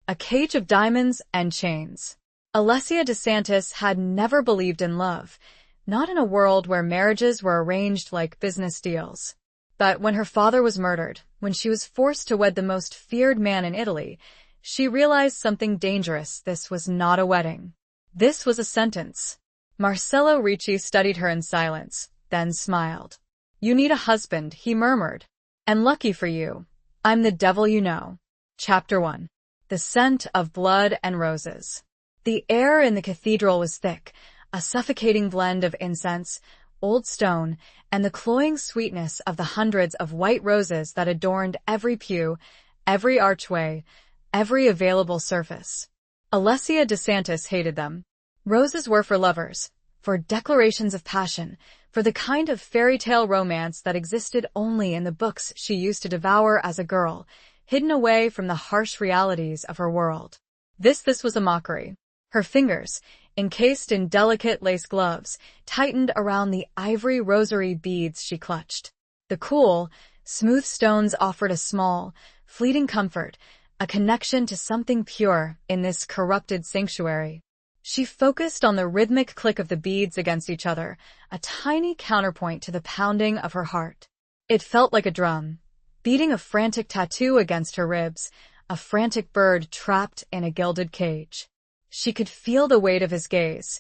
A cage of diamonds and chains. Alessia DeSantis had never believed in love, not in a world where marriages were arranged like business deals. But when her father was murdered, when she was forced to wed the most feared man in Italy, she realized something dangerous. This was not a wedding. This was a sentence. Marcello Ricci studied her in silence, then smiled. "You need a husband," he murmured. "And lucky for you, I'm the devil you know." Chapter 1. The Scent of Blood and Roses. The air in the cathedral was thick, a suffocating blend of incense, old stone, and the cloying sweetness of the hundreds of white roses that adorned every pew, every archway, every available surface. Alessia DeSantis hated them. Roses were for lovers, for declarations of passion, for the kind of fairy tale romance that existed only in the books she used to devour as a girl, hidden away from the harsh realities of her world. This was a mockery. Her fingers, encased in delicate lace gloves, tightened around the ivory rosary beads she clutched. The cool, smooth stones offered a small, fleeting comfort, a connection to something pure in this corrupted sanctuary. She focused on the rhythmic click of the beads against each other, a tiny counterpoint to the pounding of her heart. It felt like a drum, beating a frantic tattoo against her ribs, a frantic bird trapped in a gilded cage. She could feel the weight of his gaze,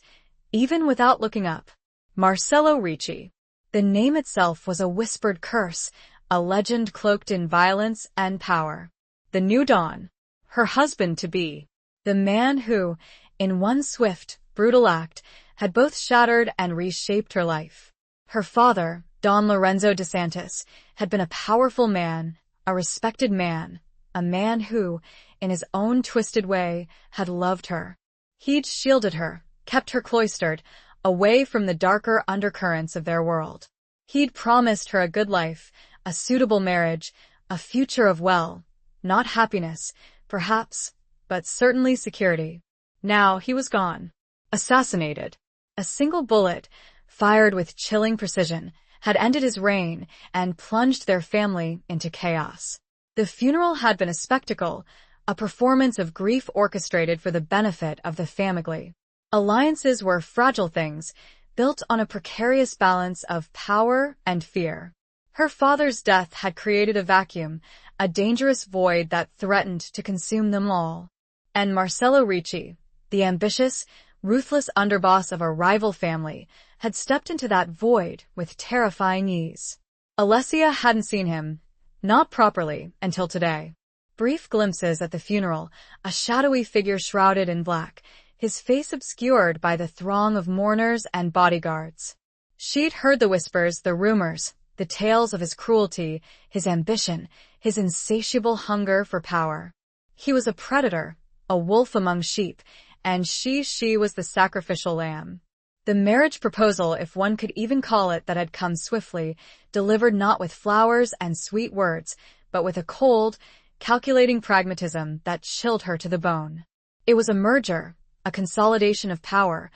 even without looking up. Marcello Ricci. The name itself was a whispered curse, a legend cloaked in violence and power. The new dawn. Her husband-to-be. The man who, in one swift, brutal act, had both shattered and reshaped her life. Her father, Don Lorenzo DeSantis, had been a powerful man, a respected man, a man who, in his own twisted way, had loved her. He'd shielded her, kept her cloistered, away from the darker undercurrents of their world. He'd promised her a good life, a suitable marriage, a future of not happiness, perhaps, but certainly security. Now he was gone. Assassinated. A single bullet, fired with chilling precision, had ended his reign and plunged their family into chaos. The funeral had been a spectacle, a performance of grief orchestrated for the benefit of the family. Alliances were fragile things, built on a precarious balance of power and fear. Her father's death had created a vacuum, a dangerous void that threatened to consume them all. And Marcello Ricci, the ambitious, ruthless underboss of a rival family, had stepped into that void with terrifying ease. Alessia hadn't seen him, not properly, until today. Brief glimpses at the funeral, a shadowy figure shrouded in black, his face obscured by the throng of mourners and bodyguards. She'd heard the whispers, the rumors, the tales of his cruelty, his ambition, his insatiable hunger for power. He was a predator, a wolf among sheep, and she was the sacrificial lamb. The marriage proposal, if one could even call it, that had come swiftly, delivered not with flowers and sweet words, but with a cold, calculating pragmatism that chilled her to the bone. It was a merger, a consolidation of power,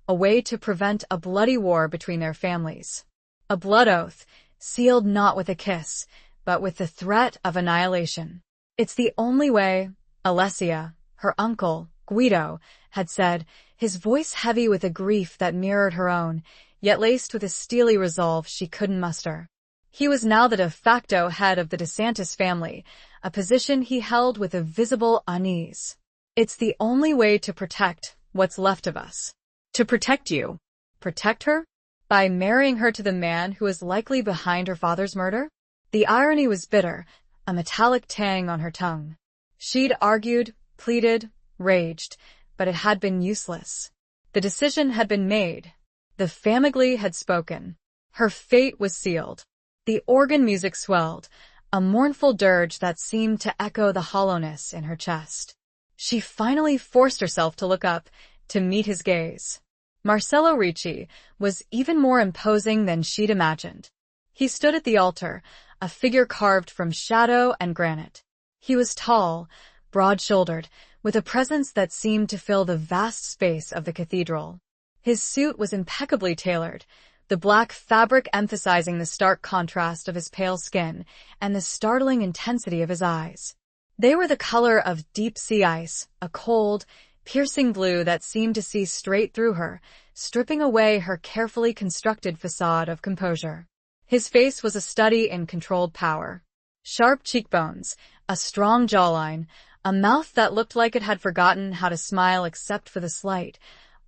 a way to prevent a bloody war between their families. A blood oath, sealed not with a kiss, but with the threat of annihilation. "It's the only way," Alessia, her uncle, Guido, had said, his voice heavy with a grief that mirrored her own, yet laced with a steely resolve she couldn't muster. He was now the de facto head of the DeSantis family, a position he held with a visible unease. "It's the only way to protect what's left of us." To protect you. Protect her? By marrying her to the man who was likely behind her father's murder? The irony was bitter, a metallic tang on her tongue. She'd argued, pleaded, raged, but it had been useless. The decision had been made. The family had spoken. Her fate was sealed. The organ music swelled, a mournful dirge that seemed to echo the hollowness in her chest. She finally forced herself to look up, to meet his gaze. Marcello Ricci was even more imposing than she'd imagined. He stood at the altar, a figure carved from shadow and granite. He was tall, broad-shouldered, with a presence that seemed to fill the vast space of the cathedral. His suit was impeccably tailored, the black fabric emphasizing the stark contrast of his pale skin and the startling intensity of his eyes. They were the color of deep sea ice, a cold, piercing blue that seemed to see straight through her, stripping away her carefully constructed facade of composure. His face was a study in controlled power. Sharp cheekbones, a strong jawline, a mouth that looked like it had forgotten how to smile except for the slight,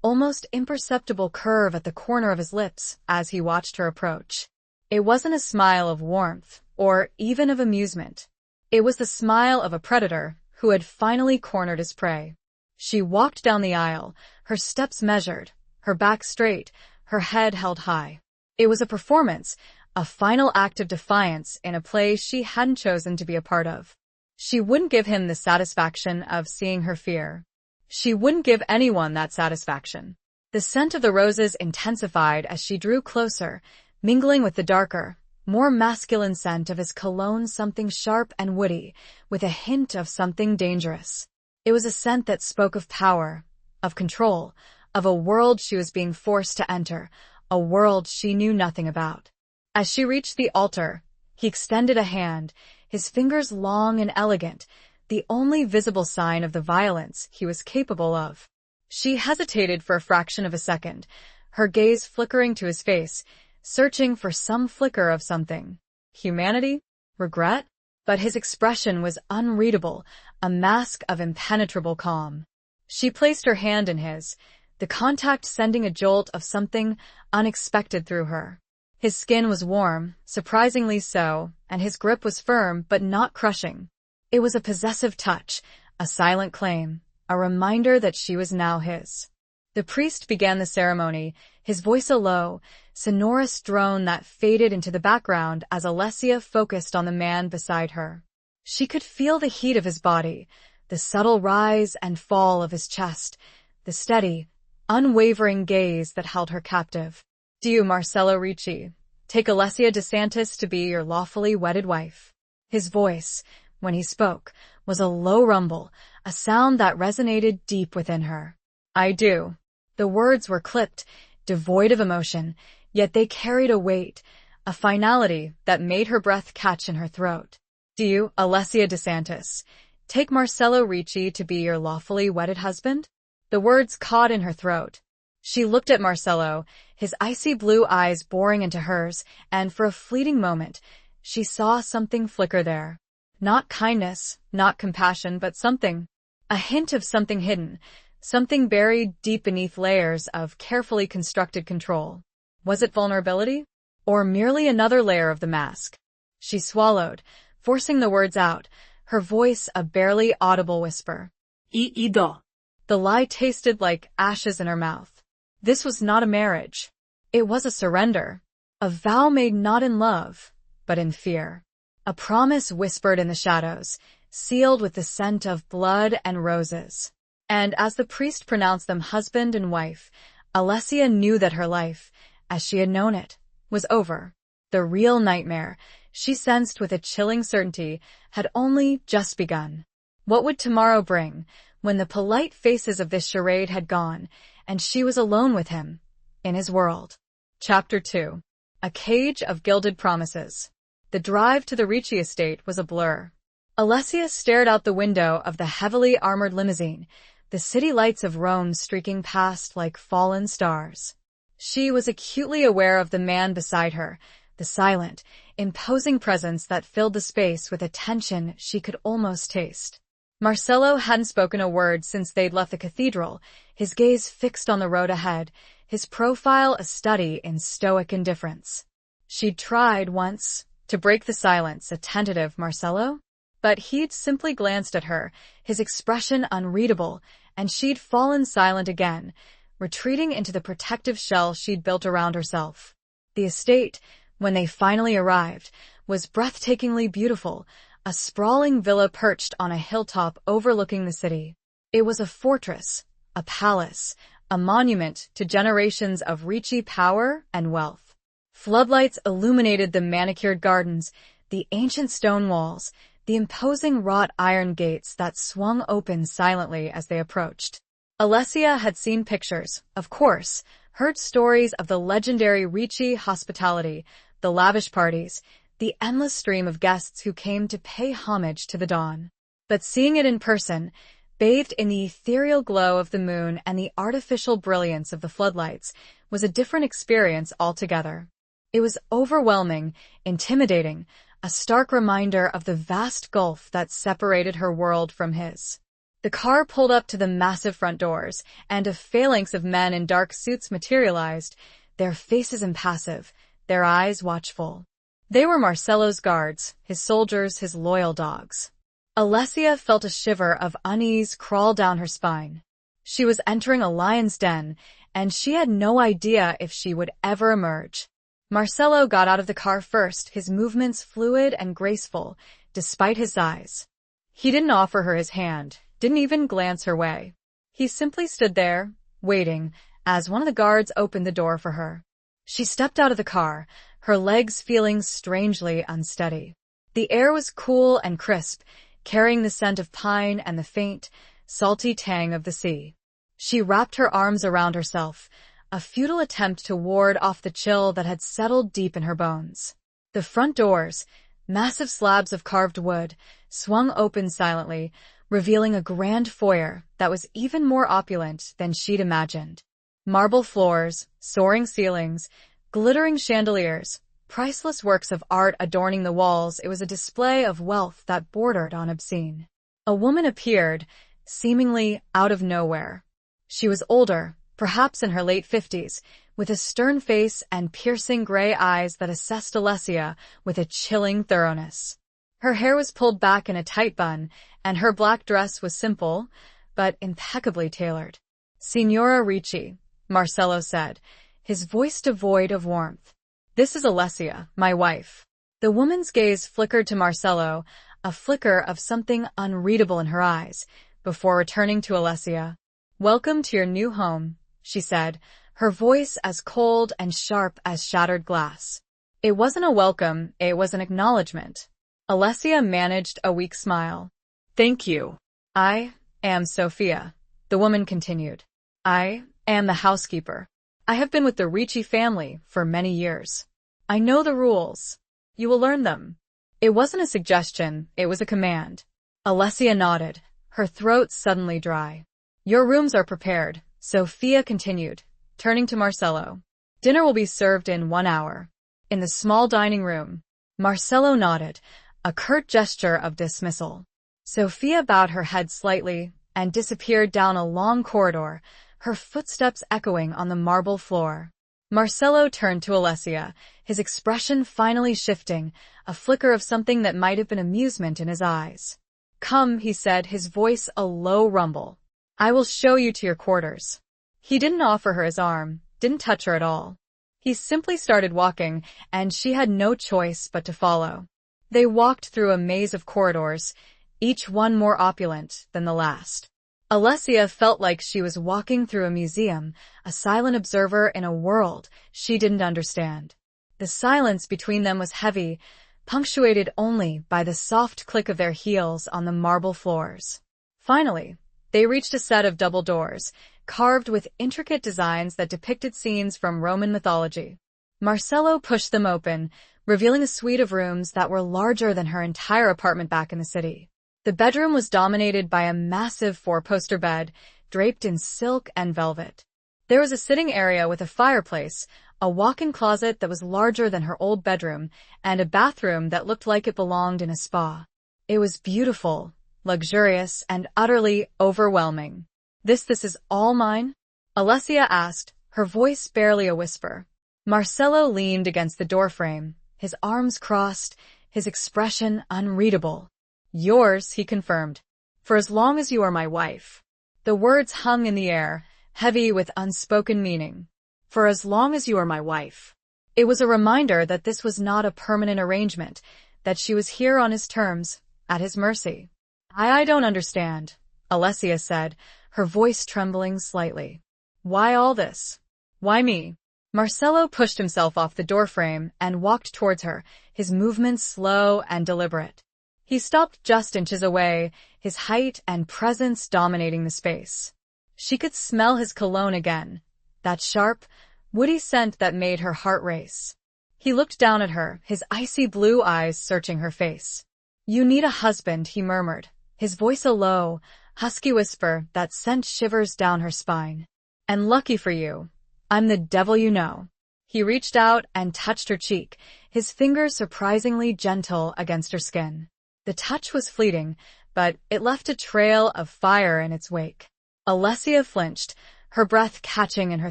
almost imperceptible curve at the corner of his lips as he watched her approach. It wasn't a smile of warmth or even of amusement. It was the smile of a predator who had finally cornered his prey. She walked down the aisle, her steps measured, her back straight, her head held high. It was a performance, a final act of defiance in a play she hadn't chosen to be a part of. She wouldn't give him the satisfaction of seeing her fear. She wouldn't give anyone that satisfaction. The scent of the roses intensified as she drew closer, mingling with the darker, more masculine scent of his cologne, something sharp and woody, with a hint of something dangerous. It was a scent that spoke of power, of control, of a world she was being forced to enter, a world she knew nothing about. As she reached the altar, he extended a hand, his fingers long and elegant, the only visible sign of the violence he was capable of. She hesitated for a fraction of a second, her gaze flickering to his face, searching for some flicker of something. Humanity? Regret? But his expression was unreadable, a mask of impenetrable calm. She placed her hand in his, the contact sending a jolt of something unexpected through her. His skin was warm, surprisingly so, and his grip was firm but not crushing. It was a possessive touch, a silent claim, a reminder that she was now his. The priest began the ceremony, his voice a low, sonorous drone that faded into the background as Alessia focused on the man beside her. She could feel the heat of his body, the subtle rise and fall of his chest, the steady, unwavering gaze that held her captive. "Do you, Marcello Ricci, take Alessia DeSantis to be your lawfully wedded wife?" His voice, when he spoke, was a low rumble, a sound that resonated deep within her. "I do." The words were clipped, devoid of emotion, yet they carried a weight, a finality that made her breath catch in her throat. "Do you, Alessia DeSantis, take Marcello Ricci to be your lawfully wedded husband?" The words caught in her throat. She looked at Marcello, his icy blue eyes boring into hers, and for a fleeting moment, she saw something flicker there. Not kindness, not compassion, but something. A hint of something hidden, something buried deep beneath layers of carefully constructed control. Was it vulnerability? Or merely another layer of the mask? She swallowed, forcing the words out, her voice a barely audible whisper. "Ido." The lie tasted like ashes in her mouth. This was not a marriage. It was a surrender. A vow made not in love, but in fear. A promise whispered in the shadows, sealed with the scent of blood and roses. And as the priest pronounced them husband and wife, Alessia knew that her life, as she had known it, was over. The real nightmare, she sensed with a chilling certainty, had only just begun. What would tomorrow bring, when the polite faces of this charade had gone, and she was alone with him, in his world? Chapter 2. A Cage of Gilded Promises. The drive to the Ricci estate was a blur. Alessia stared out the window of the heavily armored limousine, the city lights of Rome streaking past like fallen stars. She was acutely aware of the man beside her, the silent, imposing presence that filled the space with a tension she could almost taste. Marcello hadn't spoken a word since they'd left the cathedral, his gaze fixed on the road ahead, his profile a study in stoic indifference. She'd tried once to break the silence, a tentative "Marcello?" But he'd simply glanced at her, his expression unreadable, and she'd fallen silent again, retreating into the protective shell she'd built around herself. The estate, when they finally arrived, was breathtakingly beautiful, a sprawling villa perched on a hilltop overlooking the city. It was a fortress, a palace, a monument to generations of Ricci power and wealth. Floodlights illuminated the manicured gardens, the ancient stone walls, the imposing wrought iron gates that swung open silently as they approached. Alessia had seen pictures, of course, heard stories of the legendary Ricci hospitality, the lavish parties, the endless stream of guests who came to pay homage to the Dawn. But seeing it in person, bathed in the ethereal glow of the moon and the artificial brilliance of the floodlights, was a different experience altogether. It was overwhelming, intimidating, a stark reminder of the vast gulf that separated her world from his. The car pulled up to the massive front doors, and a phalanx of men in dark suits materialized, their faces impassive, their eyes watchful. They were Marcello's guards, his soldiers, his loyal dogs. Alessia felt a shiver of unease crawl down her spine. She was entering a lion's den, and she had no idea if she would ever emerge. Marcello got out of the car first, his movements fluid and graceful, despite his size. He didn't offer her his hand, didn't even glance her way. He simply stood there, waiting, as one of the guards opened the door for her. She stepped out of the car, her legs feeling strangely unsteady. The air was cool and crisp, carrying the scent of pine and the faint, salty tang of the sea. She wrapped her arms around herself, a futile attempt to ward off the chill that had settled deep in her bones. The front doors, massive slabs of carved wood, swung open silently, revealing a grand foyer that was even more opulent than she'd imagined. Marble floors, soaring ceilings, glittering chandeliers, priceless works of art adorning the walls. It was a display of wealth that bordered on obscene. A woman appeared, seemingly out of nowhere. She was older, perhaps in her late 50s, with a stern face and piercing gray eyes that assessed Alessia with a chilling thoroughness. Her hair was pulled back in a tight bun, and her black dress was simple, but impeccably tailored. "Signora Ricci," Marcello said, his voice devoid of warmth. "This is Alessia, my wife." The woman's gaze flickered to Marcello, a flicker of something unreadable in her eyes, before returning to Alessia. "Welcome to your new home," she said, her voice as cold and sharp as shattered glass. It wasn't a welcome, it was an acknowledgement. Alessia managed a weak smile. "Thank you. I am Sophia," the woman continued. "I am the housekeeper. I have been with the Ricci family for many years. I know the rules. You will learn them." It wasn't a suggestion, it was a command. Alessia nodded, her throat suddenly dry. "Your rooms are prepared," Sophia continued, turning to Marcello. "Dinner will be served in 1 hour. In the small dining room." Marcello nodded, a curt gesture of dismissal. Sophia bowed her head slightly and disappeared down a long corridor, her footsteps echoing on the marble floor. Marcello turned to Alessia, his expression finally shifting, a flicker of something that might have been amusement in his eyes. "Come," he said, his voice a low rumble. "I will show you to your quarters." He didn't offer her his arm, didn't touch her at all. He simply started walking, and she had no choice but to follow. They walked through a maze of corridors, each one more opulent than the last. Alessia felt like she was walking through a museum, a silent observer in a world she didn't understand. The silence between them was heavy, punctuated only by the soft click of their heels on the marble floors. Finally, they reached a set of double doors, carved with intricate designs that depicted scenes from Roman mythology. Marcello pushed them open, revealing a suite of rooms that were larger than her entire apartment back in the city. The bedroom was dominated by a massive 4-poster bed, draped in silk and velvet. There was a sitting area with a fireplace, a walk-in closet that was larger than her old bedroom, and a bathroom that looked like it belonged in a spa. It was beautiful, luxurious, and utterly overwhelming. This is all mine?" Alessia asked, her voice barely a whisper. Marcello leaned against the doorframe, his arms crossed, his expression unreadable. "Yours," he confirmed, "for as long as you are my wife." The words hung in the air, heavy with unspoken meaning. "For as long as you are my wife." It was a reminder that this was not a permanent arrangement, that she was here on his terms, at his mercy. I don't understand," Alessia said, her voice trembling slightly. "Why all this? Why me?" Marcello pushed himself off the doorframe and walked towards her, his movements slow and deliberate. He stopped just inches away, his height and presence dominating the space. She could smell his cologne again, that sharp, woody scent that made her heart race. He looked down at her, his icy blue eyes searching her face. "You need a husband," he murmured, his voice a low, husky whisper that sent shivers down her spine. "And lucky for you, I'm the devil you know." He reached out and touched her cheek, his fingers surprisingly gentle against her skin. The touch was fleeting, but it left a trail of fire in its wake. Alessia flinched, her breath catching in her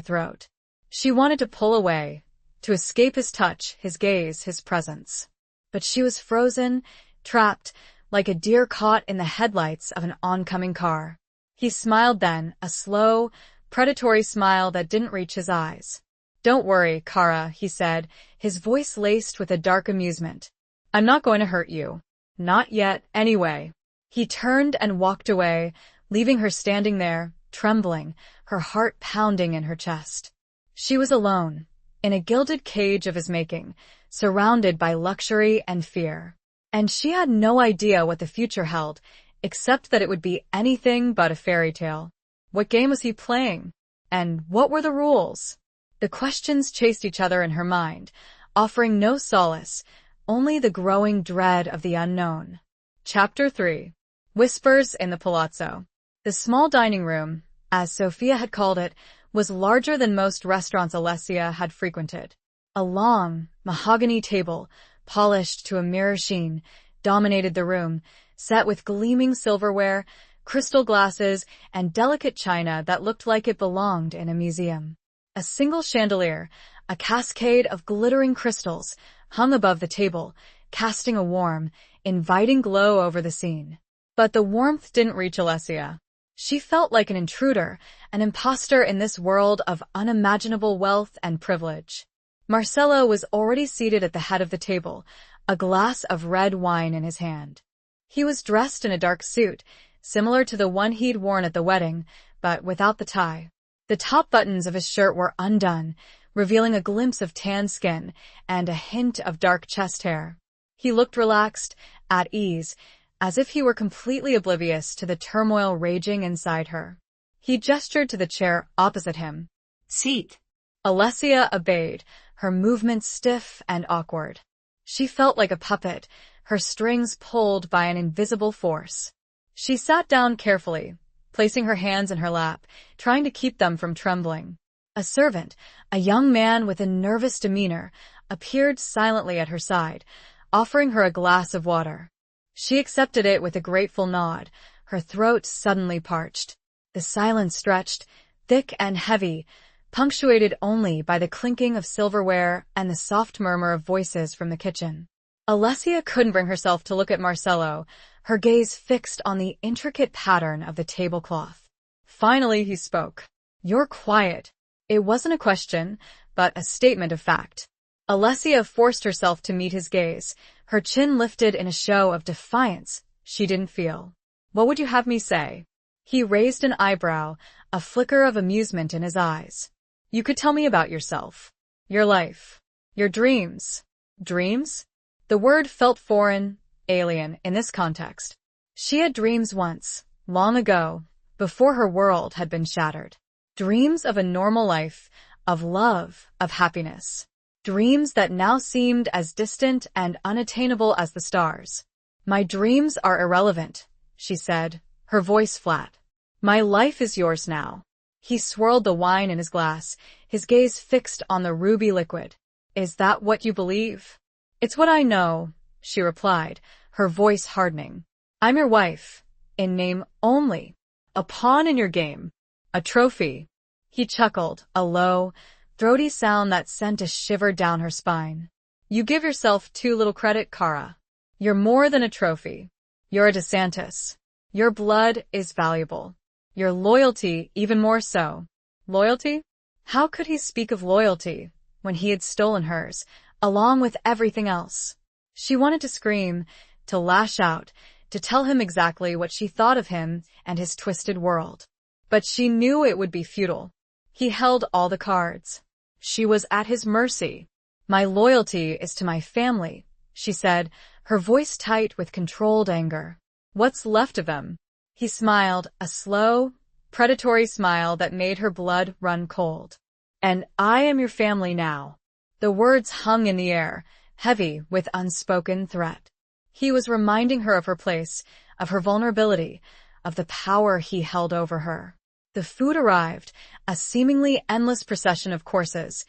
throat. She wanted to pull away, to escape his touch, his gaze, his presence. But she was frozen, trapped, like a deer caught in the headlights of an oncoming car. He smiled then, a slow, predatory smile that didn't reach his eyes. "Don't worry, Kara," he said, his voice laced with a dark amusement. "I'm not going to hurt you. Not yet, anyway." He turned and walked away, leaving her standing there, trembling, her heart pounding in her chest. She was alone, in a gilded cage of his making, surrounded by luxury and fear. And she had no idea what the future held, except that it would be anything but a fairy tale. What game was he playing? And what were the rules? The questions chased each other in her mind, offering no solace, only the growing dread of the unknown. Chapter 3. Whispers in the Palazzo. The small dining room, as Sophia had called it, was larger than most restaurants Alessia had frequented. A long, mahogany table, polished to a mirror sheen, dominated the room, set with gleaming silverware, crystal glasses, and delicate china that looked like it belonged in a museum. A single chandelier, a cascade of glittering crystals, hung above the table, casting a warm, inviting glow over the scene. But the warmth didn't reach Alessia. She felt like an intruder, an imposter in this world of unimaginable wealth and privilege. Marcello was already seated at the head of the table, a glass of red wine in his hand. He was dressed in a dark suit, similar to the one he'd worn at the wedding, but without the tie. The top buttons of his shirt were undone, revealing a glimpse of tan skin and a hint of dark chest hair. He looked relaxed, at ease, as if he were completely oblivious to the turmoil raging inside her. He gestured to the chair opposite him. "Seat." Alessia obeyed, her movements stiff and awkward. She felt like a puppet, her strings pulled by an invisible force. She sat down carefully, placing her hands in her lap, trying to keep them from trembling. A servant, a young man with a nervous demeanor, appeared silently at her side, offering her a glass of water. She accepted it with a grateful nod, her throat suddenly parched. The silence stretched, thick and heavy, punctuated only by the clinking of silverware and the soft murmur of voices from the kitchen. Alessia couldn't bring herself to look at Marcello, her gaze fixed on the intricate pattern of the tablecloth. Finally he spoke. "You're quiet." It wasn't a question, but a statement of fact. Alessia forced herself to meet his gaze, her chin lifted in a show of defiance she didn't feel. "What would you have me say?" He raised an eyebrow, a flicker of amusement in his eyes. "You could tell me about yourself, your life, your dreams." Dreams? The word felt foreign, alien in this context. She had dreams once, long ago, before her world had been shattered. Dreams of a normal life, of love, of happiness. Dreams that now seemed as distant and unattainable as the stars. "My dreams are irrelevant," she said, her voice flat. "My life is yours now." He swirled the wine in his glass, his gaze fixed on the ruby liquid. "Is that what you believe?" "It's what I know," she replied, her voice hardening. "I'm your wife, in name only. A pawn in your game. A trophy." He chuckled, a low, throaty sound that sent a shiver down her spine. "You give yourself too little credit, Kara. You're more than a trophy. You're a DeSantis. Your blood is valuable. Your loyalty even more so." Loyalty? How could he speak of loyalty when he had stolen hers, along with everything else? She wanted to scream, to lash out, to tell him exactly what she thought of him and his twisted world. But she knew it would be futile. He held all the cards. She was at his mercy. "My loyalty is to my family," she said, her voice tight with controlled anger. "What's left of them?" He smiled, a slow, predatory smile that made her blood run cold. "And I am your family now." The words hung in the air, heavy with unspoken threat. He was reminding her of her place, of her vulnerability, of the power he held over her. The food arrived, a seemingly endless procession of courses,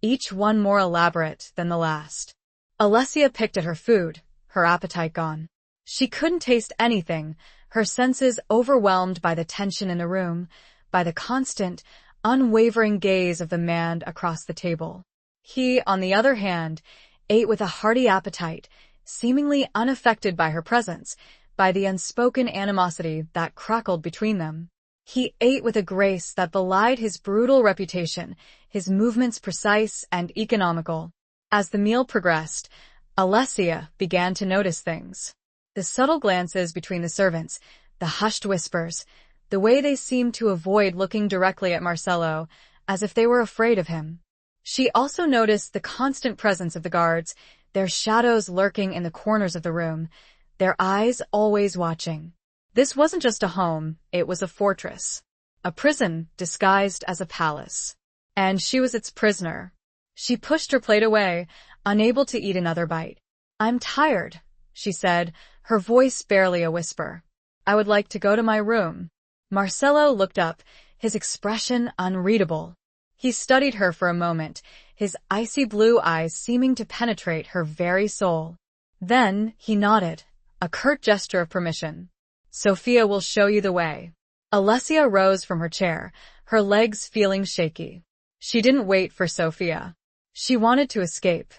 each one more elaborate than the last. Alessia picked at her food, her appetite gone. She couldn't taste anything, her senses overwhelmed by the tension in the room, by the constant, unwavering gaze of the man across the table. He, on the other hand, ate with a hearty appetite, seemingly unaffected by her presence, by the unspoken animosity that crackled between them. He ate with a grace that belied his brutal reputation, his movements precise and economical. As the meal progressed, Alessia began to notice things. The subtle glances between the servants, the hushed whispers, the way they seemed to avoid looking directly at Marcelo, as if they were afraid of him. She also noticed the constant presence of the guards, their shadows lurking in the corners of the room, their eyes always watching. This wasn't just a home, it was a fortress. A prison disguised as a palace. And she was its prisoner. She pushed her plate away, unable to eat another bite. "I'm tired," she said, her voice barely a whisper. "I would like to go to my room." Marcelo looked up, his expression unreadable. He studied her for a moment, his icy blue eyes seeming to penetrate her very soul. Then he nodded, a curt gesture of permission. "Sophia will show you the way." Alessia rose from her chair, her legs feeling shaky. She didn't wait for Sophia. She wanted to escape,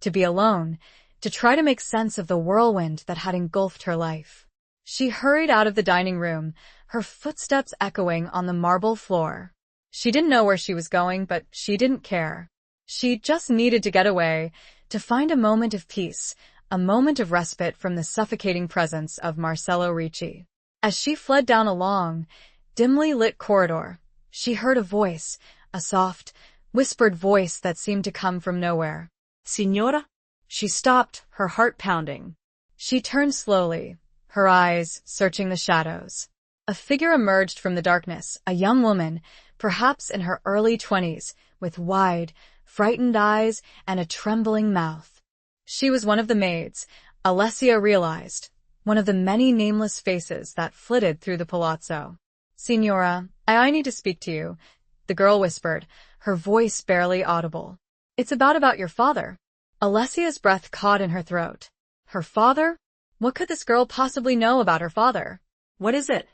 to be alone, to try to make sense of the whirlwind that had engulfed her life. She hurried out of the dining room, her footsteps echoing on the marble floor. She didn't know where she was going, but she didn't care. She just needed to get away, to find a moment of peace, a moment of respite from the suffocating presence of Marcelo Ricci. As she fled down a long, dimly lit corridor, she heard a voice, a soft, whispered voice that seemed to come from nowhere. "Signora?" She stopped, her heart pounding. She turned slowly, her eyes searching the shadows. A figure emerged from the darkness, a young woman, perhaps in her early 20s, with wide, frightened eyes and a trembling mouth. She was one of the maids, Alessia realized, one of the many nameless faces that flitted through the palazzo. "Signora, I need to speak to you," the girl whispered, her voice barely audible. "It's about your father." Alessia's breath caught in her throat. Her father? What could this girl possibly know about her father? "What is it?"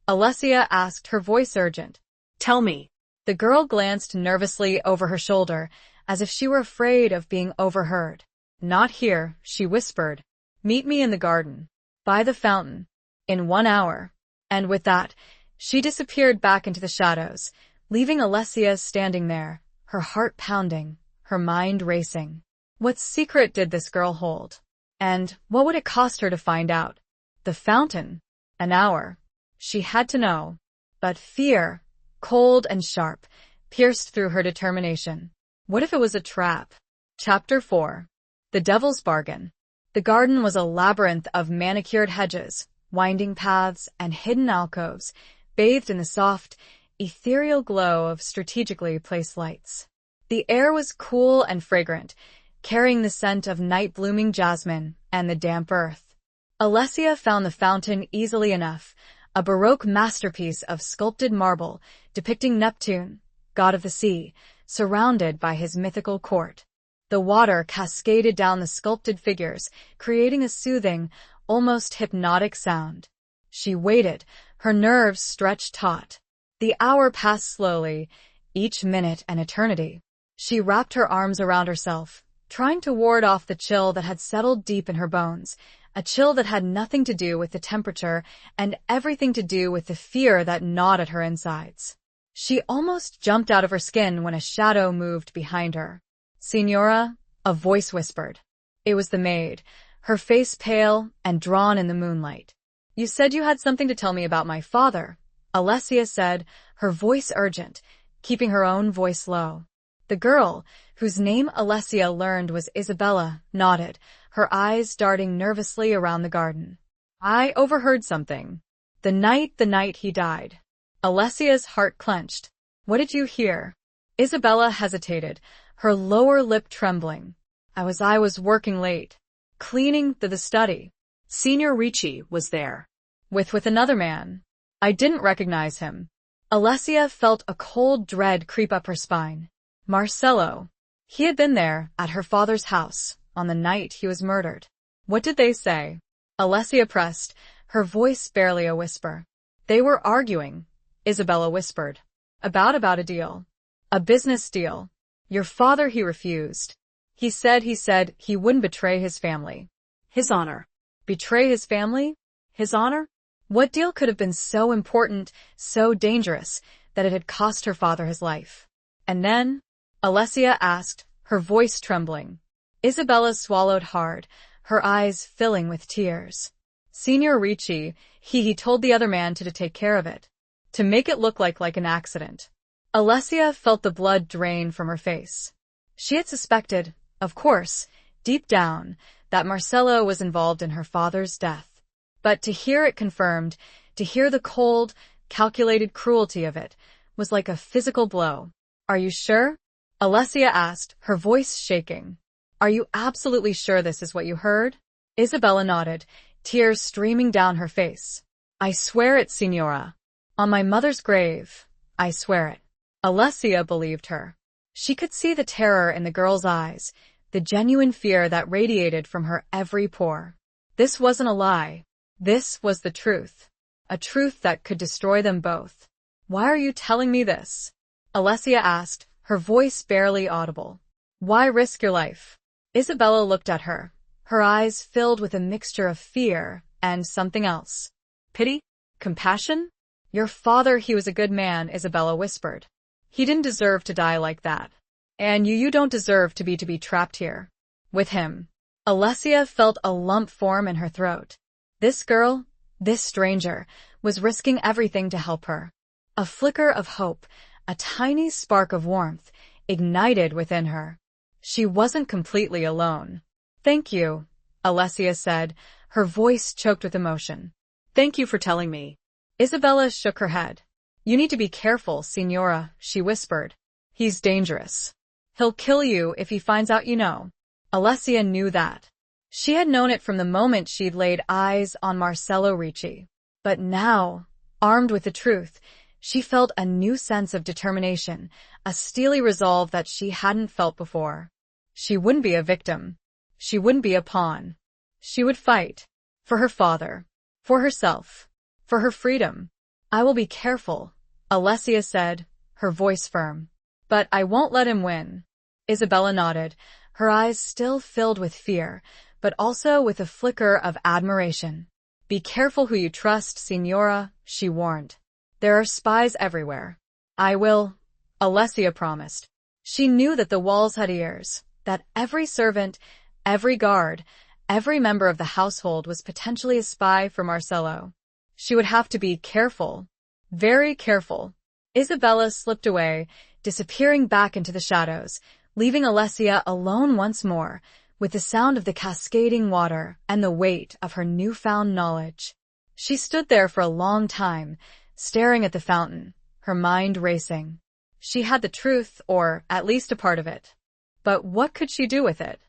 Alessia asked, her voice urgent. "Tell me." The girl glanced nervously over her shoulder, as if she were afraid of being overheard. "Not here," she whispered. "Meet me in the garden. By the fountain. In 1 hour." And with that, she disappeared back into the shadows, leaving Alessia standing there, her heart pounding, her mind racing. What secret did this girl hold? And what would it cost her to find out? The fountain. 1 hour. She had to know. But fear, cold and sharp, pierced through her determination. What if it was a trap? Chapter 4. The Devil's Bargain. The garden was a labyrinth of manicured hedges, winding paths, and hidden alcoves, bathed in the soft, ethereal glow of strategically placed lights. The air was cool and fragrant, carrying the scent of night-blooming jasmine and the damp earth. Alessia found the fountain easily enough, a Baroque masterpiece of sculpted marble depicting Neptune, god of the sea, surrounded by his mythical court. The water cascaded down the sculpted figures, creating a soothing, almost hypnotic sound. She waited, her nerves stretched taut. The hour passed slowly, each minute an eternity. She wrapped her arms around herself, trying to ward off the chill that had settled deep in her bones, a chill that had nothing to do with the temperature and everything to do with the fear that gnawed at her insides. She almost jumped out of her skin when a shadow moved behind her. "Signora," a voice whispered. It was the maid, her face pale and drawn in the moonlight. "You said you had something to tell me about my father," Alessia said, her voice urgent, keeping her own voice low. The girl, whose name Alessia learned was Isabella, nodded, her eyes darting nervously around the garden. "I overheard something. The night he died." Alessia's heart clenched. "What did you hear?" Isabella hesitated, her lower lip trembling. I was working late, cleaning the study." "Signor Ricci was there." With another man. I didn't recognize him. Alessia felt a cold dread creep up her spine. Marcello. He had been there, at her father's house, on the night he was murdered. What did they say? Alessia pressed, her voice barely a whisper. They were arguing, Isabella whispered. About a deal. A business deal. Your father, he refused. He said he wouldn't betray his family. His honor. Betray his family? His honor? What deal could have been so important, so dangerous, that it had cost her father his life? And then? Alessia asked, her voice trembling. Isabella swallowed hard, her eyes filling with tears. Signor Ricci, he told the other man to take care of it. To make it look like an accident. Alessia felt the blood drain from her face. She had suspected, of course, deep down, that Marcello was involved in her father's death. But to hear it confirmed, to hear the cold, calculated cruelty of it, was like a physical blow. Are you sure? Alessia asked, her voice shaking. Are you absolutely sure this is what you heard? Isabella nodded, tears streaming down her face. I swear it, Signora. On my mother's grave, I swear it. Alessia believed her. She could see the terror in the girl's eyes, the genuine fear that radiated from her every pore. This wasn't a lie. This was the truth. A truth that could destroy them both. Why are you telling me this? Alessia asked, her voice barely audible. Why risk your life? Isabella looked at her, her eyes filled with a mixture of fear and something else. Pity? Compassion? Your father, he was a good man, Isabella whispered. He didn't deserve to die like that. And you don't deserve to be trapped here. With him. Alessia felt a lump form in her throat. This girl, this stranger, was risking everything to help her. A flicker of hope, a tiny spark of warmth, ignited within her. She wasn't completely alone. Thank you, Alessia said, her voice choked with emotion. Thank you for telling me. Isabella shook her head. You need to be careful, Signora, she whispered. He's dangerous. He'll kill you if he finds out you know. Alessia knew that. She had known it from the moment she'd laid eyes on Marcello Ricci. But now, armed with the truth, she felt a new sense of determination, a steely resolve that she hadn't felt before. She wouldn't be a victim. She wouldn't be a pawn. She would fight. For her father. For herself. For her freedom. I will be careful, Alessia said, her voice firm. But I won't let him win. Isabella nodded, her eyes still filled with fear, but also with a flicker of admiration. Be careful who you trust, Signora, she warned. There are spies everywhere. I will, Alessia promised. She knew that the walls had ears, that every servant, every guard, every member of the household was potentially a spy for Marcello. She would have to be careful. Very careful. Isabella slipped away, disappearing back into the shadows, leaving Alessia alone once more, with the sound of the cascading water and the weight of her newfound knowledge. She stood there for a long time, staring at the fountain, her mind racing. She had the truth, or at least a part of it. But what could she do with it?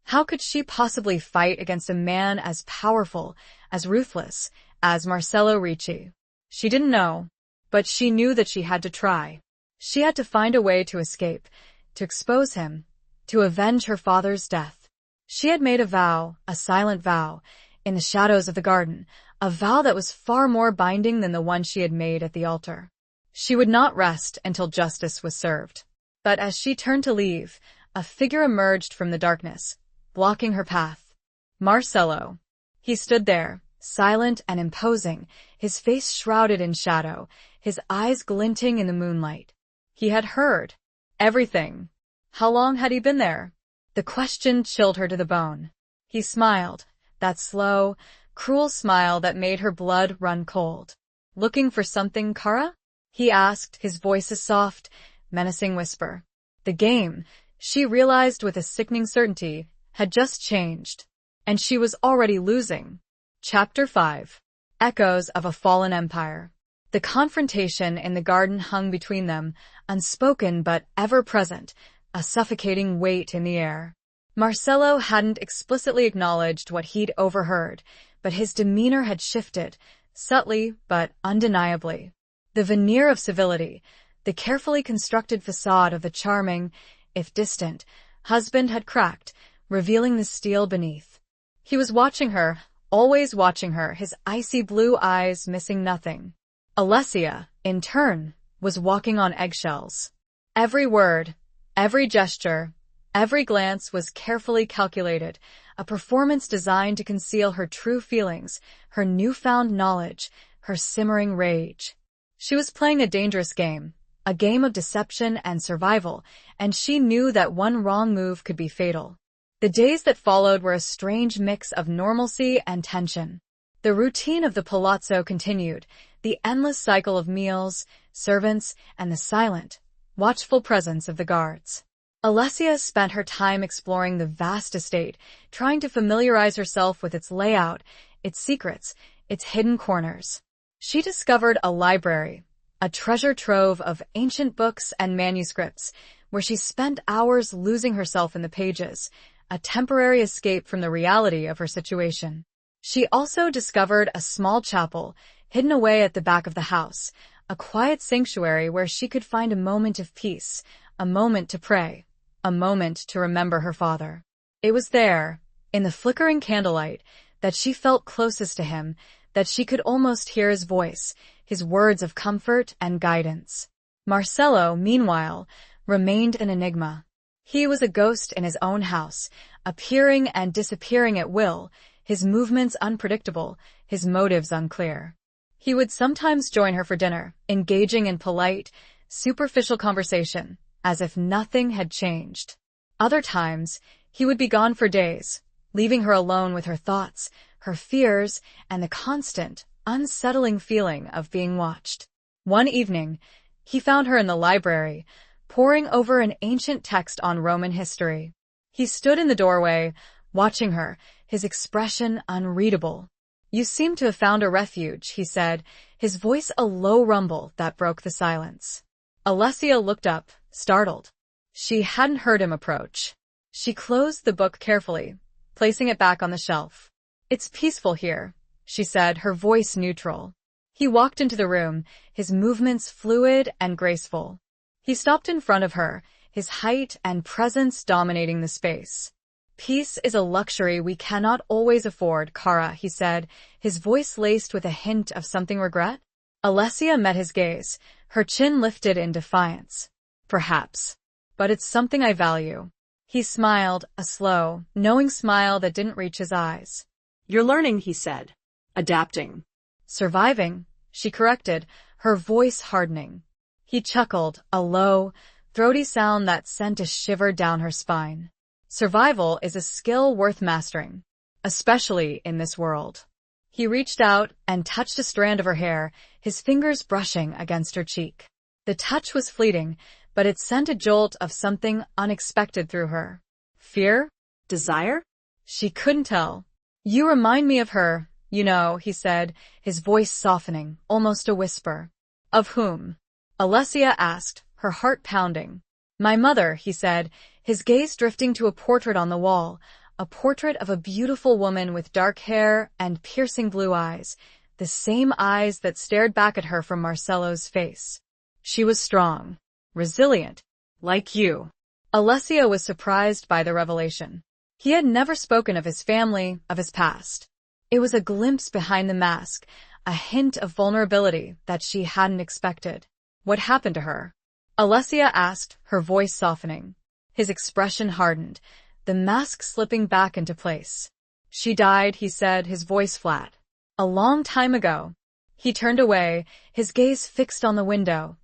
How could she possibly fight against a man as powerful, as ruthless, as Marcello Ricci? She didn't know, but she knew that she had to try. She had to find a way to escape, to expose him, to avenge her father's death. She had made a vow, a silent vow, in the shadows of the garden, a vow that was far more binding than the one she had made at the altar. She would not rest until justice was served. But as she turned to leave, a figure emerged from the darkness, blocking her path. Marcello. He stood there, silent and imposing, his face shrouded in shadow, his eyes glinting in the moonlight. He had heard everything. How long had he been there? The question chilled her to the bone. He smiled, that slow, cruel smile that made her blood run cold. Looking for something, Kara? He asked, his voice a soft, menacing whisper. The game, she realized with a sickening certainty, had just changed. And she was already losing. Chapter 5. Echoes of a Fallen Empire. The confrontation in the garden hung between them, unspoken but ever-present, a suffocating weight in the air. Marcello hadn't explicitly acknowledged what he'd overheard, but his demeanor had shifted, subtly but undeniably. The veneer of civility, the carefully constructed facade of the charming, if distant, husband had cracked, revealing the steel beneath. He was watching her, always watching her, his icy blue eyes missing nothing. Alessia, in turn, was walking on eggshells. Every word, every gesture, every glance was carefully calculated, a performance designed to conceal her true feelings, her newfound knowledge, her simmering rage. She was playing a dangerous game, a game of deception and survival, and she knew that one wrong move could be fatal. The days that followed were a strange mix of normalcy and tension. The routine of the palazzo continued, the endless cycle of meals, servants, and the silent, watchful presence of the guards. Alessia spent her time exploring the vast estate, trying to familiarize herself with its layout, its secrets, its hidden corners. She discovered a library, a treasure trove of ancient books and manuscripts, where she spent hours losing herself in the pages, a temporary escape from the reality of her situation. She also discovered a small chapel, hidden away at the back of the house, a quiet sanctuary where she could find a moment of peace, a moment to pray, a moment to remember her father. It was there, in the flickering candlelight, that she felt closest to him, that she could almost hear his voice, his words of comfort and guidance. Marcello, meanwhile, remained an enigma. He was a ghost in his own house, appearing and disappearing at will, his movements unpredictable, his motives unclear. He would sometimes join her for dinner, engaging in polite, superficial conversation, as if nothing had changed. Other times, he would be gone for days, leaving her alone with her thoughts, her fears, and the constant, unsettling feeling of being watched. One evening, he found her in the library, poring over an ancient text on Roman history. He stood in the doorway, watching her, his expression unreadable. "You seem to have found a refuge," he said, his voice a low rumble that broke the silence. Alessia looked up, startled. She hadn't heard him approach. She closed the book carefully, placing it back on the shelf. "It's peaceful here," she said, her voice neutral. He walked into the room, his movements fluid and graceful. He stopped in front of her, his height and presence dominating the space. "Peace is a luxury we cannot always afford, Kara," he said, his voice laced with a hint of something regret. Alessia met his gaze, her chin lifted in defiance. "Perhaps. But it's something I value." He smiled, a slow, knowing smile that didn't reach his eyes. "You're learning," he said. "Adapting." "Surviving," she corrected, her voice hardening. He chuckled, a low, throaty sound that sent a shiver down her spine. "Survival is a skill worth mastering, especially in this world." He reached out and touched a strand of her hair, his fingers brushing against her cheek. The touch was fleeting, but it sent a jolt of something unexpected through her. Fear? Desire? She couldn't tell. "You remind me of her, you know," he said, his voice softening, almost a whisper. "Of whom?" Alessia asked, her heart pounding. "My mother," he said, his gaze drifting to a portrait on the wall, a portrait of a beautiful woman with dark hair and piercing blue eyes, the same eyes that stared back at her from Marcello's face. "She was strong, resilient, like you." Alessia was surprised by the revelation. He had never spoken of his family, of his past. It was a glimpse behind the mask, a hint of vulnerability that she hadn't expected. "What happened to her?" Alessia asked, her voice softening. His expression hardened, the mask slipping back into place. "She died," he said, his voice flat. "A long time ago." He turned away, his gaze fixed on the window,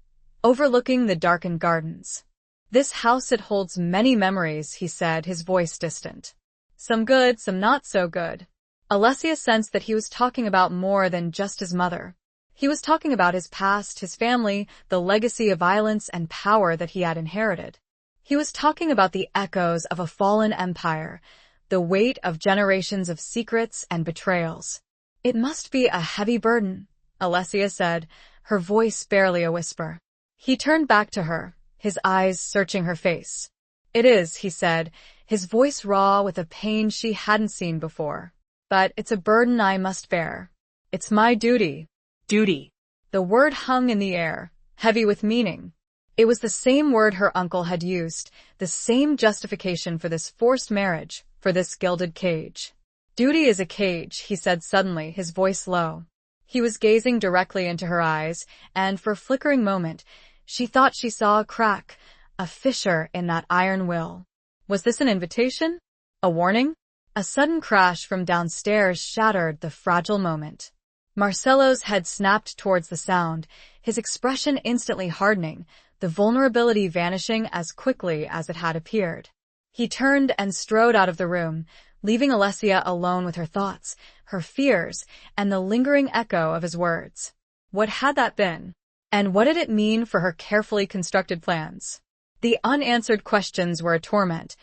overlooking the darkened gardens. "This house, it holds many memories," he said, his voice distant. "Some good, some not so good." Alessia sensed that he was talking about more than just his mother. He was talking about his past, his family, the legacy of violence and power that he had inherited. He was talking about the echoes of a fallen empire, the weight of generations of secrets and betrayals. "It must be a heavy burden," Alessia said, her voice barely a whisper. He turned back to her, his eyes searching her face. "It is," he said, his voice raw with a pain she hadn't seen before. "But it's a burden I must bear. It's my duty. Duty. The word hung in the air, heavy with meaning. It was the same word her uncle had used, the same justification for this forced marriage, for this gilded cage. Duty is a cage, he said suddenly, his voice low. He was gazing directly into her eyes, and for a flickering moment, she thought she saw a crack, a fissure in that iron will. Was this an invitation? A warning? A sudden crash from downstairs shattered the fragile moment. Marcelo's head snapped towards the sound, his expression instantly hardening, the vulnerability vanishing as quickly as it had appeared. He turned and strode out of the room, leaving Alessia alone with her thoughts, her fears, and the lingering echo of his words. What had that been? And what did it mean for her carefully constructed plans? The unanswered questions were a torment,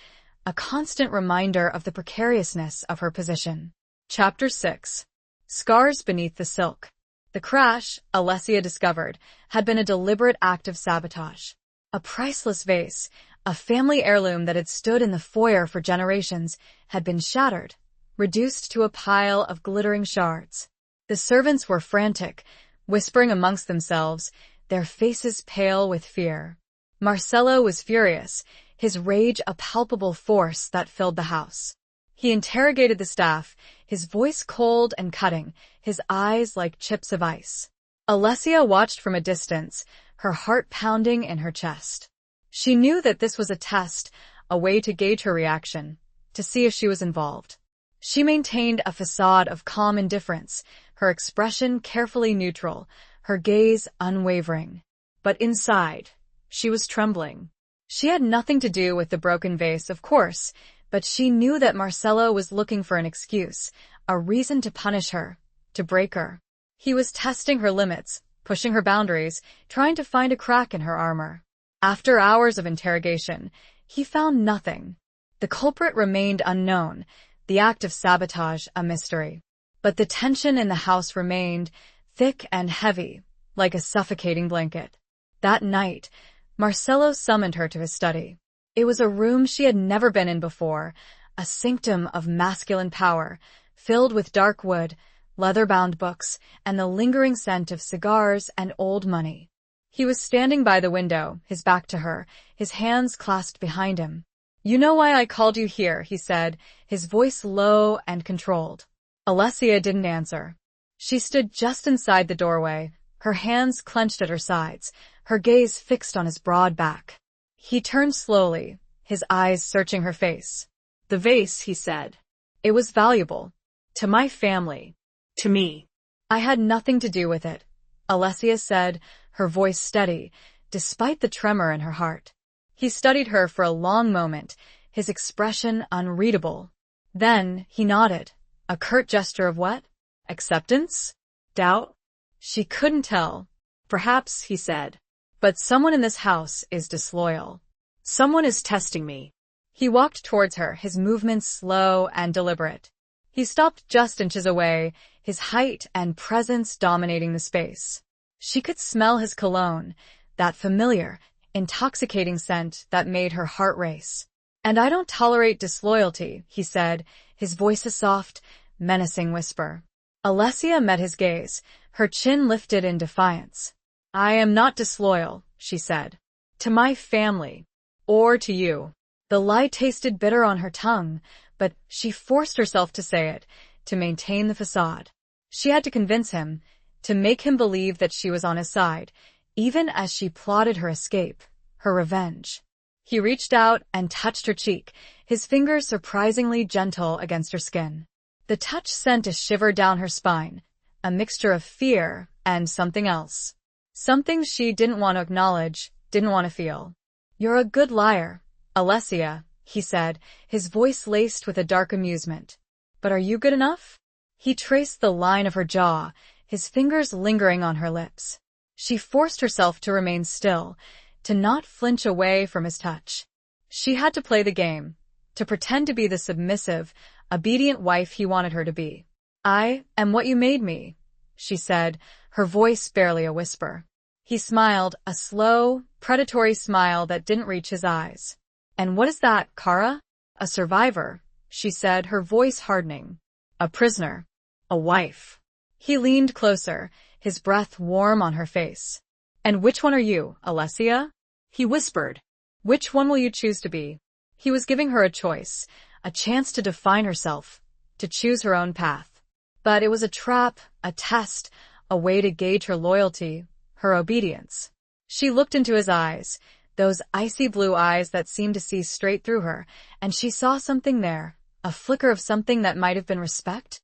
a constant reminder of the precariousness of her position. Chapter 6. Scars beneath the silk. The crash, Alessia discovered, had been a deliberate act of sabotage. A priceless vase, a family heirloom that had stood in the foyer for generations, had been shattered, reduced to a pile of glittering shards. The servants were frantic, whispering amongst themselves, their faces pale with fear. Marcelo was furious, his rage a palpable force that filled the house. He interrogated the staff, his voice cold and cutting, his eyes like chips of ice. Alessia watched from a distance, her heart pounding in her chest. She knew that this was a test, a way to gauge her reaction, to see if she was involved. She maintained a facade of calm indifference, her expression carefully neutral, her gaze unwavering. But inside, she was trembling. She had nothing to do with the broken vase, of course, but she knew that Marcelo was looking for an excuse, a reason to punish her, to break her. He was testing her limits, pushing her boundaries, trying to find a crack in her armor. After hours of interrogation, he found nothing. The culprit remained unknown, the act of sabotage a mystery. But the tension in the house remained, thick and heavy, like a suffocating blanket. That night, Marcelo summoned her to his study. It was a room she had never been in before, a sanctum of masculine power, filled with dark wood, leather-bound books, and the lingering scent of cigars and old money. He was standing by the window, his back to her, his hands clasped behind him. "You know why I called you here," he said, his voice low and controlled. Alessia didn't answer. She stood just inside the doorway, her hands clenched at her sides, her gaze fixed on his broad back. He turned slowly, his eyes searching her face. "The vase," he said. "It was valuable. To my family. To me." "I had nothing to do with it," Alessia said, her voice steady, despite the tremor in her heart. He studied her for a long moment, his expression unreadable. Then he nodded, a curt gesture of what? Acceptance? Doubt? She couldn't tell. "Perhaps," he said. "But someone in this house is disloyal. Someone is testing me." He walked towards her, his movements slow and deliberate. He stopped just inches away, his height and presence dominating the space. She could smell his cologne, that familiar, intoxicating scent that made her heart race. "And I don't tolerate disloyalty," he said, his voice a soft, menacing whisper. Alessia met his gaze, her chin lifted in defiance. "I am not disloyal," she said. "To my family. Or to you." The lie tasted bitter on her tongue, but she forced herself to say it, to maintain the facade. She had to convince him, to make him believe that she was on his side, even as she plotted her escape, her revenge. He reached out and touched her cheek, his fingers surprisingly gentle against her skin. The touch sent a shiver down her spine, a mixture of fear and something else. Something she didn't want to acknowledge, didn't want to feel. "You're a good liar, Alessia," he said, his voice laced with a dark amusement. "But are you good enough?" He traced the line of her jaw, his fingers lingering on her lips. She forced herself to remain still, to not flinch away from his touch. She had to play the game, to pretend to be the submissive, obedient wife he wanted her to be. "I am what you made me," she said, her voice barely a whisper. He smiled, a slow, predatory smile that didn't reach his eyes. "And what is that, Kara?" "A survivor," she said, her voice hardening. "A prisoner. A wife." He leaned closer, his breath warm on her face. "And which one are you, Alessia?" He whispered. "Which one will you choose to be?" He was giving her a choice, a chance to define herself, to choose her own path. But it was a trap, a test, a way to gauge her loyalty, her obedience. She looked into his eyes, those icy blue eyes that seemed to see straight through her, and she saw something there, a flicker of something that might have been respect?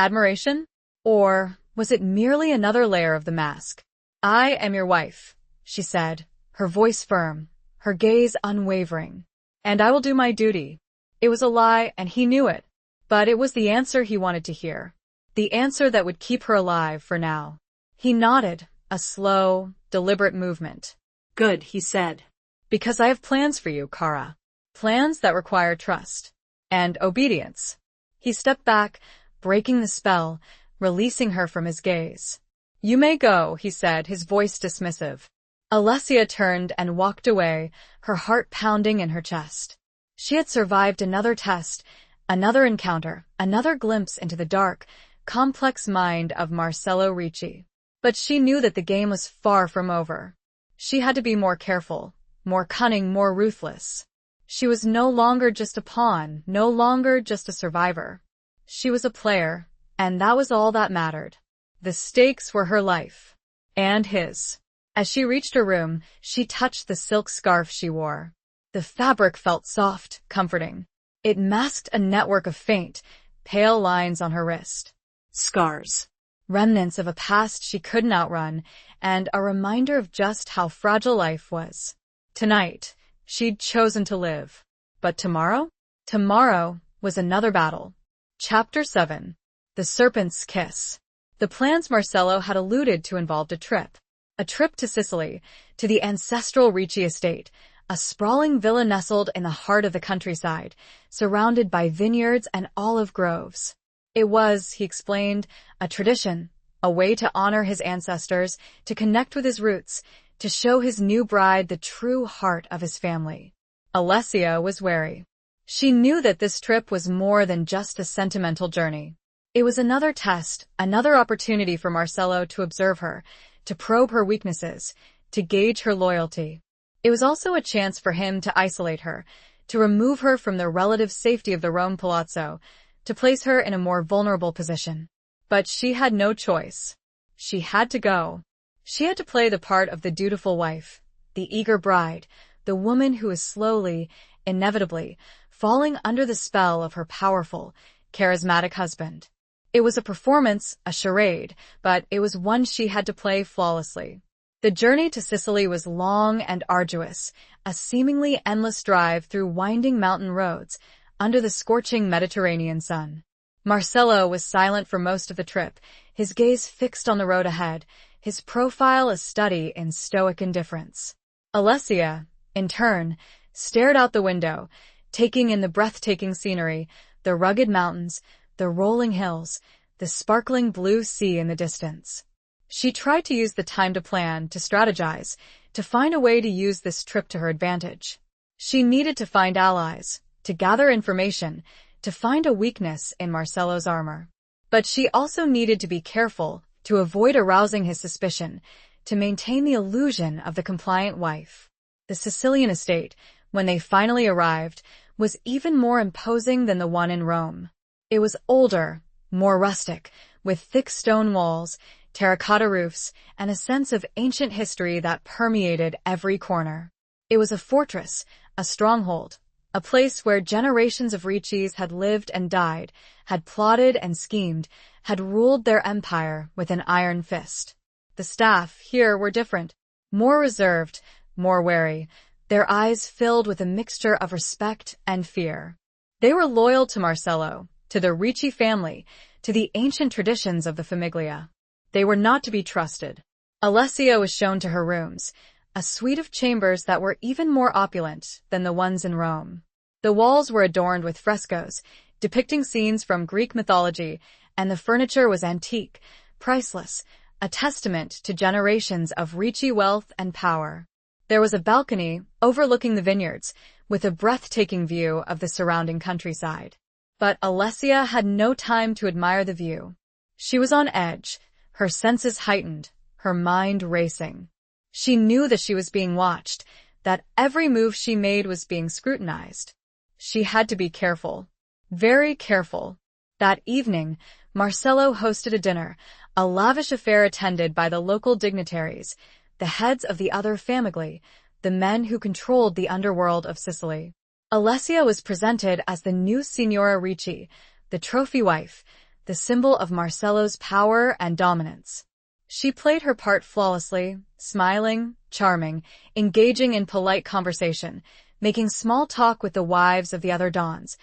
Admiration? Or was it merely another layer of the mask? "I am your wife," she said, her voice firm, her gaze unwavering. "And I will do my duty." It was a lie, and he knew it. But it was the answer he wanted to hear. The answer that would keep her alive for now. He nodded, a slow, deliberate movement. "Good," he said. "Because I have plans for you, Kara. Plans that require trust. And obedience." He stepped back, breaking the spell, releasing her from his gaze. "You may go," he said, his voice dismissive. Alessia turned and walked away, her heart pounding in her chest. She had survived another test, another encounter, another glimpse into the dark, complex mind of Marcello Ricci. But she knew that the game was far from over. She had to be more careful, more cunning, more ruthless. She was no longer just a pawn, no longer just a survivor. She was a player, and that was all that mattered. The stakes were her life. And his. As she reached her room, she touched the silk scarf she wore. The fabric felt soft, comforting. It masked a network of faint, pale lines on her wrist. Scars. Remnants of a past she couldn't outrun, and a reminder of just how fragile life was. Tonight, she'd chosen to live. But tomorrow? Tomorrow was another battle. Chapter 7. The Serpent's Kiss. The plans Marcello had alluded to involved a trip. A trip to Sicily, to the ancestral Ricci estate, a sprawling villa nestled in the heart of the countryside, surrounded by vineyards and olive groves. It was, he explained, a tradition, a way to honor his ancestors, to connect with his roots, to show his new bride the true heart of his family. Alessia was wary. She knew that this trip was more than just a sentimental journey. It was another test, another opportunity for Marcello to observe her, to probe her weaknesses, to gauge her loyalty. It was also a chance for him to isolate her, to remove her from the relative safety of the Rome palazzo, to place her in a more vulnerable position. But she had no choice. She had to go. She had to play the part of the dutiful wife, the eager bride, the woman who is slowly, inevitably, falling under the spell of her powerful, charismatic husband. It was a performance, a charade, but it was one she had to play flawlessly. The journey to Sicily was long and arduous, a seemingly endless drive through winding mountain roads, under the scorching Mediterranean sun. Marcello was silent for most of the trip, his gaze fixed on the road ahead, his profile a study in stoic indifference. Alessia, in turn, stared out the window, taking in the breathtaking scenery, the rugged mountains, the rolling hills, the sparkling blue sea in the distance. She tried to use the time to plan, to strategize, to find a way to use this trip to her advantage. She needed to find allies, to gather information, to find a weakness in Marcello's armor. But she also needed to be careful, to avoid arousing his suspicion, to maintain the illusion of the compliant wife. The Sicilian estate, when they finally arrived, was even more imposing than the one in Rome. It was older, more rustic, with thick stone walls, terracotta roofs, and a sense of ancient history that permeated every corner. It was a fortress, a stronghold, a place where generations of Riccis had lived and died, had plotted and schemed, had ruled their empire with an iron fist. The staff here were different, more reserved, more wary, their eyes filled with a mixture of respect and fear. They were loyal to Marcello, to the Ricci family, to the ancient traditions of the famiglia. They were not to be trusted. Alessia was shown to her rooms, a suite of chambers that were even more opulent than the ones in Rome. The walls were adorned with frescoes, depicting scenes from Greek mythology, and the furniture was antique, priceless, a testament to generations of Ricci wealth and power. There was a balcony overlooking the vineyards, with a breathtaking view of the surrounding countryside. But Alessia had no time to admire the view. She was on edge, her senses heightened, her mind racing. She knew that she was being watched, that every move she made was being scrutinized. She had to be careful. Very careful. That evening, Marcello hosted a dinner, a lavish affair attended by the local dignitaries, the heads of the other famigli, the men who controlled the underworld of Sicily. Alessia was presented as the new Signora Ricci, the trophy wife, the symbol of Marcello's power and dominance. She played her part flawlessly, smiling, charming, engaging in polite conversation, making small talk with the wives of the other dons,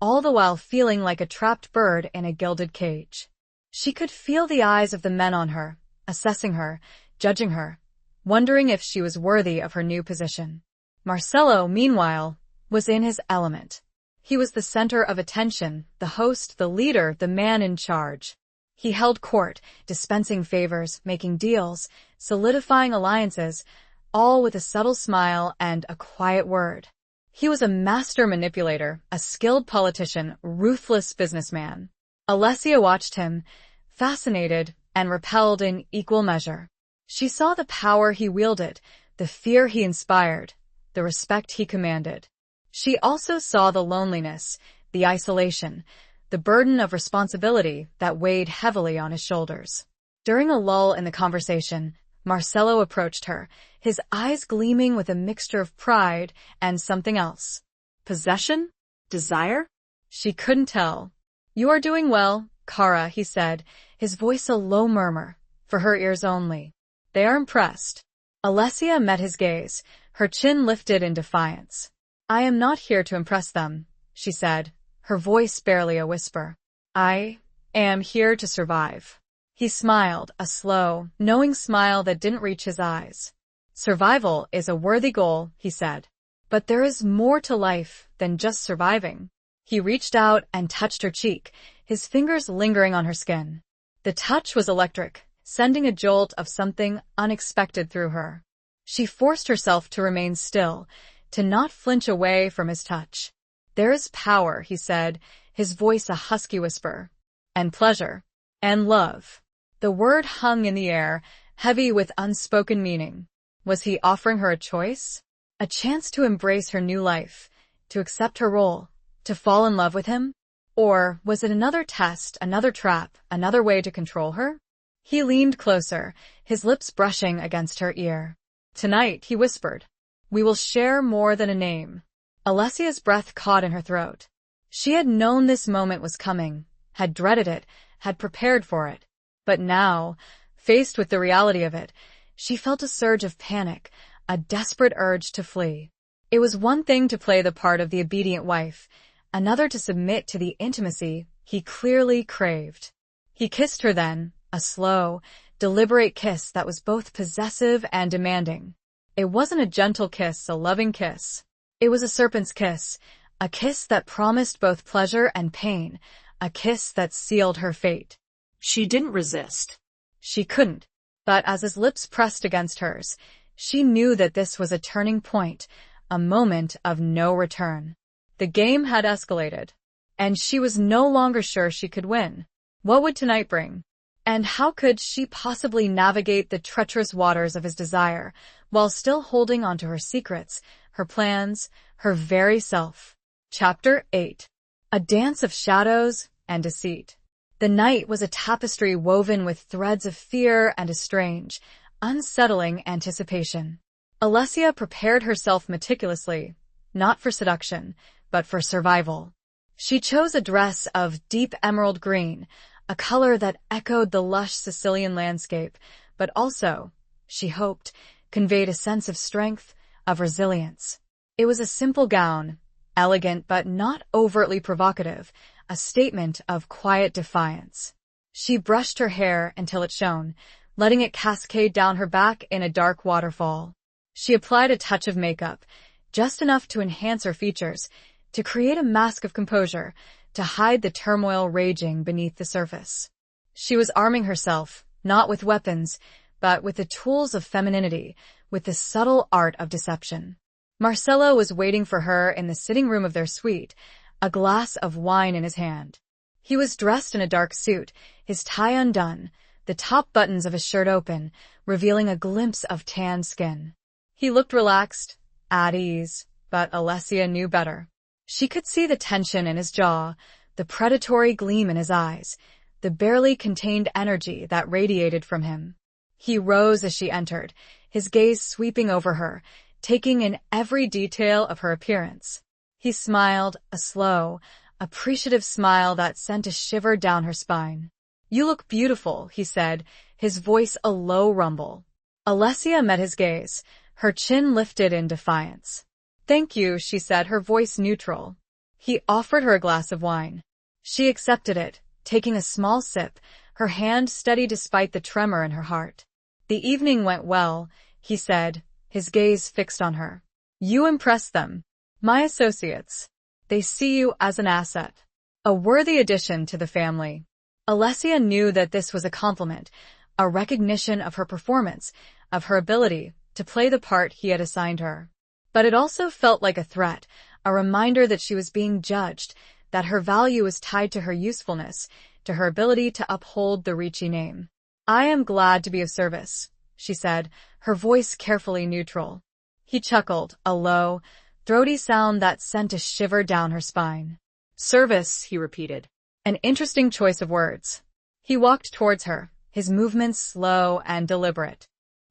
all the while feeling like a trapped bird in a gilded cage. She could feel the eyes of the men on her, assessing her, judging her, wondering if she was worthy of her new position. Marcello, meanwhile, was in his element. He was the center of attention, the host, the leader, the man in charge. He held court, dispensing favors, making deals, solidifying alliances, all with a subtle smile and a quiet word. He was a master manipulator, a skilled politician, ruthless businessman. Alessia watched him, fascinated and repelled in equal measure. She saw the power he wielded, the fear he inspired, the respect he commanded. She also saw the loneliness, the isolation, the burden of responsibility that weighed heavily on his shoulders. During a lull in the conversation, Marcello approached her, his eyes gleaming with a mixture of pride and something else. Possession? Desire? She couldn't tell. "You are doing well, Cara," he said, his voice a low murmur, for her ears only. "They are impressed." Alessia met his gaze, her chin lifted in defiance. "I am not here to impress them," she said, her voice barely a whisper. "I am here to survive." He smiled, a slow, knowing smile that didn't reach his eyes. "Survival is a worthy goal," he said. "But there is more to life than just surviving." He reached out and touched her cheek, his fingers lingering on her skin. The touch was electric, sending a jolt of something unexpected through her. She forced herself to remain still, to not flinch away from his touch. "There is power," he said, his voice a husky whisper. "And pleasure. And love." The word hung in the air, heavy with unspoken meaning. Was he offering her a choice? A chance to embrace her new life, to accept her role, to fall in love with him? Or was it another test, another trap, another way to control her? He leaned closer, his lips brushing against her ear. "Tonight," he whispered, "we will share more than a name." Alessia's breath caught in her throat. She had known this moment was coming, had dreaded it, had prepared for it. But now, faced with the reality of it, she felt a surge of panic, a desperate urge to flee. It was one thing to play the part of the obedient wife, another to submit to the intimacy he clearly craved. He kissed her then, a slow, deliberate kiss that was both possessive and demanding. It wasn't a gentle kiss, a loving kiss. It was a serpent's kiss, a kiss that promised both pleasure and pain, a kiss that sealed her fate. She didn't resist. She couldn't, but as his lips pressed against hers, she knew that this was a turning point, a moment of no return. The game had escalated, and she was no longer sure she could win. What would tonight bring? And how could she possibly navigate the treacherous waters of his desire, while still holding onto her secrets, her plans, her very self? Chapter 8. A dance of shadows and deceit. The night was a tapestry woven with threads of fear and a strange, unsettling anticipation. Alessia prepared herself meticulously, not for seduction, but for survival. She chose a dress of deep emerald green, a color that echoed the lush Sicilian landscape, but also, she hoped, conveyed a sense of strength, of resilience. It was a simple gown, elegant but not overtly provocative, a statement of quiet defiance. She brushed her hair until it shone, letting it cascade down her back in a dark waterfall. She applied a touch of makeup, just enough to enhance her features, to create a mask of composure, to hide the turmoil raging beneath the surface. She was arming herself, not with weapons, but with the tools of femininity, with the subtle art of deception. Marcello was waiting for her in the sitting room of their suite, a glass of wine in his hand. He was dressed in a dark suit, his tie undone, the top buttons of his shirt open, revealing a glimpse of tan skin. He looked relaxed, at ease, but Alessia knew better. She could see the tension in his jaw, the predatory gleam in his eyes, the barely contained energy that radiated from him. He rose as she entered, his gaze sweeping over her, taking in every detail of her appearance. He smiled, a slow, appreciative smile that sent a shiver down her spine. "You look beautiful," he said, his voice a low rumble. Alessia met his gaze, her chin lifted in defiance. "Thank you," she said, her voice neutral. He offered her a glass of wine. She accepted it, taking a small sip, her hand steady despite the tremor in her heart. "The evening went well," he said, his gaze fixed on her. "You impressed them. My associates. They see you as an asset. A worthy addition to the family." Alessia knew that this was a compliment, a recognition of her performance, of her ability to play the part he had assigned her. But it also felt like a threat, a reminder that she was being judged, that her value was tied to her usefulness, to her ability to uphold the Ricci name. "I am glad to be of service," she said, her voice carefully neutral. He chuckled, a low, throaty sound that sent a shiver down her spine. "Service," he repeated. An interesting choice of words. He walked towards her, his movements slow and deliberate.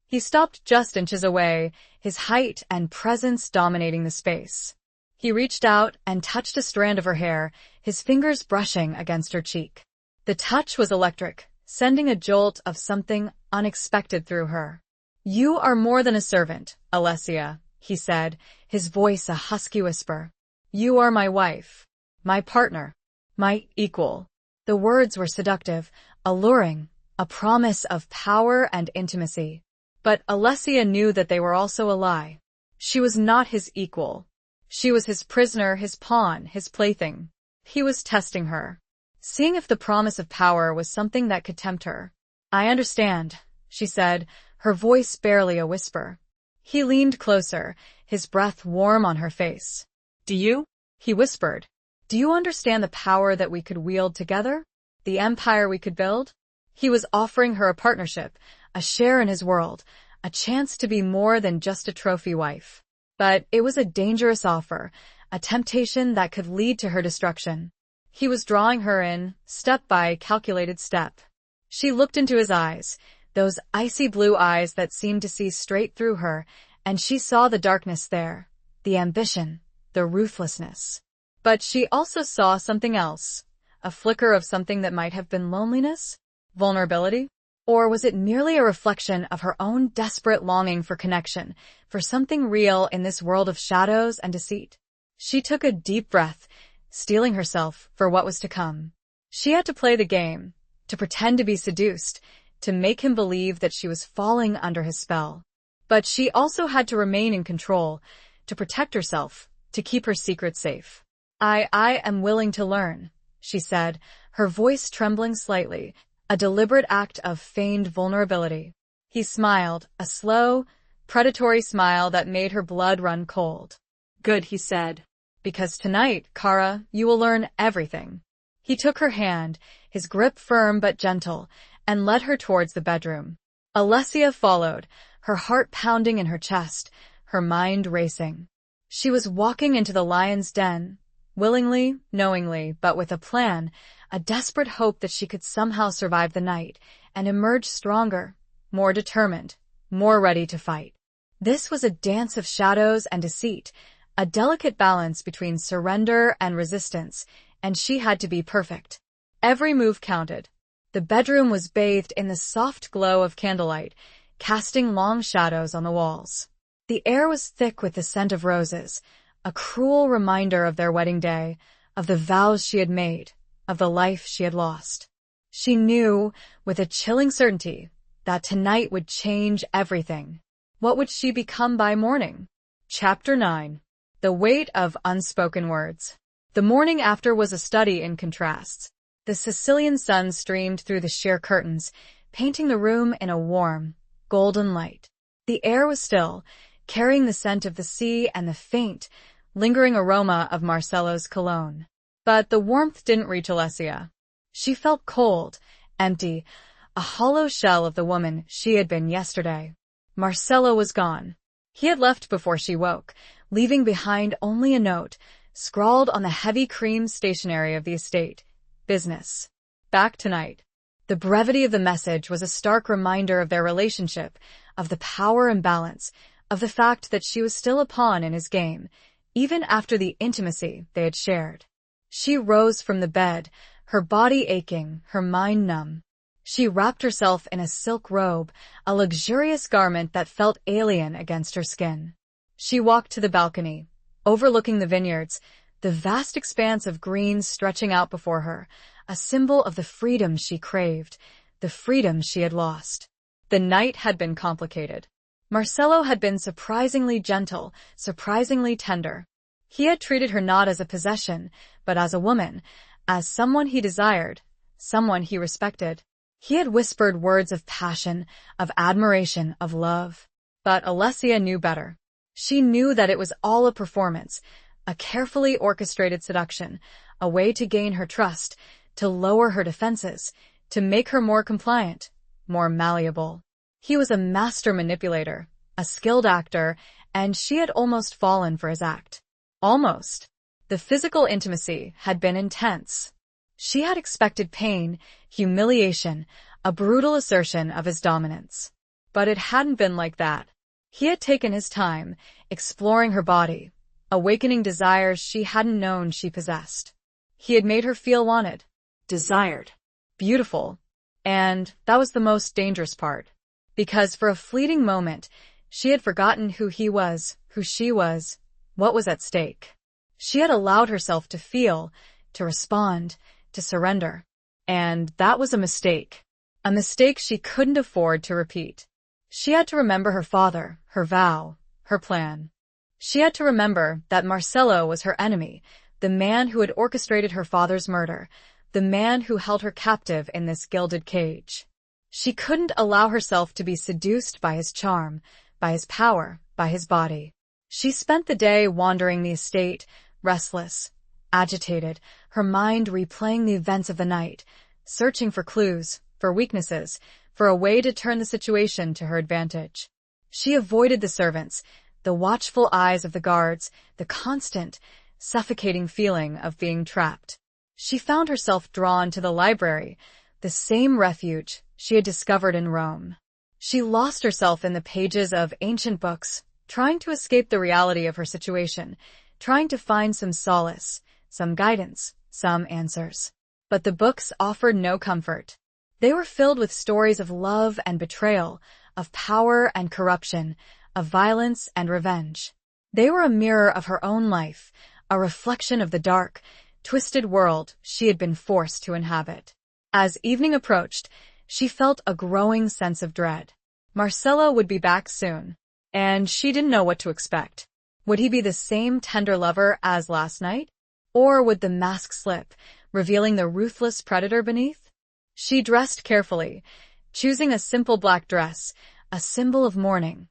He stopped just inches away, his height and presence dominating the space. He reached out and touched a strand of her hair, his fingers brushing against her cheek. The touch was electric, sending a jolt of something unexpected through her. "You are more than a servant, Alessia," he said, his voice a husky whisper. "You are my wife, my partner, my equal." The words were seductive, alluring, a promise of power and intimacy. But Alessia knew that they were also a lie. She was not his equal. She was his prisoner, his pawn, his plaything. He was testing her, seeing if the promise of power was something that could tempt her. "I understand," she said, her voice barely a whisper. He leaned closer, his breath warm on her face. "Do you?" he whispered. "Do you understand the power that we could wield together? The empire we could build?" He was offering her a partnership, a share in his world, a chance to be more than just a trophy wife. But it was a dangerous offer, a temptation that could lead to her destruction. He was drawing her in, step by calculated step. She looked into his eyes, those icy blue eyes that seemed to see straight through her, and she saw the darkness there, the ambition, the ruthlessness. But she also saw something else, a flicker of something that might have been loneliness, vulnerability, or was it merely a reflection of her own desperate longing for connection, for something real in this world of shadows and deceit? She took a deep breath, steeling herself for what was to come. She had to play the game, to pretend to be seduced, to make him believe that she was falling under his spell. But she also had to remain in control, to protect herself, to keep her secret safe. I am willing to learn," she said, her voice trembling slightly, a deliberate act of feigned vulnerability. He smiled, a slow, predatory smile that made her blood run cold. "Good," he said. "Because tonight, Kara, you will learn everything." He took her hand, his grip firm but gentle, and led her towards the bedroom. Alessia followed, her heart pounding in her chest, her mind racing. She was walking into the lion's den, willingly, knowingly, but with a plan, a desperate hope that she could somehow survive the night and emerge stronger, more determined, more ready to fight. This was a dance of shadows and deceit, a delicate balance between surrender and resistance, and she had to be perfect. Every move counted. The bedroom was bathed in the soft glow of candlelight, casting long shadows on the walls. The air was thick with the scent of roses, a cruel reminder of their wedding day, of the vows she had made, of the life she had lost. She knew, with a chilling certainty, that tonight would change everything. What would she become by morning? Chapter 9. The Weight of Unspoken Words. The morning after was a study in contrasts. The Sicilian sun streamed through the sheer curtains, painting the room in a warm, golden light. The air was still, carrying the scent of the sea and the faint, lingering aroma of Marcello's cologne. But the warmth didn't reach Alessia. She felt cold, empty, a hollow shell of the woman she had been yesterday. Marcelo was gone. He had left before she woke, leaving behind only a note, scrawled on the heavy cream stationery of the estate. Business. Back tonight. The brevity of the message was a stark reminder of their relationship, of the power imbalance, of the fact that she was still a pawn in his game, even after the intimacy they had shared. She rose from the bed, her body aching, her mind numb. She wrapped herself in a silk robe, a luxurious garment that felt alien against her skin. She walked to the balcony, overlooking the vineyards, the vast expanse of green stretching out before her, a symbol of the freedom she craved, the freedom she had lost. The night had been complicated. Marcelo had been surprisingly gentle, surprisingly tender. He had treated her not as a possession, but as a woman, as someone he desired, someone he respected. He had whispered words of passion, of admiration, of love. But Alessia knew better. She knew that it was all a performance, a carefully orchestrated seduction, a way to gain her trust, to lower her defenses, to make her more compliant, more malleable. He was a master manipulator, a skilled actor, and she had almost fallen for his act. Almost. The physical intimacy had been intense. She had expected pain, humiliation, a brutal assertion of his dominance. But it hadn't been like that. He had taken his time, exploring her body, awakening desires she hadn't known she possessed. He had made her feel wanted, desired, beautiful, and that was the most dangerous part. Because for a fleeting moment, she had forgotten who he was, who she was, what was at stake. She had allowed herself to feel, to respond, to surrender. And that was a mistake she couldn't afford to repeat. She had to remember her father, her vow, her plan. She had to remember that Marcelo was her enemy, the man who had orchestrated her father's murder, the man who held her captive in this gilded cage. She couldn't allow herself to be seduced by his charm, by his power, by his body. She spent the day wandering the estate, restless, agitated, her mind replaying the events of the night, searching for clues, for weaknesses, for a way to turn the situation to her advantage. She avoided the servants, the watchful eyes of the guards, the constant, suffocating feeling of being trapped. She found herself drawn to the library, the same refuge she had discovered in Rome. She lost herself in the pages of ancient books, trying to escape the reality of her situation, trying to find some solace, some guidance, some answers. But the books offered no comfort. They were filled with stories of love and betrayal, of power and corruption, of violence and revenge. They were a mirror of her own life, a reflection of the dark, twisted world she had been forced to inhabit. As evening approached, she felt a growing sense of dread. Marcelo would be back soon, and she didn't know what to expect. Would he be the same tender lover as last night? Or would the mask slip, revealing the ruthless predator beneath? She dressed carefully, choosing a simple black dress, a symbol of mourning,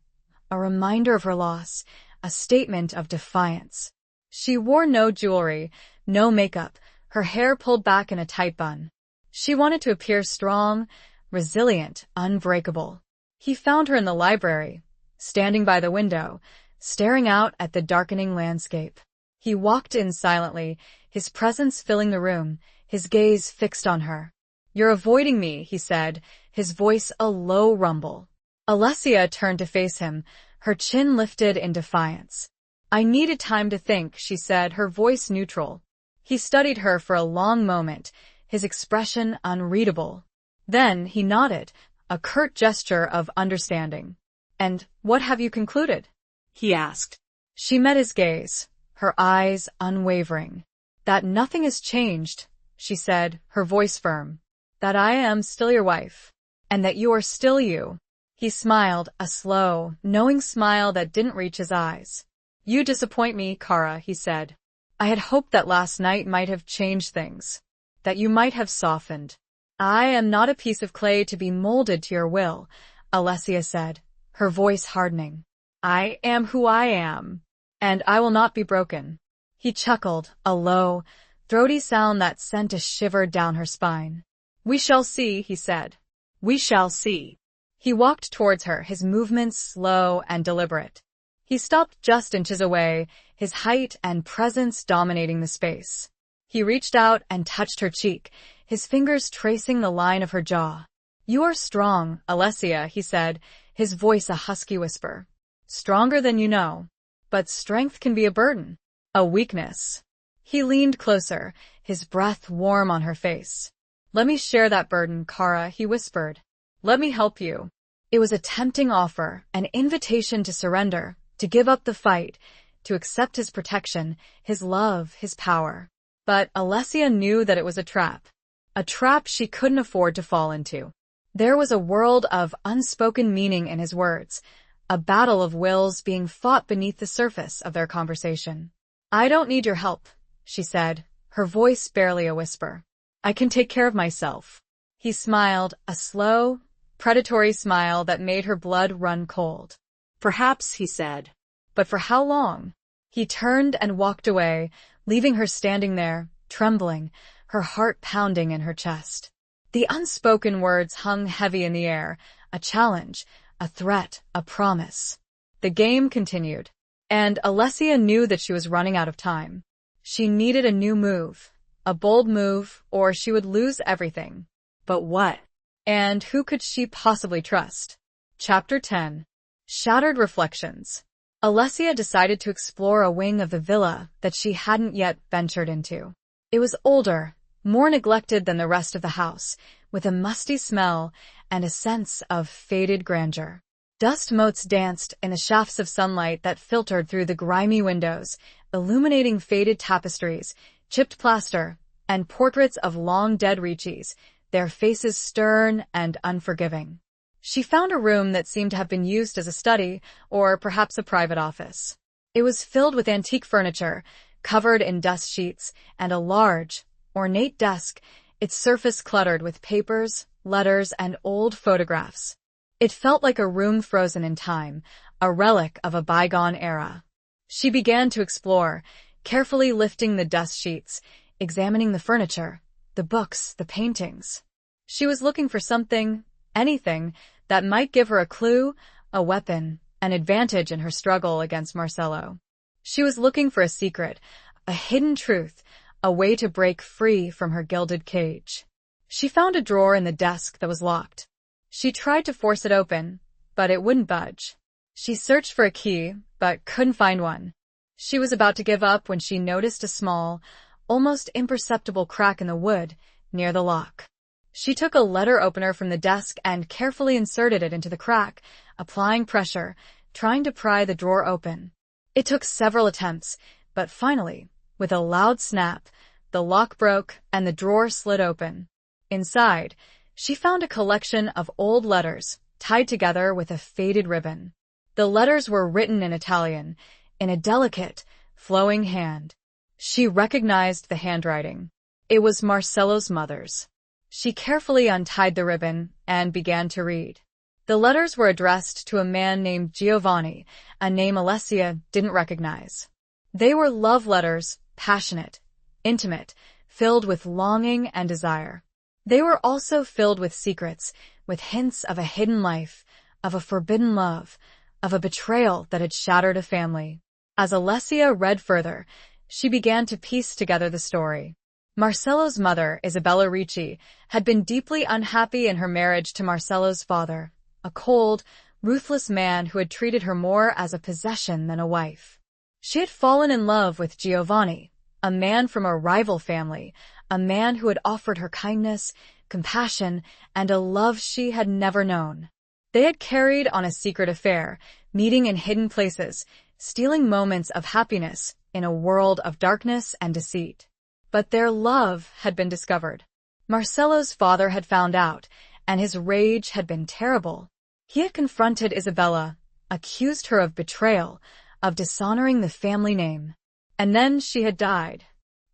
a reminder of her loss, a statement of defiance. She wore no jewelry, no makeup, her hair pulled back in a tight bun. She wanted to appear strong, resilient, unbreakable. He found her in the library, standing by the window, staring out at the darkening landscape. He walked in silently, his presence filling the room, his gaze fixed on her. "You're avoiding me," he said, his voice a low rumble. Alessia turned to face him, her chin lifted in defiance. "I needed time to think," she said, her voice neutral. He studied her for a long moment, his expression unreadable. Then he nodded, a curt gesture of understanding. "And what have you concluded?" he asked. She met his gaze, her eyes unwavering. "That nothing has changed," she said, her voice firm. "That I am still your wife, and that you are still you." He smiled, a slow, knowing smile that didn't reach his eyes. "You disappoint me, Kara," he said. "I had hoped that last night might have changed things, that you might have softened." "I am not a piece of clay to be molded to your will," Alessia said, her voice hardening. "I am who I am, and I will not be broken." He chuckled, a low, throaty sound that sent a shiver down her spine. "We shall see," he said. We shall see. He walked towards her, his movements slow and deliberate. He stopped just inches away, his height and presence dominating the space. He reached out and touched her cheek, his fingers tracing the line of her jaw. "You are strong, Alessia," he said, his voice a husky whisper. "Stronger than you know. But strength can be a burden, a weakness." He leaned closer, his breath warm on her face. "Let me share that burden, Kara," he whispered. "Let me help you." It was a tempting offer, an invitation to surrender, to give up the fight, to accept his protection, his love, his power. But Alessia knew that it was a trap she couldn't afford to fall into. There was a world of unspoken meaning in his words, a battle of wills being fought beneath the surface of their conversation. "I don't need your help," she said, her voice barely a whisper. "I can take care of myself." He smiled, a slow, predatory smile that made her blood run cold. "Perhaps," he said. But for how long? He turned and walked away, leaving her standing there, trembling, her heart pounding in her chest. The unspoken words hung heavy in the air, a challenge, a threat, a promise. The game continued, and Alessia knew that she was running out of time. She needed a new move, a bold move, or she would lose everything. But what? And who could she possibly trust? Chapter 10. Shattered Reflections. Alessia decided to explore a wing of the villa that she hadn't yet ventured into. It was older, more neglected than the rest of the house, with a musty smell and a sense of faded grandeur. Dust motes danced in the shafts of sunlight that filtered through the grimy windows, illuminating faded tapestries, chipped plaster, and portraits of long-dead Ricci's, their faces stern and unforgiving. She found a room that seemed to have been used as a study, or perhaps a private office. It was filled with antique furniture, covered in dust sheets, and a large, ornate desk, its surface cluttered with papers, letters, and old photographs. It felt like a room frozen in time, a relic of a bygone era. She began to explore, carefully lifting the dust sheets, examining the furniture, the books, the paintings. She was looking for something, anything, that might give her a clue, a weapon, an advantage in her struggle against Marcello. She was looking for a secret, a hidden truth, a way to break free from her gilded cage. She found a drawer in the desk that was locked. She tried to force it open, but it wouldn't budge. She searched for a key, but couldn't find one. She was about to give up when she noticed a small, almost imperceptible crack in the wood near the lock. She took a letter opener from the desk and carefully inserted it into the crack, applying pressure, trying to pry the drawer open. It took several attempts, but finally, with a loud snap, the lock broke and the drawer slid open. Inside, she found a collection of old letters tied together with a faded ribbon. The letters were written in Italian, in a delicate, flowing hand. She recognized the handwriting. It was Marcello's mother's. She carefully untied the ribbon and began to read. The letters were addressed to a man named Giovanni, a name Alessia didn't recognize. They were love letters, passionate, intimate, filled with longing and desire. They were also filled with secrets, with hints of a hidden life, of a forbidden love, of a betrayal that had shattered a family. As Alessia read further, she began to piece together the story. Marcello's mother, Isabella Ricci, had been deeply unhappy in her marriage to Marcello's father, a cold, ruthless man who had treated her more as a possession than a wife. She had fallen in love with Giovanni, a man from a rival family, a man who had offered her kindness, compassion, and a love she had never known. They had carried on a secret affair, meeting in hidden places, stealing moments of happiness in a world of darkness and deceit. But their love had been discovered. Marcello's father had found out, and his rage had been terrible. He had confronted Isabella, accused her of betrayal, of dishonoring the family name. And then she had died.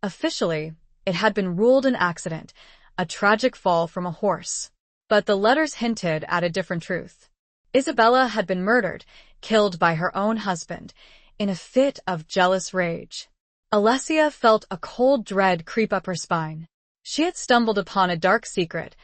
Officially, it had been ruled an accident, a tragic fall from a horse. But the letters hinted at a different truth. Isabella had been murdered, killed by her own husband, in a fit of jealous rage. Alessia felt a cold dread creep up her spine. She had stumbled upon a dark secret,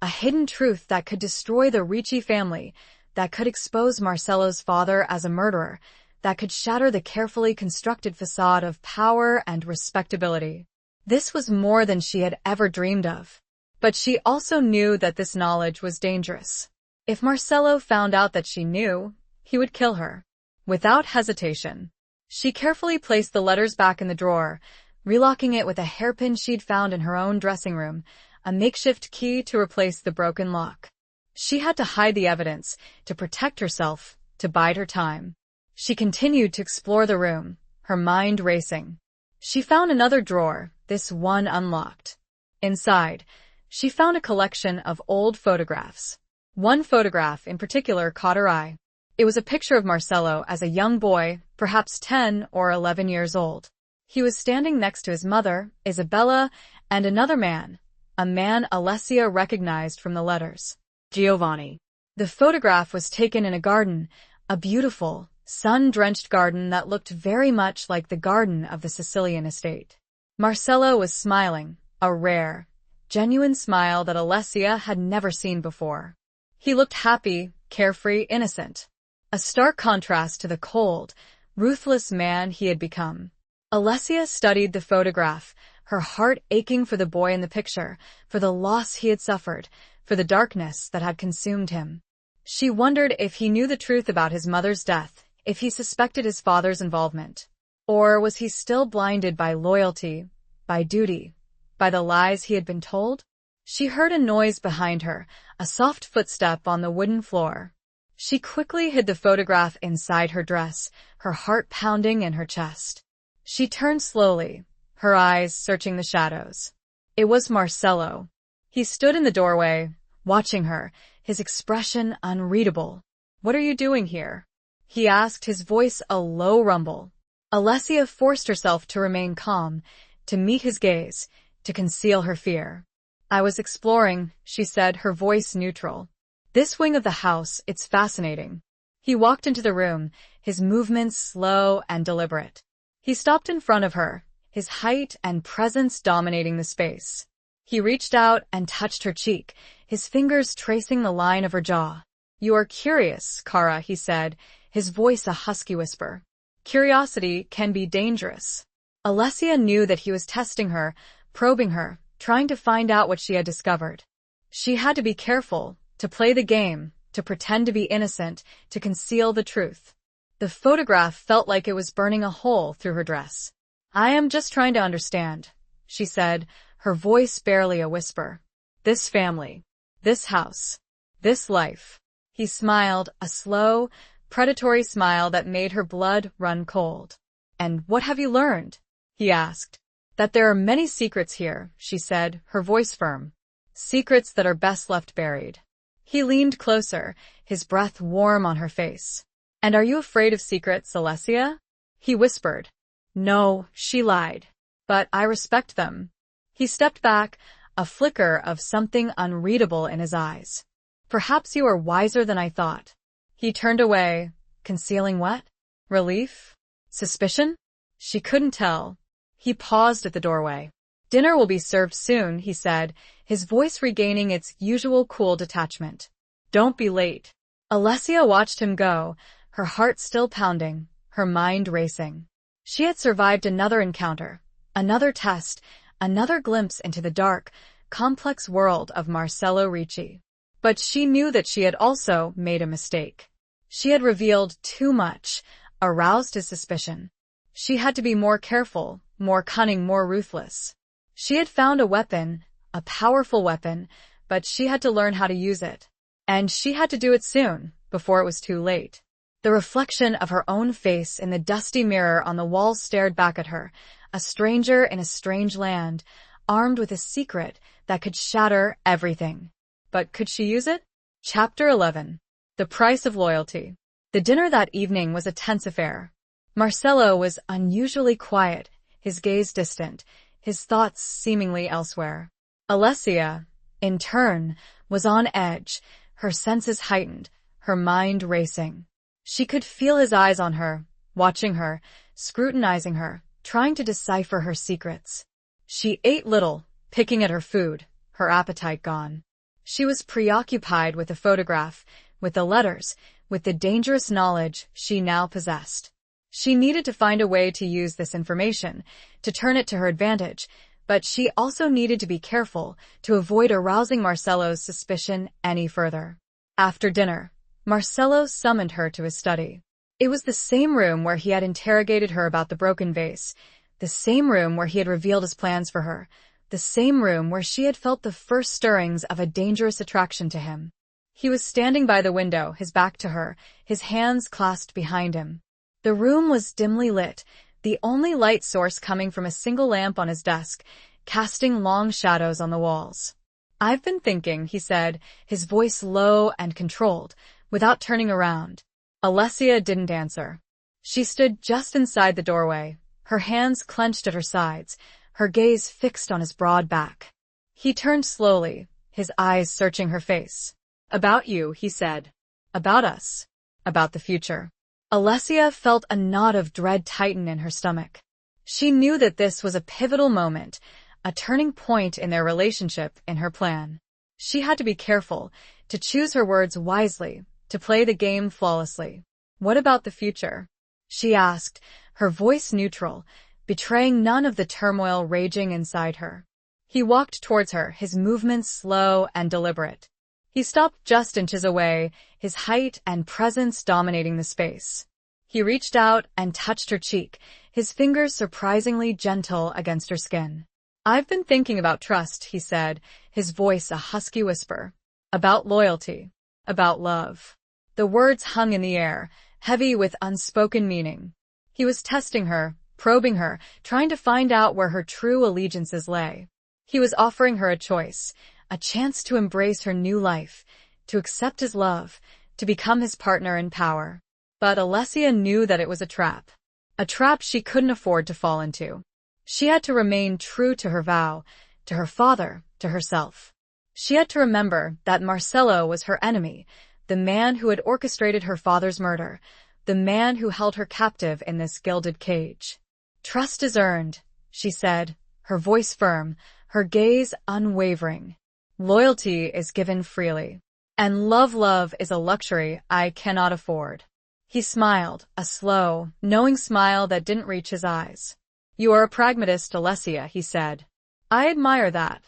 A hidden truth that could destroy the Ricci family, that could expose Marcello's father as a murderer, that could shatter the carefully constructed facade of power and respectability. This was more than she had ever dreamed of. But she also knew that this knowledge was dangerous. If Marcello found out that she knew, he would kill her. Without hesitation, she carefully placed the letters back in the drawer, relocking it with a hairpin she'd found in her own dressing room, a makeshift key to replace the broken lock. She had to hide the evidence, to protect herself, to bide her time. She continued to explore the room, her mind racing. She found another drawer, this one unlocked. Inside, she found a collection of old photographs. One photograph in particular caught her eye. It was a picture of Marcello as a young boy, perhaps 10 or 11 years old. He was standing next to his mother, Isabella, and another man, a man Alessia recognized from the letters. Giovanni. The photograph was taken in a garden, a beautiful, sun-drenched garden that looked very much like the garden of the Sicilian estate. Marcello was smiling, a rare, genuine smile that Alessia had never seen before. He looked happy, carefree, innocent. A stark contrast to the cold, ruthless man he had become. Alessia studied the photograph, her heart aching for the boy in the picture, for the loss he had suffered, for the darkness that had consumed him. She wondered if he knew the truth about his mother's death, if he suspected his father's involvement. Or was he still blinded by loyalty, by duty, by the lies he had been told? She heard a noise behind her, a soft footstep on the wooden floor. She quickly hid the photograph inside her dress, her heart pounding in her chest. She turned slowly, her eyes searching the shadows. It was Marcello. He stood in the doorway, watching her, his expression unreadable. "What are you doing here?" he asked, his voice a low rumble. Alessia forced herself to remain calm, to meet his gaze, to conceal her fear. "I was exploring," she said, her voice neutral. "This wing of the house, it's fascinating." He walked into the room, his movements slow and deliberate. He stopped in front of her, his height and presence dominating the space. He reached out and touched her cheek, his fingers tracing the line of her jaw. "You are curious, Cara," he said, his voice a husky whisper. "Curiosity can be dangerous." Alessia knew that he was testing her, probing her, trying to find out what she had discovered. She had to be careful, to play the game, to pretend to be innocent, to conceal the truth. The photograph felt like it was burning a hole through her dress. "I am just trying to understand," she said, her voice barely a whisper. "This family, this house, this life." He smiled, a slow, predatory smile that made her blood run cold. "And what have you learned?" he asked. "That there are many secrets here," she said, her voice firm. "Secrets that are best left buried." He leaned closer, his breath warm on her face. "And are you afraid of secrets, Alessia?" he whispered. "No," she lied. "But I respect them." He stepped back, a flicker of something unreadable in his eyes. "Perhaps you are wiser than I thought." He turned away, concealing what? Relief? Suspicion? She couldn't tell. He paused at the doorway. "Dinner will be served soon," he said, his voice regaining its usual cool detachment. "Don't be late." Alessia watched him go, her heart still pounding, her mind racing. She had survived another encounter, another test, another glimpse into the dark, complex world of Marcello Ricci. But she knew that she had also made a mistake. She had revealed too much, aroused his suspicion. She had to be more careful, more cunning, more ruthless. She had found a weapon, a powerful weapon, but she had to learn how to use it. And she had to do it soon, before it was too late. The reflection of her own face in the dusty mirror on the wall stared back at her, a stranger in a strange land, armed with a secret that could shatter everything. But could she use it? Chapter 11. The Price of Loyalty. The dinner that evening was a tense affair. Marcello was unusually quiet, his gaze distant, his thoughts seemingly elsewhere. Alessia, in turn, was on edge, her senses heightened, her mind racing. She could feel his eyes on her, watching her, scrutinizing her, trying to decipher her secrets. She ate little, picking at her food, her appetite gone. She was preoccupied with the photograph, with the letters, with the dangerous knowledge she now possessed. She needed to find a way to use this information, to turn it to her advantage, but she also needed to be careful to avoid arousing Marcello's suspicion any further. After dinner, Marcello summoned her to his study. It was the same room where he had interrogated her about the broken vase, the same room where he had revealed his plans for her, the same room where she had felt the first stirrings of a dangerous attraction to him. He was standing by the window, his back to her, his hands clasped behind him. The room was dimly lit, the only light source coming from a single lamp on his desk, casting long shadows on the walls. "I've been thinking," he said, his voice low and controlled, without turning around. Alessia didn't answer. She stood just inside the doorway, her hands clenched at her sides, her gaze fixed on his broad back. He turned slowly, his eyes searching her face. "About you," he said. "About us. About the future." Alessia felt a knot of dread tighten in her stomach. She knew that this was a pivotal moment, a turning point in their relationship, in her plan. She had to be careful, to choose her words wisely, to play the game flawlessly. "What about the future?" she asked, her voice neutral, betraying none of the turmoil raging inside her. He walked towards her, his movements slow and deliberate. He stopped just inches away, his height and presence dominating the space. He reached out and touched her cheek, his fingers surprisingly gentle against her skin. "I've been thinking about trust," he said, his voice a husky whisper. "About loyalty. About love." The words hung in the air, heavy with unspoken meaning. He was testing her, probing her, trying to find out where her true allegiances lay. He was offering her a choice, a chance to embrace her new life, to accept his love, to become his partner in power. But Alessia knew that it was a trap she couldn't afford to fall into. She had to remain true to her vow, to her father, to herself. She had to remember that Marcello was her enemy, the man who had orchestrated her father's murder, the man who held her captive in this gilded cage. "Trust is earned," she said, her voice firm, her gaze unwavering. "Loyalty is given freely. And love is a luxury I cannot afford." He smiled, a slow, knowing smile that didn't reach his eyes. "You are a pragmatist, Alessia," he said. "I admire that.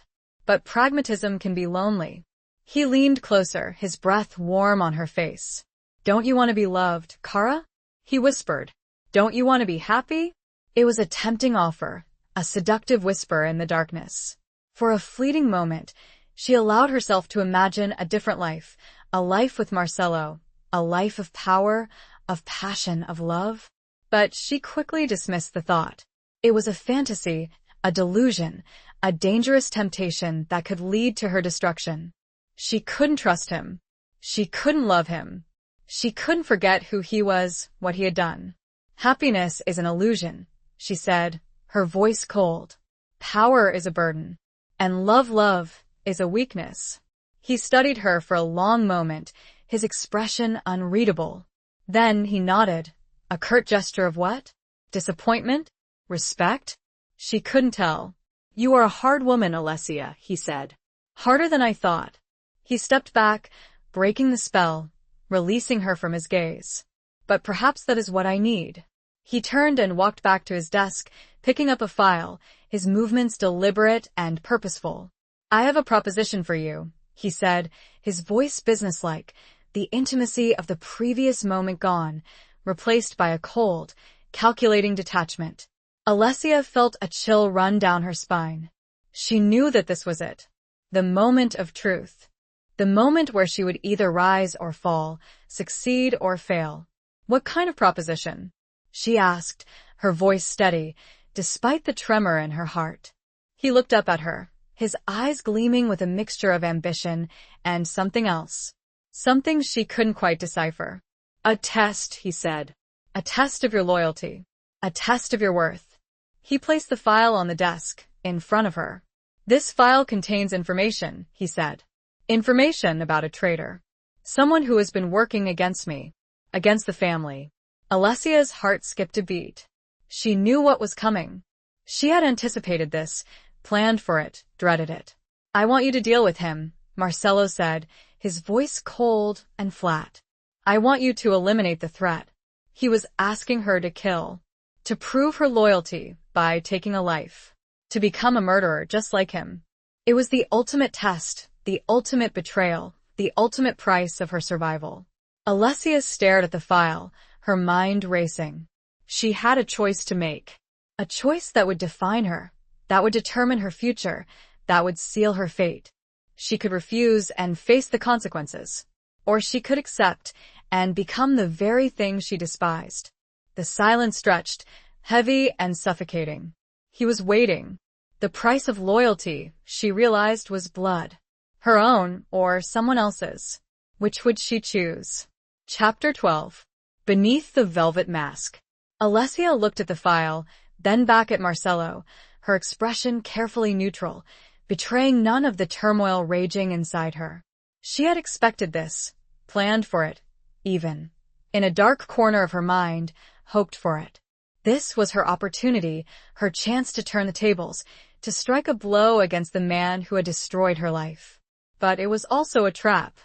But pragmatism can be lonely." He leaned closer, his breath warm on her face. "Don't you want to be loved, Kara?" he whispered. "Don't you want to be happy?" It was a tempting offer, a seductive whisper in the darkness. For a fleeting moment, she allowed herself to imagine a different life, a life with Marcello, a life of power, of passion, of love. But she quickly dismissed the thought. It was a fantasy, a delusion, a dangerous temptation that could lead to her destruction. She couldn't trust him. She couldn't love him. She couldn't forget who he was, what he had done. "Happiness is an illusion," she said, her voice cold. "Power is a burden. And love is a weakness." He studied her for a long moment, his expression unreadable. Then he nodded, a curt gesture of what? Disappointment? Respect? She couldn't tell. "You are a hard woman, Alessia," he said. "Harder than I thought." He stepped back, breaking the spell, releasing her from his gaze. "But perhaps that is what I need." He turned and walked back to his desk, picking up a file, his movements deliberate and purposeful. "I have a proposition for you," he said, his voice businesslike, the intimacy of the previous moment gone, replaced by a cold, calculating detachment. Alessia felt a chill run down her spine. She knew that this was it. The moment of truth. The moment where she would either rise or fall, succeed or fail. "What kind of proposition?" she asked, her voice steady, despite the tremor in her heart. He looked up at her, his eyes gleaming with a mixture of ambition and something else. Something she couldn't quite decipher. "A test," he said. "A test of your loyalty. A test of your worth." He placed the file on the desk, in front of her. "This file contains information," he said. "Information about a traitor. Someone who has been working against me. Against the family." Alessia's heart skipped a beat. She knew what was coming. She had anticipated this, planned for it, dreaded it. "I want you to deal with him," Marcello said, his voice cold and flat. I want you to eliminate the threat. He was asking her to kill, to prove her loyalty by taking a life, to become a murderer just like him. It was the ultimate test, the ultimate betrayal, the ultimate price of her survival. Alessia stared at the file, her mind racing. She had a choice to make. A choice that would define her, that would determine her future, that would seal her fate. She could refuse and face the consequences, or she could accept and become the very thing she despised. The silence stretched, heavy and suffocating. He was waiting. The price of loyalty, she realized, was blood. Her own or someone else's. Which would she choose? Chapter 12. Beneath the Velvet Mask. Alessia looked at the file, then back at Marcello, her expression carefully neutral, betraying none of the turmoil raging inside her. She had expected this, planned for it, even. In a dark corner of her mind, hoped for it. This was her opportunity, her chance to turn the tables, to strike a blow against the man who had destroyed her life. But it was also a trap.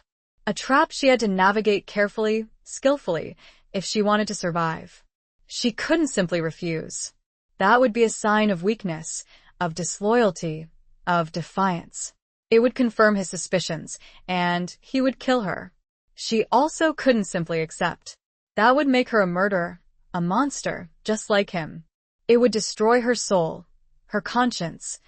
A trap she had to navigate carefully, skillfully, if she wanted to survive. She couldn't simply refuse. That would be a sign of weakness, of disloyalty, of defiance. It would confirm his suspicions, and he would kill her. She also couldn't simply accept. That would make her a murderer, a monster, just like him. It would destroy her soul, her conscience,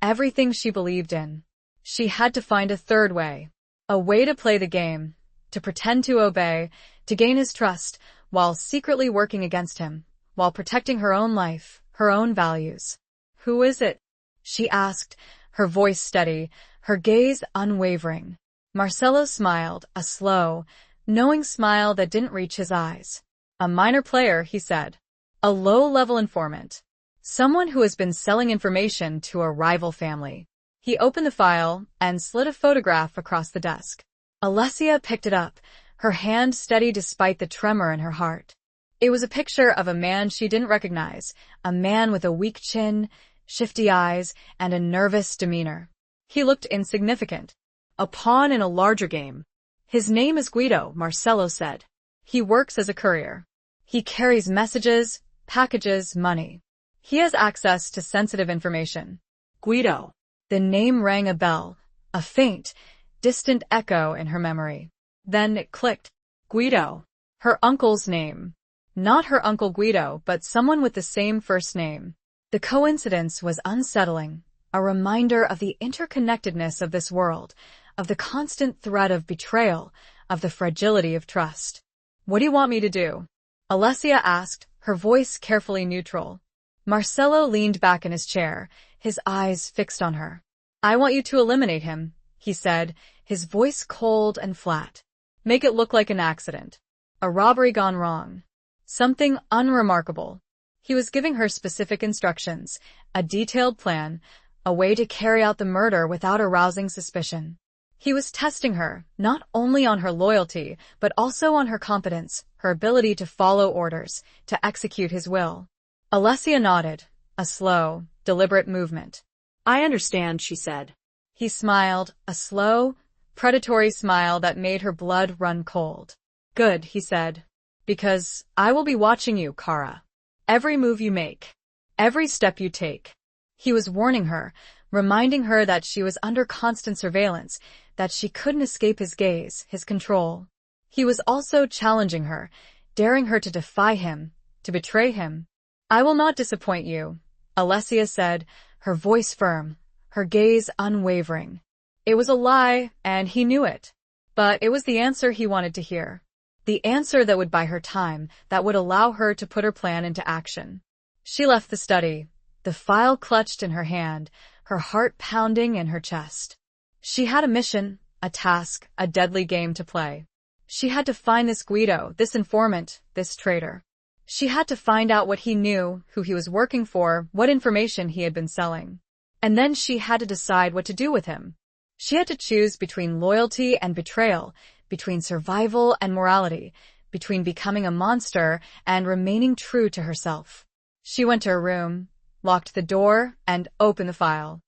everything she believed in. She had to find a third way. A way to play the game, to pretend to obey, to gain his trust, while secretly working against him, while protecting her own life, her own values. Who is it? She asked, her voice steady, her gaze unwavering. Marcello smiled, a slow, knowing smile that didn't reach his eyes. A minor player, he said. A low-level informant. Someone who has been selling information to a rival family. He opened the file and slid a photograph across the desk. Alessia picked it up, her hand steady despite the tremor in her heart. It was a picture of a man she didn't recognize, a man with a weak chin, shifty eyes, and a nervous demeanor. He looked insignificant. A pawn in a larger game. His name is Guido, Marcello said. He works as a courier. He carries messages, packages, money. He has access to sensitive information. Guido. The name rang a bell, a faint, distant echo in her memory. Then it clicked. Guido. Her uncle's name. Not her Uncle Guido, but someone with the same first name. The coincidence was unsettling, a reminder of the interconnectedness of this world, of the constant threat of betrayal, of the fragility of trust. What do you want me to do? Alessia asked, her voice carefully neutral. Marcello leaned back in his chair, his eyes fixed on her. I want you to eliminate him, he said, his voice cold and flat. Make it look like an accident. A robbery gone wrong. Something unremarkable. He was giving her specific instructions, a detailed plan, a way to carry out the murder without arousing suspicion. He was testing her, not only on her loyalty, but also on her competence, her ability to follow orders, to execute his will. Alessia nodded, a slow, deliberate movement. I understand, she said. He smiled, a slow, predatory smile that made her blood run cold. Good, he said. Because I will be watching you, Kara. Every move you make. Every step you take. He was warning her, reminding her that she was under constant surveillance, that she couldn't escape his gaze, his control. He was also challenging her, daring her to defy him, to betray him. I will not disappoint you, Alessia said, her voice firm, her gaze unwavering. It was a lie, and he knew it. But it was the answer he wanted to hear. The answer that would buy her time, that would allow her to put her plan into action. She left the study, the file clutched in her hand, her heart pounding in her chest. She had a mission, a task, a deadly game to play. She had to find this Guido, this informant, this traitor. She had to find out what he knew, who he was working for, what information he had been selling. And then she had to decide what to do with him. She had to choose between loyalty and betrayal, between survival and morality, between becoming a monster and remaining true to herself. She went to her room, locked the door, and opened the file.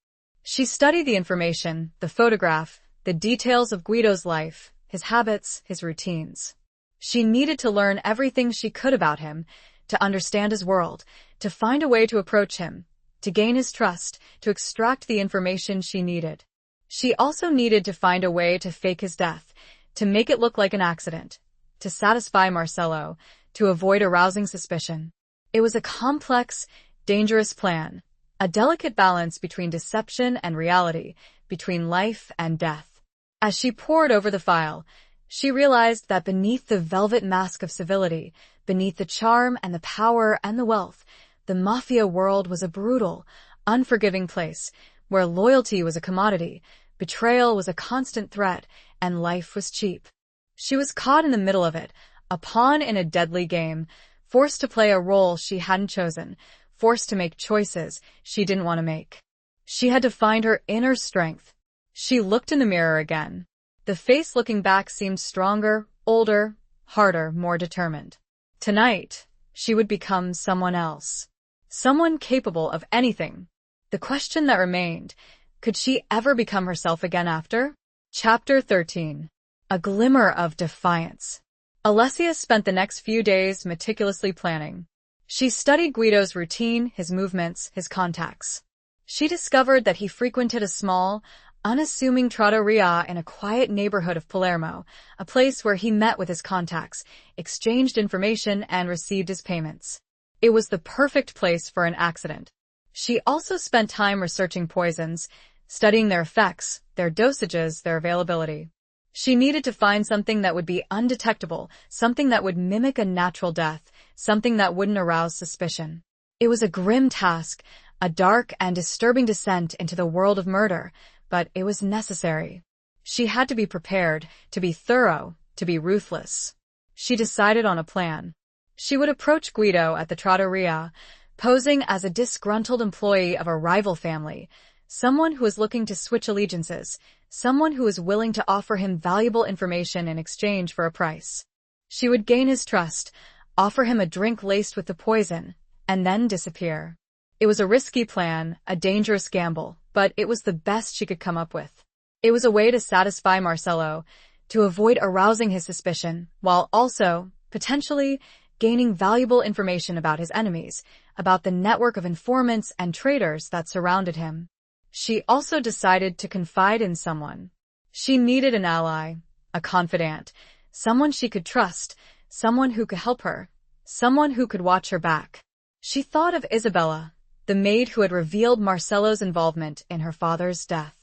She studied the information, the photograph, the details of Guido's life, his habits, his routines. She needed to learn everything she could about him, to understand his world, to find a way to approach him, to gain his trust, to extract the information she needed. She also needed to find a way to fake his death, to make it look like an accident, to satisfy Marcelo, to avoid arousing suspicion. It was a complex, dangerous plan, a delicate balance between deception and reality, between life and death. As she pored over the file, she realized that beneath the velvet mask of civility, beneath the charm and the power and the wealth, the mafia world was a brutal, unforgiving place, where loyalty was a commodity, betrayal was a constant threat, and life was cheap. She was caught in the middle of it, a pawn in a deadly game, forced to play a role she hadn't chosen, forced to make choices she didn't want to make. She had to find her inner strength. She looked in the mirror again. The face looking back seemed stronger, older, harder, more determined. Tonight, she would become someone else. Someone capable of anything. The question that remained, could she ever become herself again after? Chapter 13. A glimmer of defiance. Alessia spent the next few days meticulously planning. She studied Guido's routine, his movements, his contacts. She discovered that he frequented a small, unassuming trattoria in a quiet neighborhood of Palermo, a place where he met with his contacts, exchanged information, and received his payments. It was the perfect place for an accident. She also spent time researching poisons, studying their effects, their dosages, their availability. She needed to find something that would be undetectable, something that would mimic a natural death, something that wouldn't arouse suspicion. It was a grim task, a dark and disturbing descent into the world of murder, but it was necessary. She had to be prepared, to be thorough, to be ruthless. She decided on a plan. She would approach Guido at the trattoria, posing as a disgruntled employee of a rival family, someone who was looking to switch allegiances, someone who was willing to offer him valuable information in exchange for a price. She would gain his trust, offer him a drink laced with the poison, and then disappear. It was a risky plan, a dangerous gamble, but it was the best she could come up with. It was a way to satisfy Marcelo, to avoid arousing his suspicion, while also, potentially, gaining valuable information about his enemies, about the network of informants and traitors that surrounded him. She also decided to confide in someone. She needed an ally, a confidant, someone she could trust, someone who could help her, someone who could watch her back. She thought of Isabella, the maid who had revealed Marcelo's involvement in her father's death.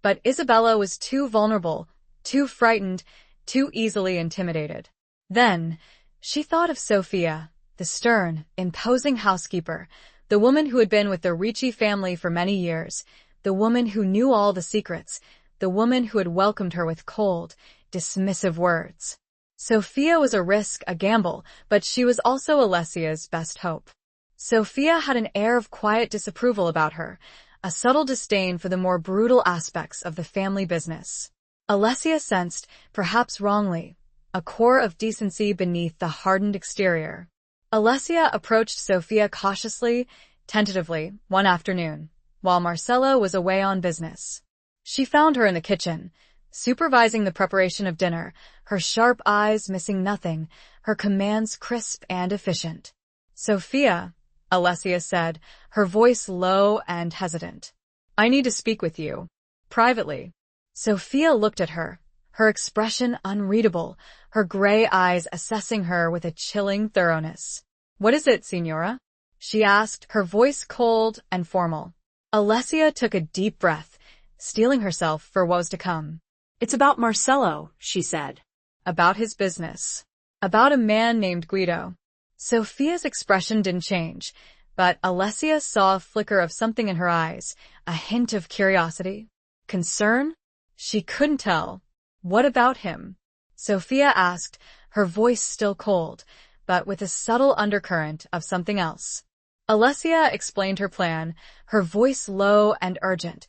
But Isabella was too vulnerable, too frightened, too easily intimidated. Then, she thought of Sophia, the stern, imposing housekeeper, the woman who had been with the Ricci family for many years, the woman who knew all the secrets, the woman who had welcomed her with cold, dismissive words. Sophia was a risk, a gamble, but she was also Alessia's best hope. Sophia had an air of quiet disapproval about her, a subtle disdain for the more brutal aspects of the family business. Alessia sensed, perhaps wrongly, a core of decency beneath the hardened exterior. Alessia approached Sophia cautiously, tentatively, one afternoon, while Marcelo was away on business. She found her in the kitchen, supervising the preparation of dinner, her sharp eyes missing nothing, her commands crisp and efficient. "Sophia," Alessia said, her voice low and hesitant. "I need to speak with you. Privately." Sophia looked at her, her expression unreadable, her gray eyes assessing her with a chilling thoroughness. "What is it, Signora?" she asked, her voice cold and formal. Alessia took a deep breath, steeling herself for what was to come. "It's about Marcelo," she said. "About his business. About a man named Guido." Sophia's expression didn't change, but Alessia saw a flicker of something in her eyes, a hint of curiosity. Concern? She couldn't tell. "What about him?" Sophia asked, her voice still cold, but with a subtle undercurrent of something else. Alessia explained her plan, her voice low and urgent,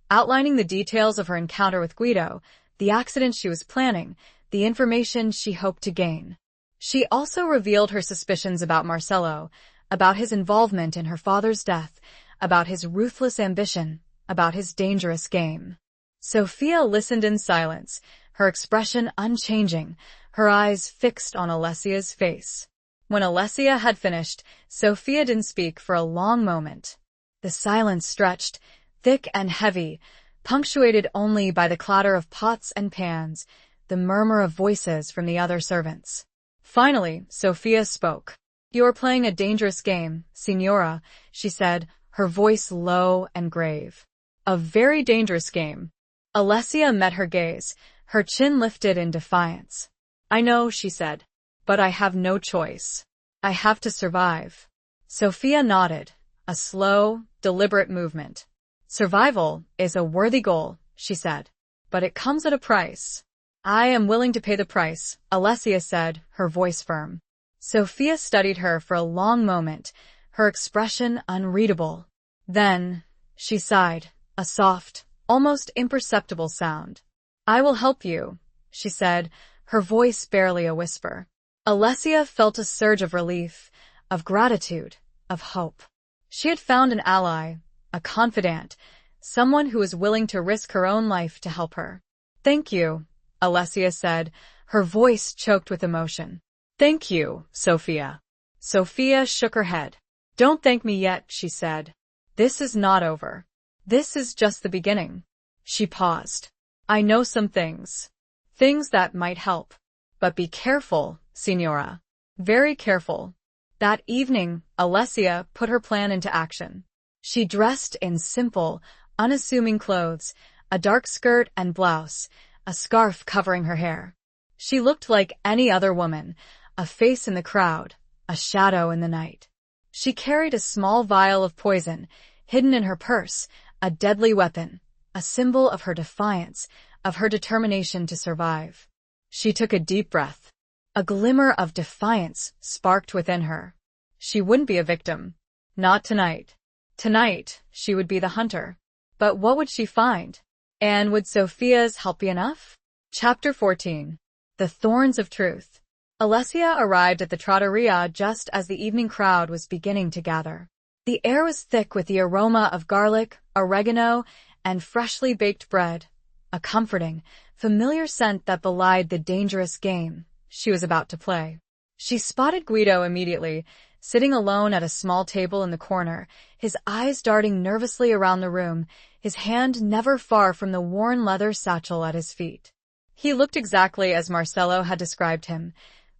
outlining the details of her encounter with Guido, the accident she was planning, the information she hoped to gain. She also revealed her suspicions about Marcelo, about his involvement in her father's death, about his ruthless ambition, about his dangerous game. Sophia listened in silence, her expression unchanging, her eyes fixed on Alessia's face. When Alessia had finished, Sophia didn't speak for a long moment. The silence stretched, thick and heavy, punctuated only by the clatter of pots and pans, the murmur of voices from the other servants. Finally, Sophia spoke. "You are playing a dangerous game, Signora," she said, her voice low and grave. "A very dangerous game." Alessia met her gaze, her chin lifted in defiance. "I know," she said, "but I have no choice. I have to survive." Sophia nodded, a slow, deliberate movement. "Survival is a worthy goal," she said, "but it comes at a price." "I am willing to pay the price," Alessia said, her voice firm. Sophia studied her for a long moment, her expression unreadable. Then, she sighed, a soft, almost imperceptible sound. "I will help you," she said, her voice barely a whisper. Alessia felt a surge of relief, of gratitude, of hope. She had found an ally, a confidant, someone who was willing to risk her own life to help her. "Thank you," Alessia said, her voice choked with emotion. "Thank you, Sophia." Sophia shook her head. "Don't thank me yet," she said. "This is not over. This is just the beginning." She paused. "I know some things. Things that might help. But be careful, Signora. Very careful." That evening, Alessia put her plan into action. She dressed in simple, unassuming clothes, a dark skirt and blouse, a scarf covering her hair. She looked like any other woman, a face in the crowd, a shadow in the night. She carried a small vial of poison, hidden in her purse, a deadly weapon, a symbol of her defiance, of her determination to survive. She took a deep breath. A glimmer of defiance sparked within her. She wouldn't be a victim. Not tonight. Tonight, she would be the hunter. But what would she find? And would Sophia's help be enough? Chapter 14. The Thorns of Truth. Alessia arrived at the trattoria just as the evening crowd was beginning to gather. The air was thick with the aroma of garlic, oregano, and freshly baked bread, a comforting, familiar scent that belied the dangerous game she was about to play. She spotted Guido immediately, sitting alone at a small table in the corner, his eyes darting nervously around the room, his hand never far from the worn leather satchel at his feet. He looked exactly as Marcello had described him,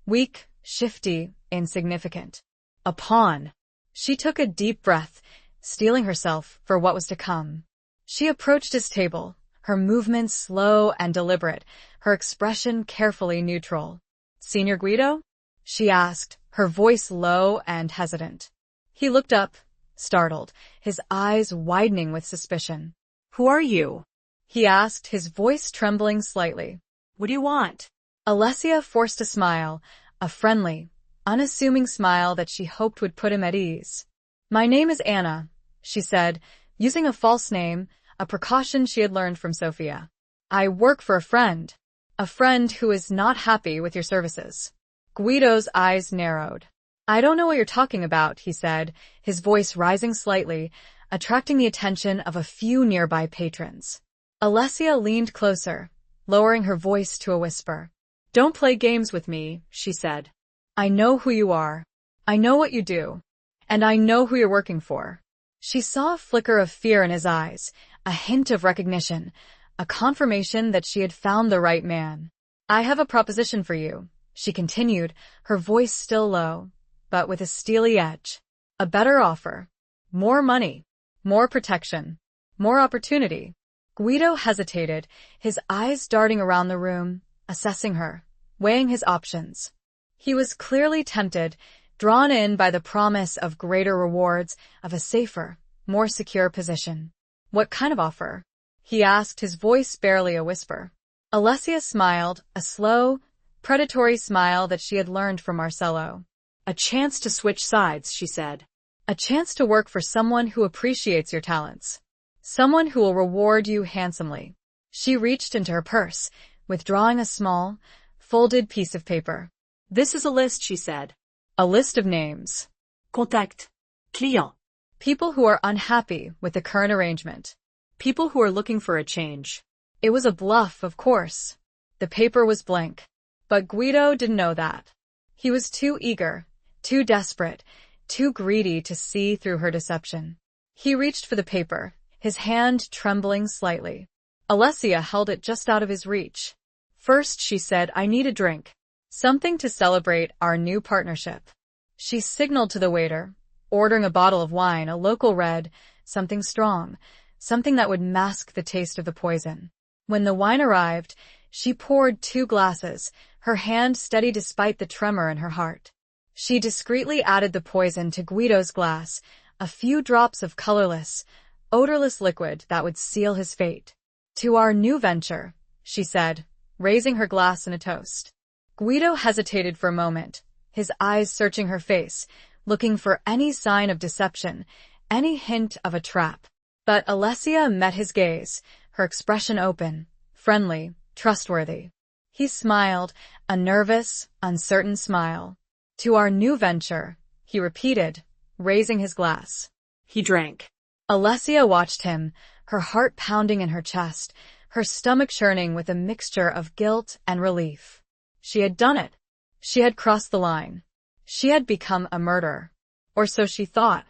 weak, shifty, insignificant. A pawn. She took a deep breath, steeling herself for what was to come. She approached his table, her movements slow and deliberate, her expression carefully neutral. "Signor Guido?" she asked, her voice low and hesitant. He looked up, startled, his eyes widening with suspicion. "Who are you?" he asked, his voice trembling slightly. "What do you want?" Alessia forced a smile, a friendly, unassuming smile that she hoped would put him at ease. "My name is Anna," she said, using a false name, a precaution she had learned from Sophia. "I work for a friend who is not happy with your services." Guido's eyes narrowed. "I don't know what you're talking about," he said, his voice rising slightly, attracting the attention of a few nearby patrons. Alessia leaned closer, lowering her voice to a whisper. "Don't play games with me," she said. "I know who you are. I know what you do. And I know who you're working for." She saw a flicker of fear in his eyes, a hint of recognition, a confirmation that she had found the right man. "I have a proposition for you," she continued, her voice still low, but with a steely edge. "A better offer. More money. More protection. More opportunity." Guido hesitated, his eyes darting around the room, assessing her, weighing his options. He was clearly tempted, drawn in by the promise of greater rewards, of a safer, more secure position. "What kind of offer?" he asked, his voice barely a whisper. Alessia smiled, a slow, predatory smile that she had learned from Marcello. "A chance to switch sides," she said. "A chance to work for someone who appreciates your talents. Someone who will reward you handsomely." She reached into her purse, withdrawing a small, folded piece of paper. "This is a list," she said. "A list of names." Contact. Client. People who are unhappy with the current arrangement. People who are looking for a change. It was a bluff, of course. The paper was blank. But Guido didn't know that. He was too eager, too desperate, too greedy to see through her deception. He reached for the paper, his hand trembling slightly. Alessia held it just out of his reach. First, she said, "I need a drink. Something to celebrate our new partnership." She signaled to the waiter, ordering a bottle of wine, a local red, something strong, something that would mask the taste of the poison. When the wine arrived, she poured 2 glasses, her hand steady despite the tremor in her heart. She discreetly added the poison to Guido's glass, a few drops of colorless, odorless liquid that would seal his fate. "To our new venture," she said, raising her glass in a toast. Guido hesitated for a moment, his eyes searching her face, looking for any sign of deception, any hint of a trap. But Alessia met his gaze, her expression open, friendly, trustworthy. He smiled, a nervous, uncertain smile. "To our new venture," he repeated, raising his glass. He drank. Alessia watched him, her heart pounding in her chest, her stomach churning with a mixture of guilt and relief. She had done it. She had crossed the line. She had become a murderer. Or so she thought.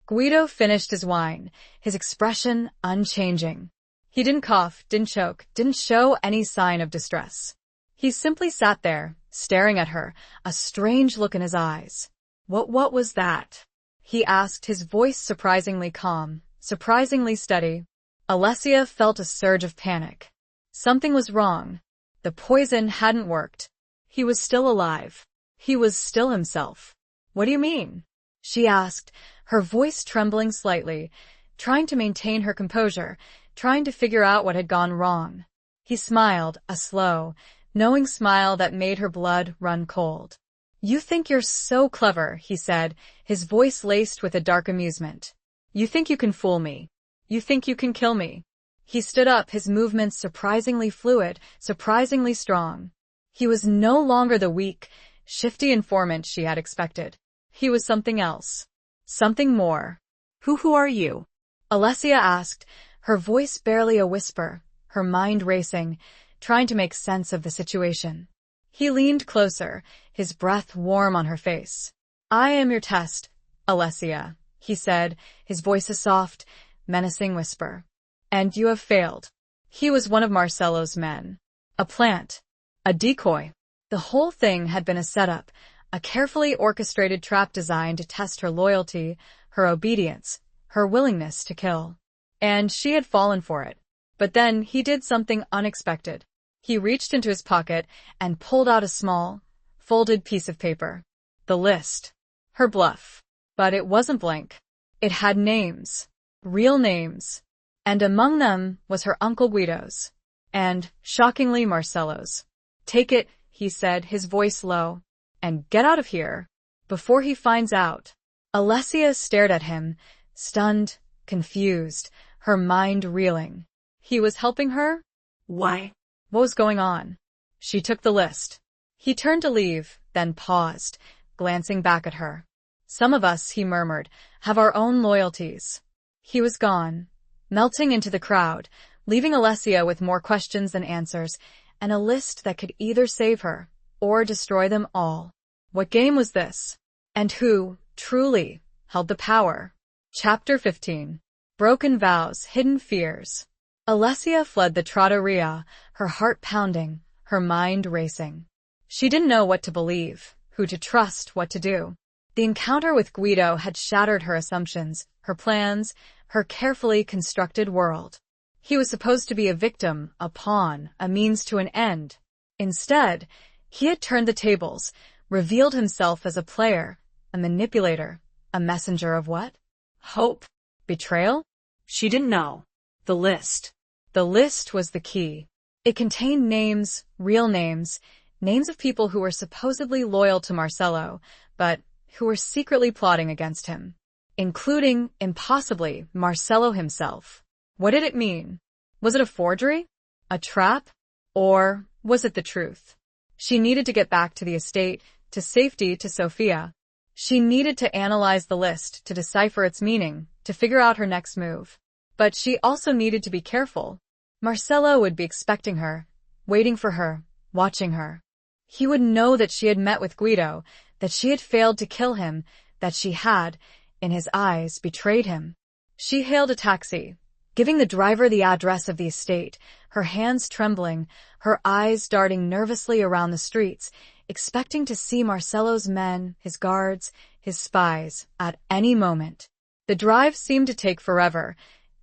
Guido finished his wine, his expression unchanging. He didn't cough, didn't choke, didn't show any sign of distress. He simply sat there, staring at her, a strange look in his eyes. What was that?" he asked, his voice surprisingly calm, surprisingly steady. Alessia felt a surge of panic. Something was wrong. The poison hadn't worked. He was still alive. He was still himself. "What do you mean?" she asked, her voice trembling slightly, trying to maintain her composure, trying to figure out what had gone wrong. He smiled, a slow, knowing smile that made her blood run cold. "You think you're so clever," he said, his voice laced with a dark amusement. "You think you can fool me. You think you can kill me." He stood up, his movements surprisingly fluid, surprisingly strong. He was no longer the weak, shifty informant she had expected. He was something else. Something more. Who are you?" Alessia asked, her voice barely a whisper, her mind racing, trying to make sense of the situation. He leaned closer, his breath warm on her face. "I am your test, Alessia," he said, his voice a soft, menacing whisper. "And you have failed." He was one of Marcello's men. A plant. A decoy. The whole thing had been a setup, a carefully orchestrated trap designed to test her loyalty, her obedience, her willingness to kill. And she had fallen for it. But then he did something unexpected. He reached into his pocket and pulled out a small, folded piece of paper. The list. Her bluff. But it wasn't blank. It had names. Real names. And among them was her Uncle Guido's. And, shockingly, Marcello's. "Take it," he said, his voice low. "And get out of here. Before he finds out." Alessia stared at him, stunned, confused, her mind reeling. He was helping her? Why? What was going on? She took the list. He turned to leave, then paused, glancing back at her. "Some of us," he murmured, "have our own loyalties." He was gone, melting into the crowd, leaving Alessia with more questions than answers, and a list that could either save her or destroy them all. What game was this? And who, truly, held the power? Chapter 15. Broken Vows, Hidden Fears. Alessia fled the trattoria, her heart pounding, her mind racing. She didn't know what to believe, who to trust, what to do. The encounter with Guido had shattered her assumptions, her plans, her carefully constructed world. He was supposed to be a victim, a pawn, a means to an end. Instead, he had turned the tables, revealed himself as a player, a manipulator, a messenger of what? Hope? Betrayal? She didn't know. The list. The list was the key. It contained names, real names, names of people who were supposedly loyal to Marcello, but who were secretly plotting against him, including, impossibly, Marcello himself. What did it mean? Was it a forgery? A trap? Or was it the truth? She needed to get back to the estate, to safety, to Sofia. She needed to analyze the list, to decipher its meaning, to figure out her next move. But she also needed to be careful. Marcelo would be expecting her, waiting for her, watching her. He would know that she had met with Guido, that she had failed to kill him, that she had, in his eyes, betrayed him. She hailed a taxi, giving the driver the address of the estate, her hands trembling, her eyes darting nervously around the streets, expecting to see Marcelo's men, his guards, his spies, at any moment. The drive seemed to take forever,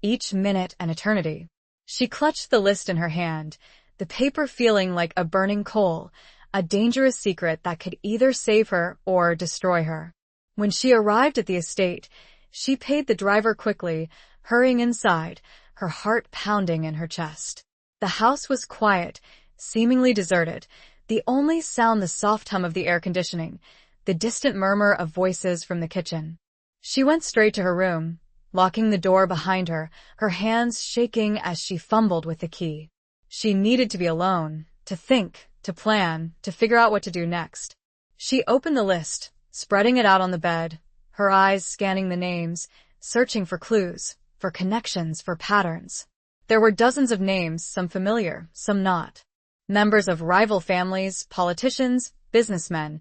each minute an eternity. She clutched the list in her hand, the paper feeling like a burning coal, a dangerous secret that could either save her or destroy her. When she arrived at the estate, she paid the driver quickly, hurrying inside, her heart pounding in her chest. The house was quiet, seemingly deserted, the only sound the soft hum of the air conditioning, the distant murmur of voices from the kitchen. She went straight to her room, locking the door behind her, her hands shaking as she fumbled with the key. She needed to be alone, to think, to plan, to figure out what to do next. She opened the list, spreading it out on the bed, her eyes scanning the names, searching for clues, for connections, for patterns. There were dozens of names, some familiar, some not. Members of rival families, politicians, businessmen,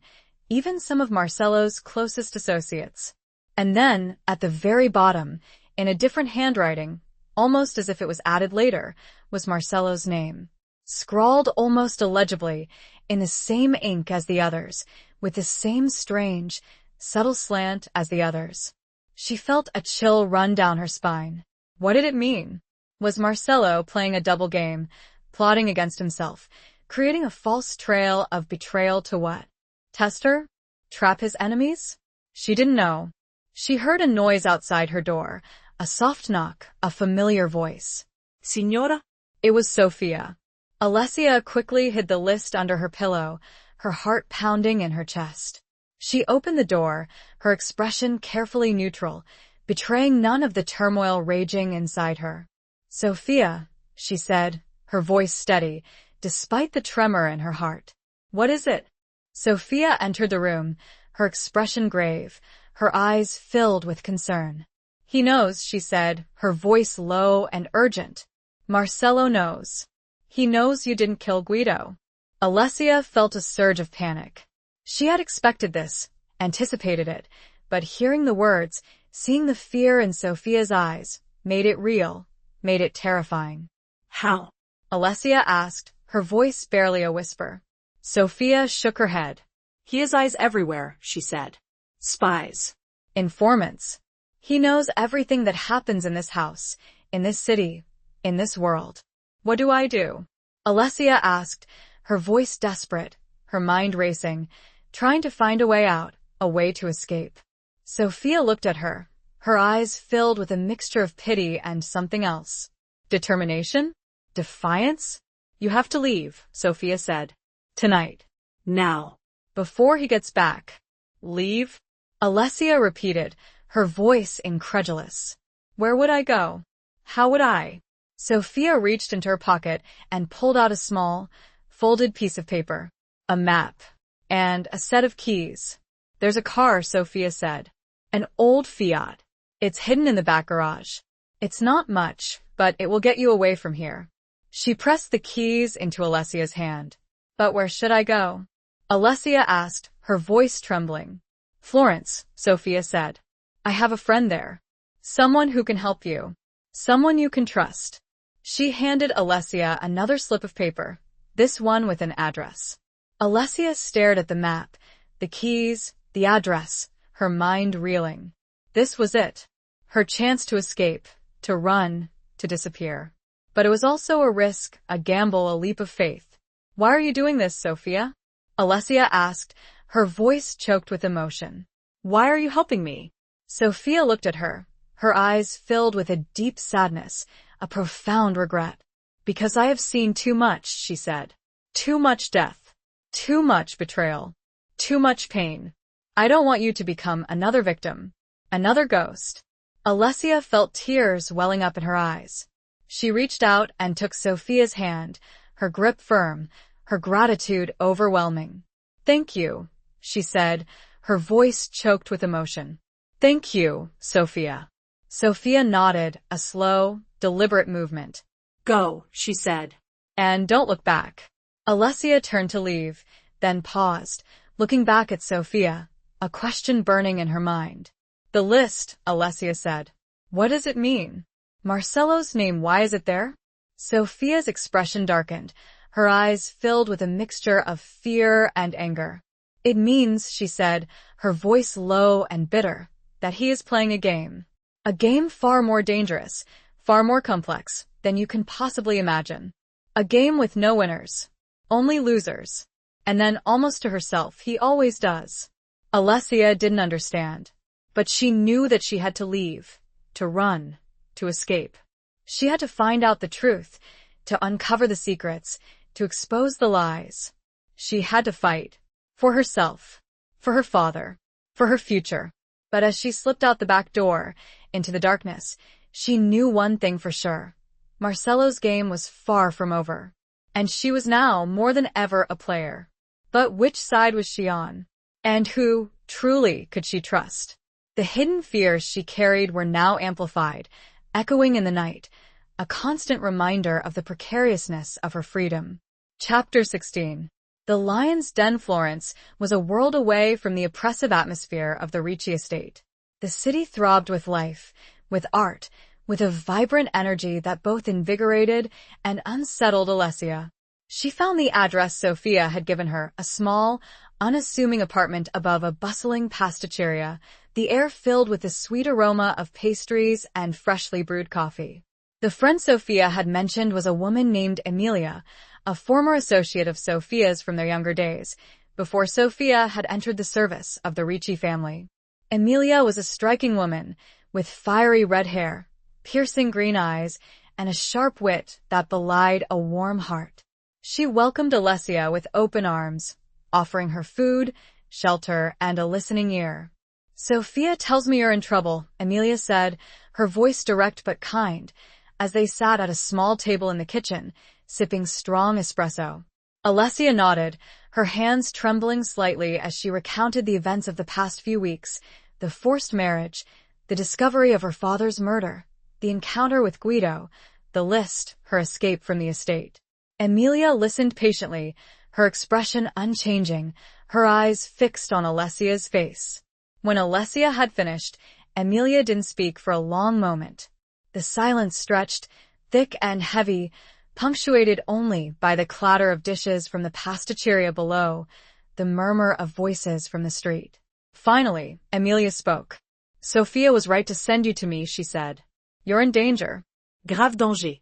even some of Marcelo's closest associates. And then, at the very bottom, in a different handwriting, almost as if it was added later, was Marcelo's name. Scrawled almost illegibly, in the same ink as the others, with the same strange, subtle slant as the others. She felt a chill run down her spine. What did it mean? Was Marcelo playing a double game, plotting against himself, creating a false trail of betrayal to what? Test her? Trap his enemies? She didn't know. She heard a noise outside her door, a soft knock, a familiar voice. Signora? It was Sophia. Alessia quickly hid the list under her pillow, her heart pounding in her chest. She opened the door, her expression carefully neutral, betraying none of the turmoil raging inside her. Sophia, she said, her voice steady, despite the tremor in her heart. What is it? Sophia entered the room, her expression grave, her eyes filled with concern. He knows, she said, her voice low and urgent. Marcelo knows. He knows you didn't kill Guido. Alessia felt a surge of panic. She had expected this, anticipated it, but hearing the words, seeing the fear in Sophia's eyes, made it real, made it terrifying. How? Alessia asked, her voice barely a whisper. Sophia shook her head. He has eyes everywhere, she said. Spies. Informants. He knows everything that happens in this house, in this city, in this world. What do I do? Alessia asked, her voice desperate, her mind racing, trying to find a way out, a way to escape. Sophia looked at her, her eyes filled with a mixture of pity and something else. Determination? Defiance? You have to leave, Sophia said. Tonight. Now. Before he gets back. Leave? Alessia repeated, her voice incredulous. Where would I go? How would I? Sophia reached into her pocket and pulled out a small, folded piece of paper, a map, and a set of keys. There's a car, Sophia said. An old Fiat. It's hidden in the back garage. It's not much, but it will get you away from here. She pressed the keys into Alessia's hand. But where should I go? Alessia asked, her voice trembling. Florence, Sophia said. I have a friend there. Someone who can help you. Someone you can trust. She handed Alessia another slip of paper, this one with an address. Alessia stared at the map, the keys, the address, her mind reeling. This was it. Her chance to escape, to run, to disappear. But it was also a risk, a gamble, a leap of faith. Why are you doing this, Sophia? Alessia asked, her voice choked with emotion. Why are you helping me? Sophia looked at her, her eyes filled with a deep sadness, a profound regret. Because I have seen too much, she said. Too much death. Too much betrayal. Too much pain. I don't want you to become another victim. Another ghost. Alessia felt tears welling up in her eyes. She reached out and took Sophia's hand, her grip firm, her gratitude overwhelming. Thank you, she said, her voice choked with emotion. Thank you, Sophia. Sophia nodded, a slow, deliberate movement. Go, she said. And don't look back. Alessia turned to leave, then paused, looking back at Sophia, a question burning in her mind. The list, Alessia said. What does it mean? Marcello's name, why is it there? Sophia's expression darkened, her eyes filled with a mixture of fear and anger. It means, she said, her voice low and bitter, that he is playing a game. A game far more dangerous, far more complex than you can possibly imagine. A game with no winners, only losers. And then, almost to herself, he always does. Alessia didn't understand, but she knew that she had to leave, to run, to escape. She had to find out the truth, to uncover the secrets, to expose the lies. She had to fight. For herself, for her father, for her future. But as she slipped out the back door, into the darkness, she knew one thing for sure. Marcello's game was far from over. And she was now, more than ever, a player. But which side was she on? And who, truly, could she trust? The hidden fears she carried were now amplified, echoing in the night, a constant reminder of the precariousness of her freedom. Chapter 16. The Lion's Den. Florence was a world away from the oppressive atmosphere of the Ricci estate. The city throbbed with life, with art, with a vibrant energy that both invigorated and unsettled Alessia. She found the address Sophia had given her, a small, unassuming apartment above a bustling pasticceria, the air filled with the sweet aroma of pastries and freshly brewed coffee. The friend Sophia had mentioned was a woman named Emilia, a former associate of Sophia's from their younger days, before Sophia had entered the service of the Ricci family. Emilia was a striking woman, with fiery red hair, piercing green eyes, and a sharp wit that belied a warm heart. She welcomed Alessia with open arms, offering her food, shelter, and a listening ear. Sophia tells me you're in trouble, Emilia said, her voice direct but kind, as they sat at a small table in the kitchen, sipping strong espresso. Alessia nodded, her hands trembling slightly as she recounted the events of the past few weeks, the forced marriage, the discovery of her father's murder, the encounter with Guido, the list, her escape from the estate. Emilia listened patiently, her expression unchanging, her eyes fixed on Alessia's face. When Alessia had finished, Emilia didn't speak for a long moment. The silence stretched, thick and heavy, punctuated only by the clatter of dishes from the pasticceria below, the murmur of voices from the street. Finally, Emilia spoke. Sophia was right to send you to me, she said. You're in danger. Grave danger.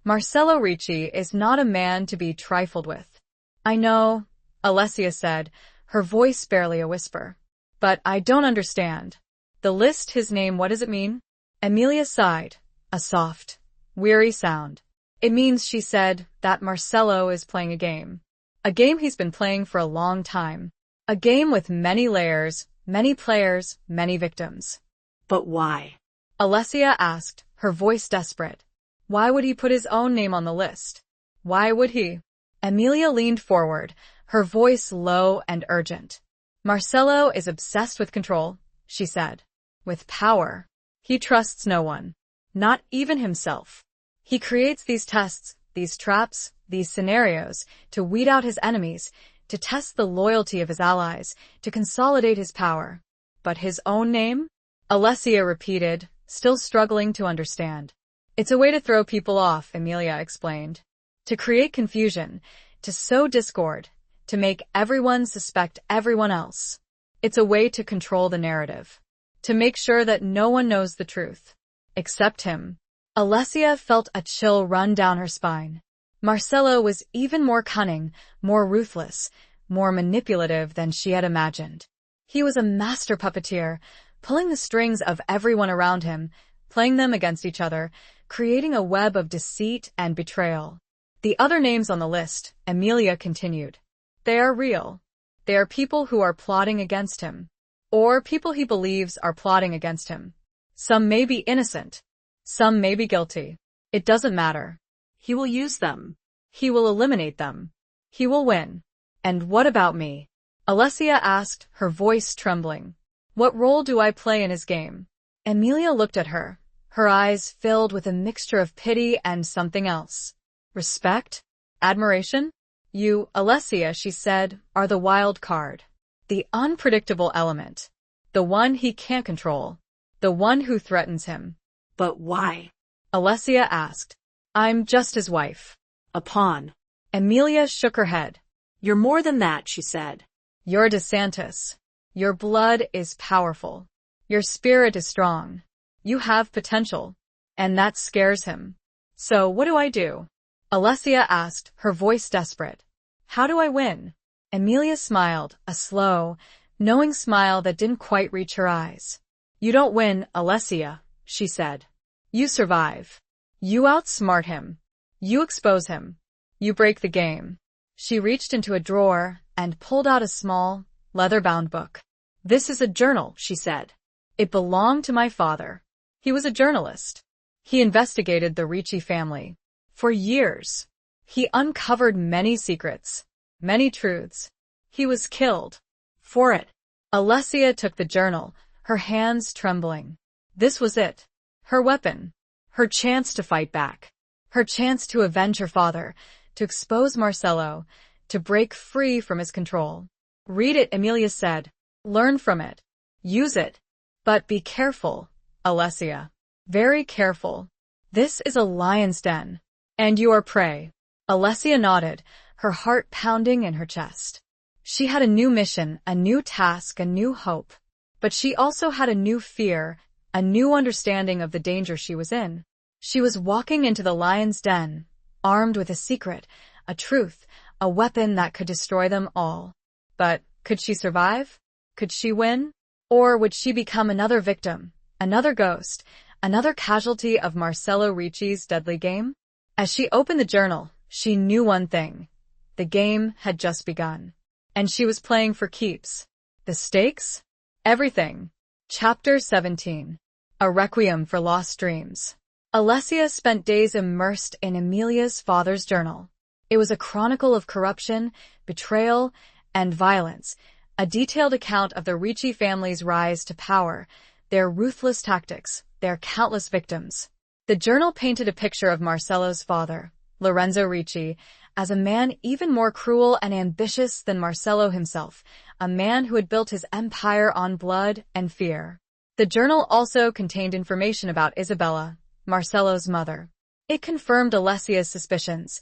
Marcello Ricci is not a man to be trifled with. I know, Alessia said, her voice barely a whisper. But I don't understand. The list, his name, what does it mean? Emilia sighed, a soft, weary sound. It means, she said, that Marcello is playing a game. A game he's been playing for a long time. A game with many layers, many players, many victims. But why? Alessia asked, her voice desperate. Why would he put his own name on the list? Why would he? Emilia leaned forward, her voice low and urgent. Marcello is obsessed with control, she said. With power. He trusts no one. Not even himself. He creates these tests, these traps, these scenarios, to weed out his enemies, to test the loyalty of his allies, to consolidate his power. But his own name? Alessia repeated, still struggling to understand. It's a way to throw people off, Emilia explained. To create confusion, to sow discord, to make everyone suspect everyone else. It's a way to control the narrative. To make sure that no one knows the truth. Except him. Alessia felt a chill run down her spine. Marcello was even more cunning, more ruthless, more manipulative than she had imagined. He was a master puppeteer, pulling the strings of everyone around him, playing them against each other, creating a web of deceit and betrayal. The other names on the list, Emilia continued. They are real. They are people who are plotting against him. Or people he believes are plotting against him. Some may be innocent. Some may be guilty. It doesn't matter. He will use them. He will eliminate them. He will win. And what about me? Alessia asked, her voice trembling. What role do I play in his game? Emilia looked at her, her eyes filled with a mixture of pity and something else. Respect? Admiration? You, Alessia, she said, are the wild card. The unpredictable element. The one he can't control. The one who threatens him. But why? Alessia asked. I'm just his wife. A pawn. Emilia shook her head. You're more than that, she said. You're DeSantis. Your blood is powerful. Your spirit is strong. You have potential. And that scares him. So what do I do? Alessia asked, her voice desperate. How do I win? Emilia smiled, a slow, knowing smile that didn't quite reach her eyes. You don't win, Alessia, she said. You survive. You outsmart him. You expose him. You break the game. She reached into a drawer and pulled out a small, leather-bound book. This is a journal, she said. It belonged to my father. He was a journalist. He investigated the Ricci family. For years. He uncovered many secrets, many truths. He was killed. For it. Alessia took the journal, her hands trembling. This was it. Her weapon. Her chance to fight back. Her chance to avenge her father, to expose Marcello, to break free from his control. Read it, Emilia said. Learn from it. Use it. But be careful, Alessia. Very careful. This is a lion's den. And you are prey. Alessia nodded, her heart pounding in her chest. She had a new mission, a new task, a new hope. But she also had a new fear, a new understanding of the danger she was in. She was walking into the lion's den, armed with a secret, a truth, a weapon that could destroy them all. But could she survive? Could she win? Or would she become another victim, another ghost, another casualty of Marcello Ricci's deadly game? As she opened the journal, she knew one thing. The game had just begun. And she was playing for keeps. The stakes? Everything. Chapter 17. A Requiem for Lost Dreams. Alessia spent days immersed in Emilia's father's journal. It was a chronicle of corruption, betrayal, and violence, a detailed account of the Ricci family's rise to power, their ruthless tactics, their countless victims. The journal painted a picture of Marcello's father, Lorenzo Ricci, as a man even more cruel and ambitious than Marcello himself, a man who had built his empire on blood and fear. The journal also contained information about Isabella, Marcello's mother. It confirmed Alessia's suspicions.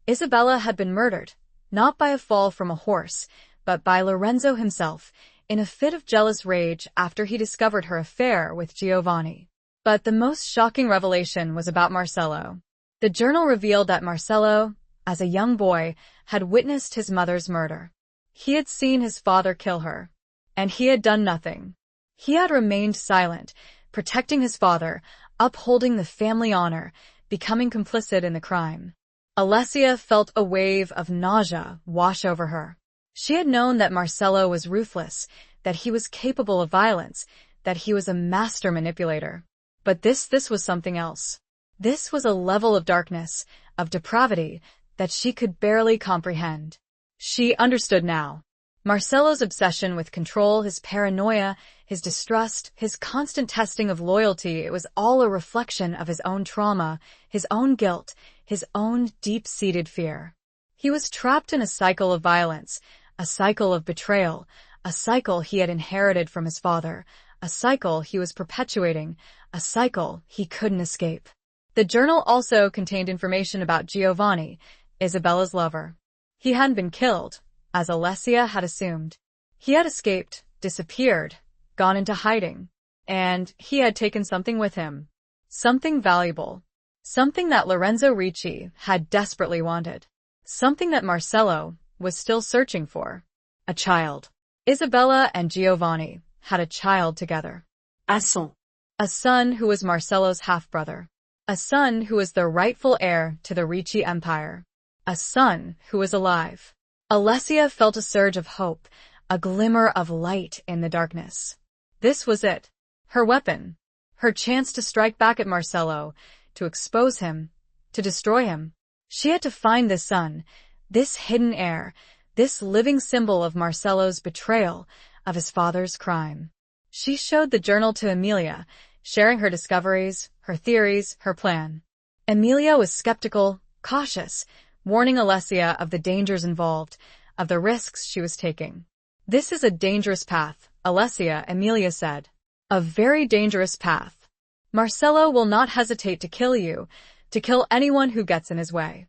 Isabella had been murdered, not by a fall from a horse, but by Lorenzo himself, in a fit of jealous rage after he discovered her affair with Giovanni. But the most shocking revelation was about Marcello. The journal revealed that Marcello, as a young boy, had witnessed his mother's murder. He had seen his father kill her, and he had done nothing. He had remained silent, protecting his father, upholding the family honor, becoming complicit in the crime. Alessia felt a wave of nausea wash over her. She had known that Marcello was ruthless, that he was capable of violence, that he was a master manipulator. But this was something else. This was a level of darkness, of depravity, that she could barely comprehend. She understood now. Marcello's obsession with control, his paranoia, his distrust, his constant testing of loyalty, it was all a reflection of his own trauma, his own guilt, his own deep-seated fear. He was trapped in a cycle of violence, a cycle of betrayal, a cycle he had inherited from his father, a cycle he was perpetuating, a cycle he couldn't escape. The journal also contained information about Giovanni, Isabella's lover. He hadn't been killed, as Alessia had assumed. He had escaped, disappeared, gone into hiding, and he had taken something with him. Something valuable. Something that Lorenzo Ricci had desperately wanted. Something that Marcello was still searching for. A child. Isabella and Giovanni had a child together. A son who was Marcello's half-brother. A son who was the rightful heir to the Ricci empire. A son who was alive. Alessia felt a surge of hope, a glimmer of light in the darkness. This was it. Her weapon. Her chance to strike back at Marcello, to expose him, to destroy him. She had to find this son, this hidden heir, this living symbol of Marcello's betrayal, of his father's crime. She showed the journal to Emilia, sharing her discoveries, her theories, her plan. Emilia was skeptical, cautious, warning Alessia of the dangers involved, of the risks she was taking. "This is a dangerous path," Alessia, Emilia said. "A very dangerous path. Marcello will not hesitate to kill you, to kill anyone who gets in his way."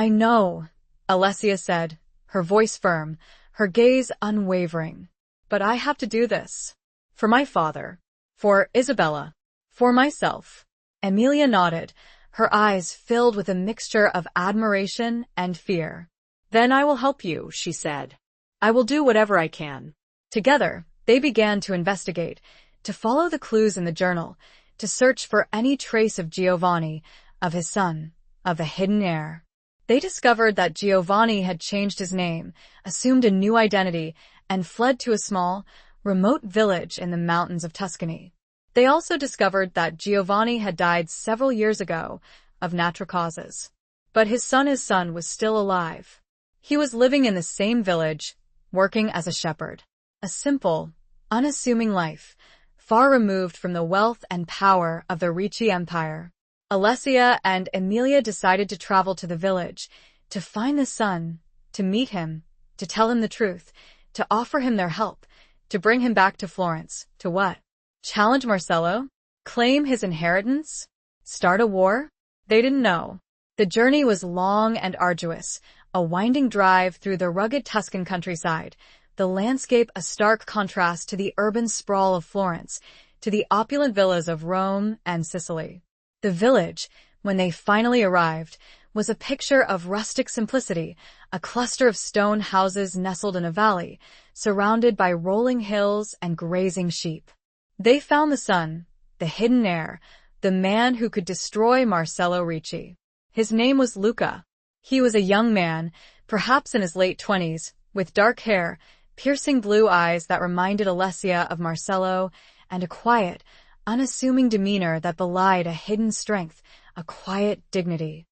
"I know," Alessia said, her voice firm, her gaze unwavering. "But I have to do this. For my father. For Isabella. For myself." Emilia nodded, her eyes filled with a mixture of admiration and fear. "Then I will help you," she said. "I will do whatever I can." Together, they began to investigate, to follow the clues in the journal, to search for any trace of Giovanni, of his son, of the hidden heir. They discovered that Giovanni had changed his name, assumed a new identity, and fled to a small, remote village in the mountains of Tuscany. They also discovered that Giovanni had died several years ago of natural causes. But his son was still alive. He was living in the same village, working as a shepherd. A simple, unassuming life, far removed from the wealth and power of the Ricci Empire. Alessia and Emilia decided to travel to the village, to find the son, to meet him, to tell him the truth, to offer him their help, to bring him back to Florence. To what? Challenge Marcello? Claim his inheritance? Start a war? They didn't know. The journey was long and arduous, a winding drive through the rugged Tuscan countryside, the landscape a stark contrast to the urban sprawl of Florence, to the opulent villas of Rome and Sicily. The village, when they finally arrived, was a picture of rustic simplicity, a cluster of stone houses nestled in a valley, surrounded by rolling hills and grazing sheep. They found the son, the hidden heir, the man who could destroy Marcello Ricci. His name was Luca. He was a young man, perhaps in his late 20s, with dark hair, piercing blue eyes that reminded Alessia of Marcello, and a quiet, unassuming demeanor that belied a hidden strength, a quiet dignity.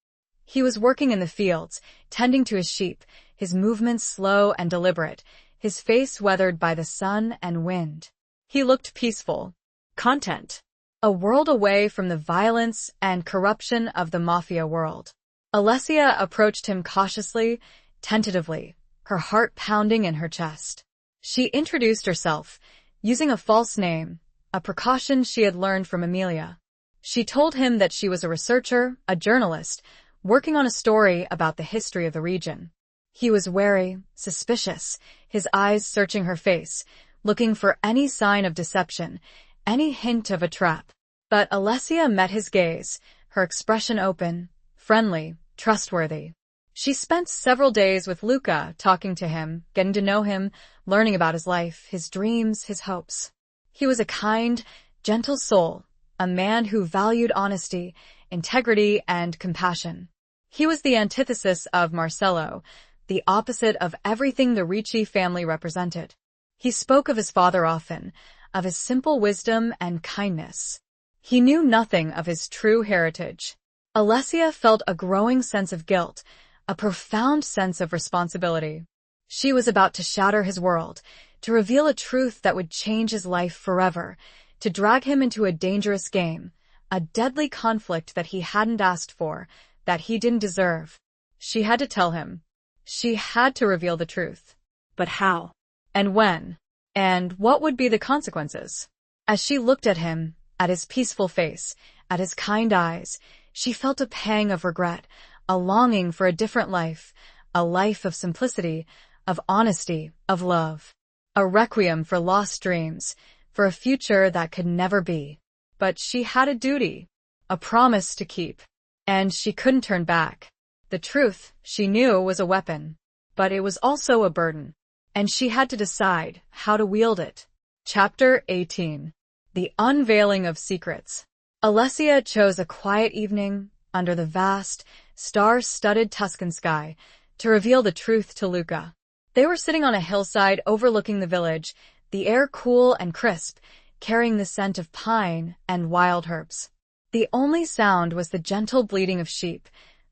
He was working in the fields, tending to his sheep, his movements slow and deliberate, his face weathered by the sun and wind. He looked peaceful, content, a world away from the violence and corruption of the mafia world. Alessia approached him cautiously, tentatively, her heart pounding in her chest. She introduced herself, using a false name, a precaution she had learned from Emilia. She told him that she was a researcher, a journalist, working on a story about the history of the region. He was wary, suspicious, his eyes searching her face, looking for any sign of deception, any hint of a trap. But Alessia met his gaze, her expression open, friendly, trustworthy. She spent several days with Luca, talking to him, getting to know him, learning about his life, his dreams, his hopes. He was a kind, gentle soul, a man who valued honesty, integrity, and compassion. He was the antithesis of Marcello, the opposite of everything the Ricci family represented. He spoke of his father often, of his simple wisdom and kindness. He knew nothing of his true heritage. Alessia felt a growing sense of guilt, a profound sense of responsibility. She was about to shatter his world, to reveal a truth that would change his life forever, to drag him into a dangerous game, a deadly conflict that he hadn't asked for, that he didn't deserve. She had to tell him. She had to reveal the truth. But how? And when? And what would be the consequences? As she looked at him, at his peaceful face, at his kind eyes, she felt a pang of regret, a longing for a different life, a life of simplicity, of honesty, of love. A requiem for lost dreams, for a future that could never be. But she had a duty, a promise to keep, and she couldn't turn back. The truth, she knew, was a weapon, but it was also a burden, and she had to decide how to wield it. Chapter 18. The Unveiling of Secrets. Alessia chose a quiet evening, under the vast, star-studded Tuscan sky, to reveal the truth to Luca. They were sitting on a hillside overlooking the village, the air cool and crisp, carrying the scent of pine and wild herbs. The only sound was the gentle bleating of sheep,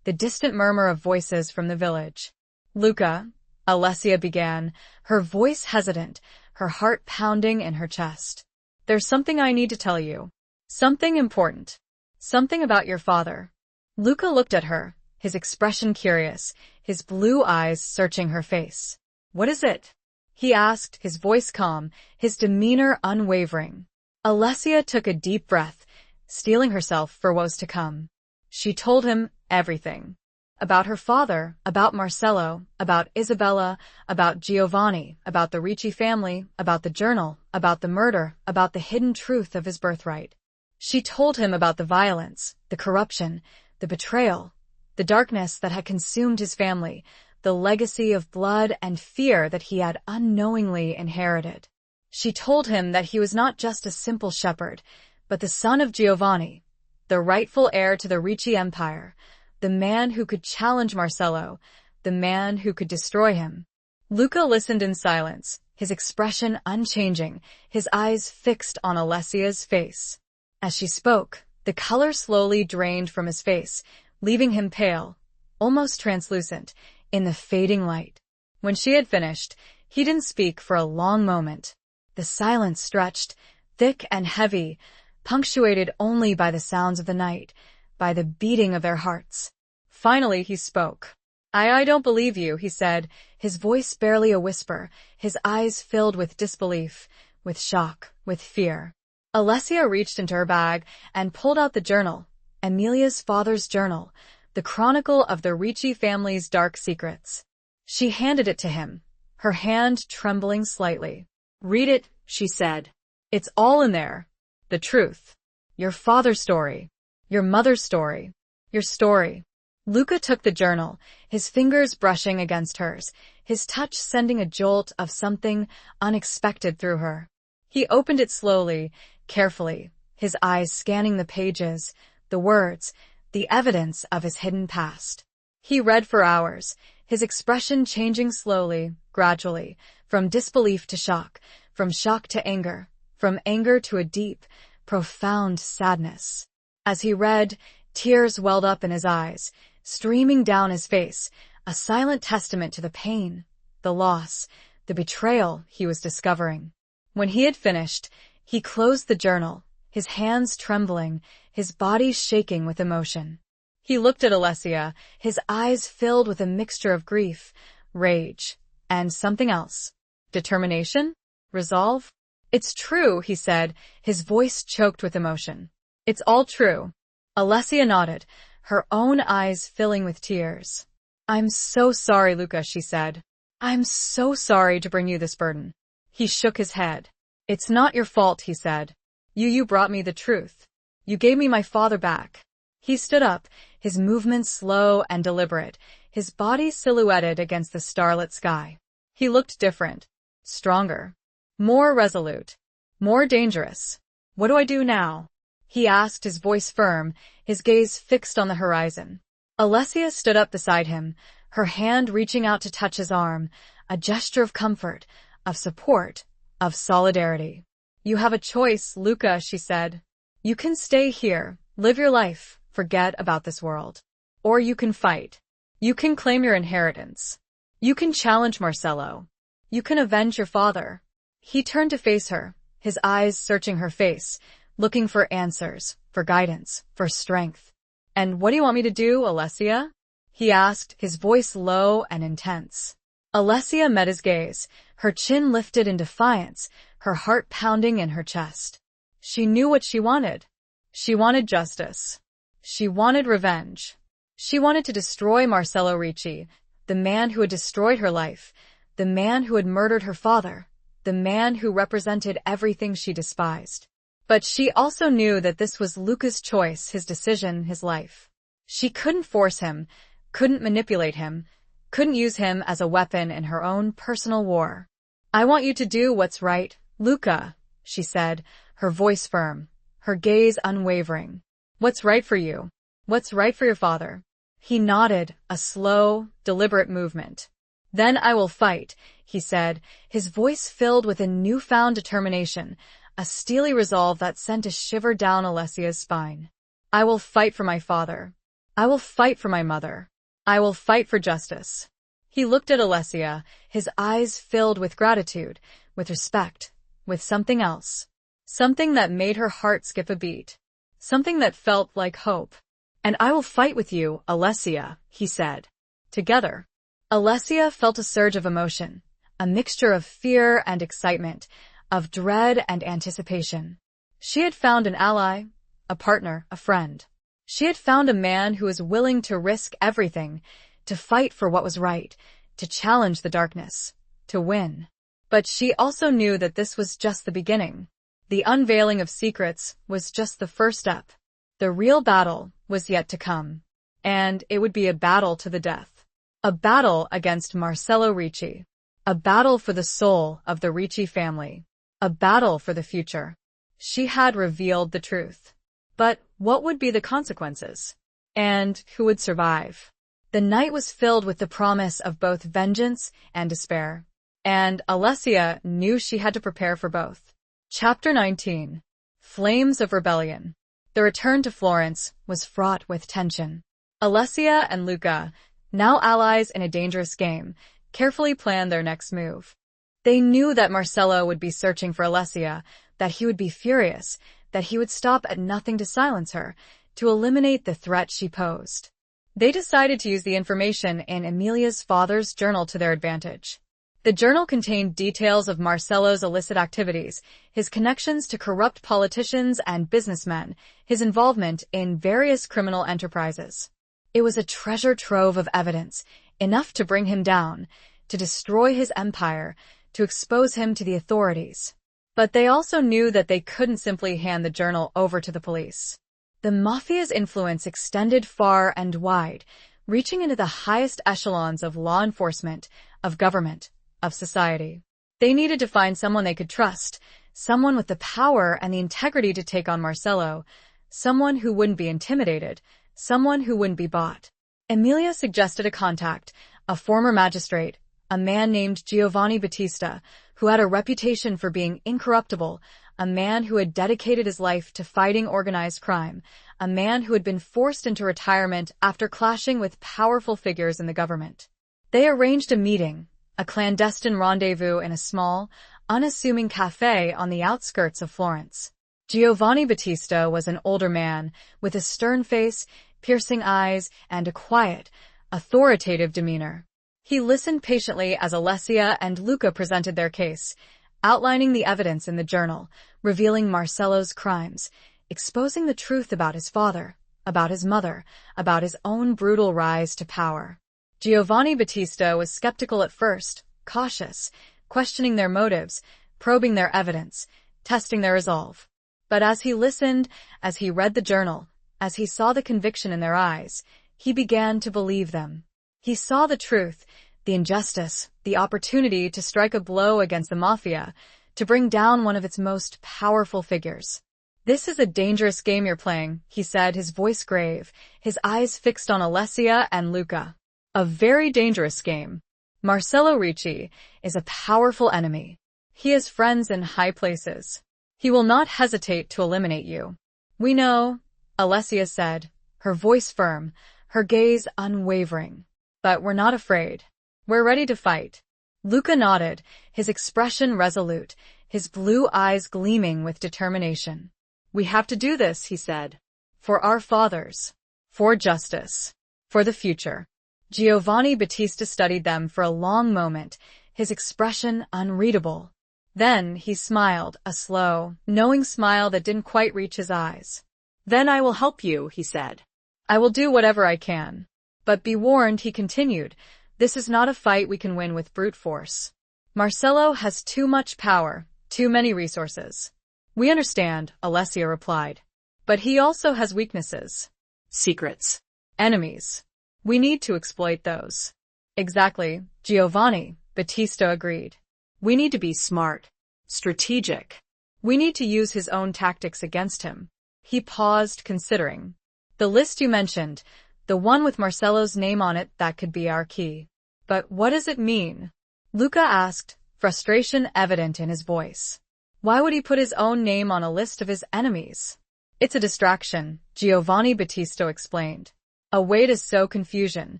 the distant murmur of voices from the village. "Luca," Alessia began, her voice hesitant, her heart pounding in her chest. "There's something I need to tell you. Something important. Something about your father." Luca looked at her, his expression curious, his blue eyes searching her face. "What is it?" he asked, his voice calm, his demeanor unwavering. Alessia took a deep breath, steeling herself for what was to come. She told him everything. About her father, about Marcello, about Isabella, about Giovanni, about the Ricci family, about the journal, about the murder, about the hidden truth of his birthright. She told him about the violence, the corruption, the betrayal, the darkness that had consumed his family, the legacy of blood and fear that he had unknowingly inherited. She told him that he was not just a simple shepherd, but the son of Giovanni, the rightful heir to the Ricci Empire, the man who could challenge Marcello, the man who could destroy him. Luca listened in silence, his expression unchanging, his eyes fixed on Alessia's face. As she spoke, the color slowly drained from his face, leaving him pale, almost translucent, in the fading light. When she had finished, he didn't speak for a long moment. The silence stretched, thick and heavy, punctuated only by the sounds of the night, by the beating of their hearts. Finally he spoke. I don't believe you," he said, his voice barely a whisper, his eyes filled with disbelief, with shock, with fear. Alessia reached into her bag and pulled out the journal, Emilia's father's journal, the chronicle of the Ricci family's dark secrets. She handed it to him, her hand trembling slightly. "Read it," she said. "It's all in there. The truth. Your father's story. Your mother's story. Your story." Luca took the journal, his fingers brushing against hers, his touch sending a jolt of something unexpected through her. He opened it slowly, carefully, his eyes scanning the pages, the words, the evidence of his hidden past. He read for hours, his expression changing slowly, gradually, from disbelief to shock, from shock to anger, from anger to a deep, profound sadness. As he read, tears welled up in his eyes, streaming down his face, a silent testament to the pain, the loss, the betrayal he was discovering. When he had finished, he closed the journal, his hands trembling, his body shaking with emotion. He looked at Alessia, his eyes filled with a mixture of grief, rage, and something else. Determination? Resolve? "It's true," he said, his voice choked with emotion. "It's all true." Alessia nodded, her own eyes filling with tears. "I'm so sorry, Luca," she said. "I'm so sorry to bring you this burden." He shook his head. "It's not your fault," he said. You brought me the truth. You gave me my father back." He stood up, his movements slow and deliberate, his body silhouetted against the starlit sky. He looked different, stronger, more resolute, more dangerous. "What do I do now?" he asked, his voice firm, his gaze fixed on the horizon. Alessia stood up beside him, her hand reaching out to touch his arm, a gesture of comfort, of support, of solidarity. "You have a choice, Luca," she said. "You can stay here, live your life, forget about this world. Or you can fight. You can claim your inheritance. You can challenge Marcello. You can avenge your father." He turned to face her, his eyes searching her face, looking for answers, for guidance, for strength. "And what do you want me to do, Alessia?" he asked, his voice low and intense. Alessia met his gaze, her chin lifted in defiance, her heart pounding in her chest. She knew what she wanted. She wanted justice. She wanted revenge. She wanted to destroy Marcello Ricci, the man who had destroyed her life, the man who had murdered her father, the man who represented everything she despised. But she also knew that this was Luca's choice, his decision, his life. She couldn't force him, couldn't manipulate him, couldn't use him as a weapon in her own personal war. "I want you to do what's right, Luca," she said, her voice firm, her gaze unwavering. "What's right for you? What's right for your father?" He nodded, a slow, deliberate movement. "Then I will fight," he said, his voice filled with a newfound determination, a steely resolve that sent a shiver down Alessia's spine. "I will fight for my father. I will fight for my mother. I will fight for justice." He looked at Alessia, his eyes filled with gratitude, with respect, with something else. Something that made her heart skip a beat. Something that felt like hope. "And I will fight with you, Alessia," he said. Together. Alessia felt a surge of emotion, a mixture of fear and excitement, of dread and anticipation. She had found an ally, a partner, a friend. She had found a man who was willing to risk everything, to fight for what was right, to challenge the darkness, to win. But she also knew that this was just the beginning. The unveiling of secrets was just the first step. The real battle was yet to come. And it would be a battle to the death. A battle against Marcello Ricci. A battle for the soul of the Ricci family. A battle for the future. She had revealed the truth. But what would be the consequences? And who would survive? The night was filled with the promise of both vengeance and despair. And Alessia knew she had to prepare for both. Chapter 19. Flames of Rebellion. The return to Florence was fraught with tension. Alessia and Luca, now allies in a dangerous game, carefully planned their next move. They knew that Marcello would be searching for Alessia, that he would be furious, that he would stop at nothing to silence her, to eliminate the threat she posed. They decided to use the information in Emilia's father's journal to their advantage. The journal contained details of Marcello's illicit activities, his connections to corrupt politicians and businessmen, his involvement in various criminal enterprises. It was a treasure trove of evidence, enough to bring him down, to destroy his empire, to expose him to the authorities. But they also knew that they couldn't simply hand the journal over to the police. The mafia's influence extended far and wide, reaching into the highest echelons of law enforcement, of government, of society. They needed to find someone they could trust, someone with the power and the integrity to take on Marcello, someone who wouldn't be intimidated, someone who wouldn't be bought. Emilia suggested a contact, a former magistrate, a man named Giovanni Battista, who had a reputation for being incorruptible, a man who had dedicated his life to fighting organized crime, a man who had been forced into retirement after clashing with powerful figures in the government. They arranged a meeting, a clandestine rendezvous in a small, unassuming cafe on the outskirts of Florence. Giovanni Battista was an older man, with a stern face, piercing eyes, and a quiet, authoritative demeanor. He listened patiently as Alessia and Luca presented their case, outlining the evidence in the journal, revealing Marcello's crimes, exposing the truth about his father, about his mother, about his own brutal rise to power. Giovanni Battista was skeptical at first, cautious, questioning their motives, probing their evidence, testing their resolve. But as he listened, as he read the journal, as he saw the conviction in their eyes, he began to believe them. He saw the truth, the injustice, the opportunity to strike a blow against the mafia, to bring down one of its most powerful figures. "This is a dangerous game you're playing," he said, his voice grave, his eyes fixed on Alessia and Luca. "A very dangerous game. Marcello Ricci is a powerful enemy. He has friends in high places. He will not hesitate to eliminate you." "We know," Alessia said, her voice firm, her gaze unwavering. "But we're not afraid. We're ready to fight." Luca nodded, his expression resolute, his blue eyes gleaming with determination. "We have to do this," he said. "For our fathers. For justice. For the future." Giovanni Battista studied them for a long moment, his expression unreadable. Then he smiled, a slow, knowing smile that didn't quite reach his eyes. "Then I will help you," he said. "I will do whatever I can. But be warned," he continued, "this is not a fight we can win with brute force. Marcello has too much power, too many resources." "We understand," Alessia replied. "But he also has weaknesses. Secrets. Enemies. We need to exploit those." "Exactly," Giovanni Battista agreed. "We need to be smart, strategic. We need to use his own tactics against him." He paused, considering. "The list you mentioned, the one with Marcello's name on it, that could be our key. But what does it mean?" Luca asked, frustration evident in his voice. "Why would he put his own name on a list of his enemies?" "It's a distraction," Giovanni Battista explained. "A way to sow confusion,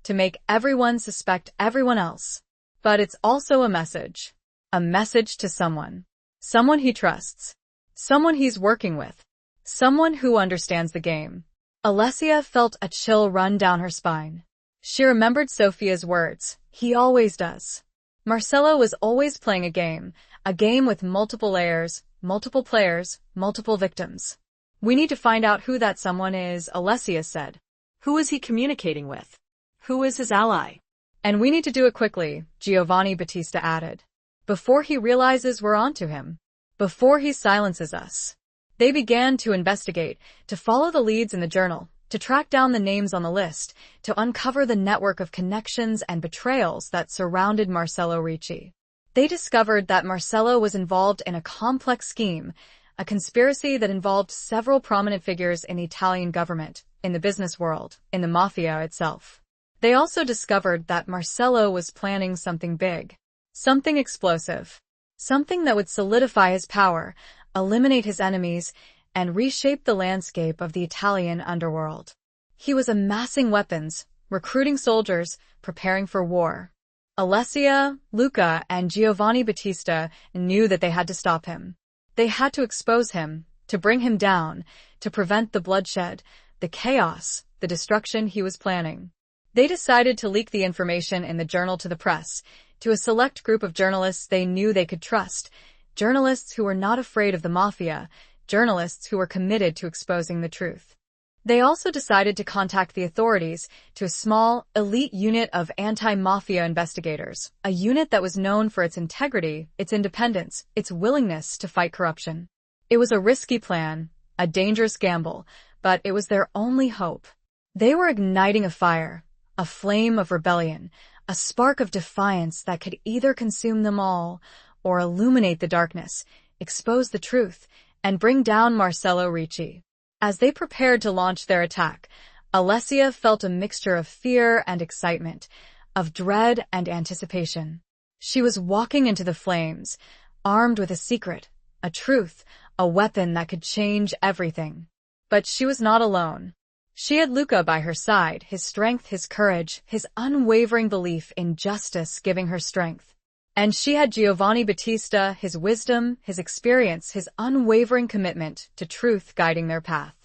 to make everyone suspect everyone else. But it's also a message to someone. Someone he trusts. Someone he's working with. Someone who understands the game." Alessia felt a chill run down her spine. She remembered Sophia's words, "He always does." Marcello was always playing a game with multiple layers, multiple players, multiple victims. "We need to find out who that someone is," Alessia said. Who is he communicating with? Who is his ally? "And we need to do it quickly," Giovanni Battista added. "Before he realizes we're onto him. Before he silences us." They began to investigate, to follow the leads in the journal, to track down the names on the list, to uncover the network of connections and betrayals that surrounded Marcello Ricci. They discovered that Marcello was involved in a complex scheme, a conspiracy that involved several prominent figures in the Italian government, in the business world, in the mafia itself. They also discovered that Marcello was planning something big, something explosive, something that would solidify his power, eliminate his enemies, and reshape the landscape of the Italian underworld. He was amassing weapons, recruiting soldiers, preparing for war. Alessia, Luca, and Giovanni Battista knew that they had to stop him. They had to expose him, to bring him down, to prevent the bloodshed, the chaos, the destruction he was planning. They decided to leak the information in the journal to the press, to a select group of journalists they knew they could trust, journalists who were not afraid of the mafia, journalists who were committed to exposing the truth. They also decided to contact the authorities, to a small, elite unit of anti-mafia investigators, a unit that was known for its integrity, its independence, its willingness to fight corruption. It was a risky plan, a dangerous gamble, but it was their only hope. They were igniting a fire, a flame of rebellion, a spark of defiance that could either consume them all, or illuminate the darkness, expose the truth, and bring down Marcello Ricci. As they prepared to launch their attack, Alessia felt a mixture of fear and excitement, of dread and anticipation. She was walking into the flames, armed with a secret, a truth, a weapon that could change everything. But she was not alone. She had Luca by her side, his strength, his courage, his unwavering belief in justice giving her strength. And she had Giovanni Battista, his wisdom, his experience, his unwavering commitment to truth guiding their path.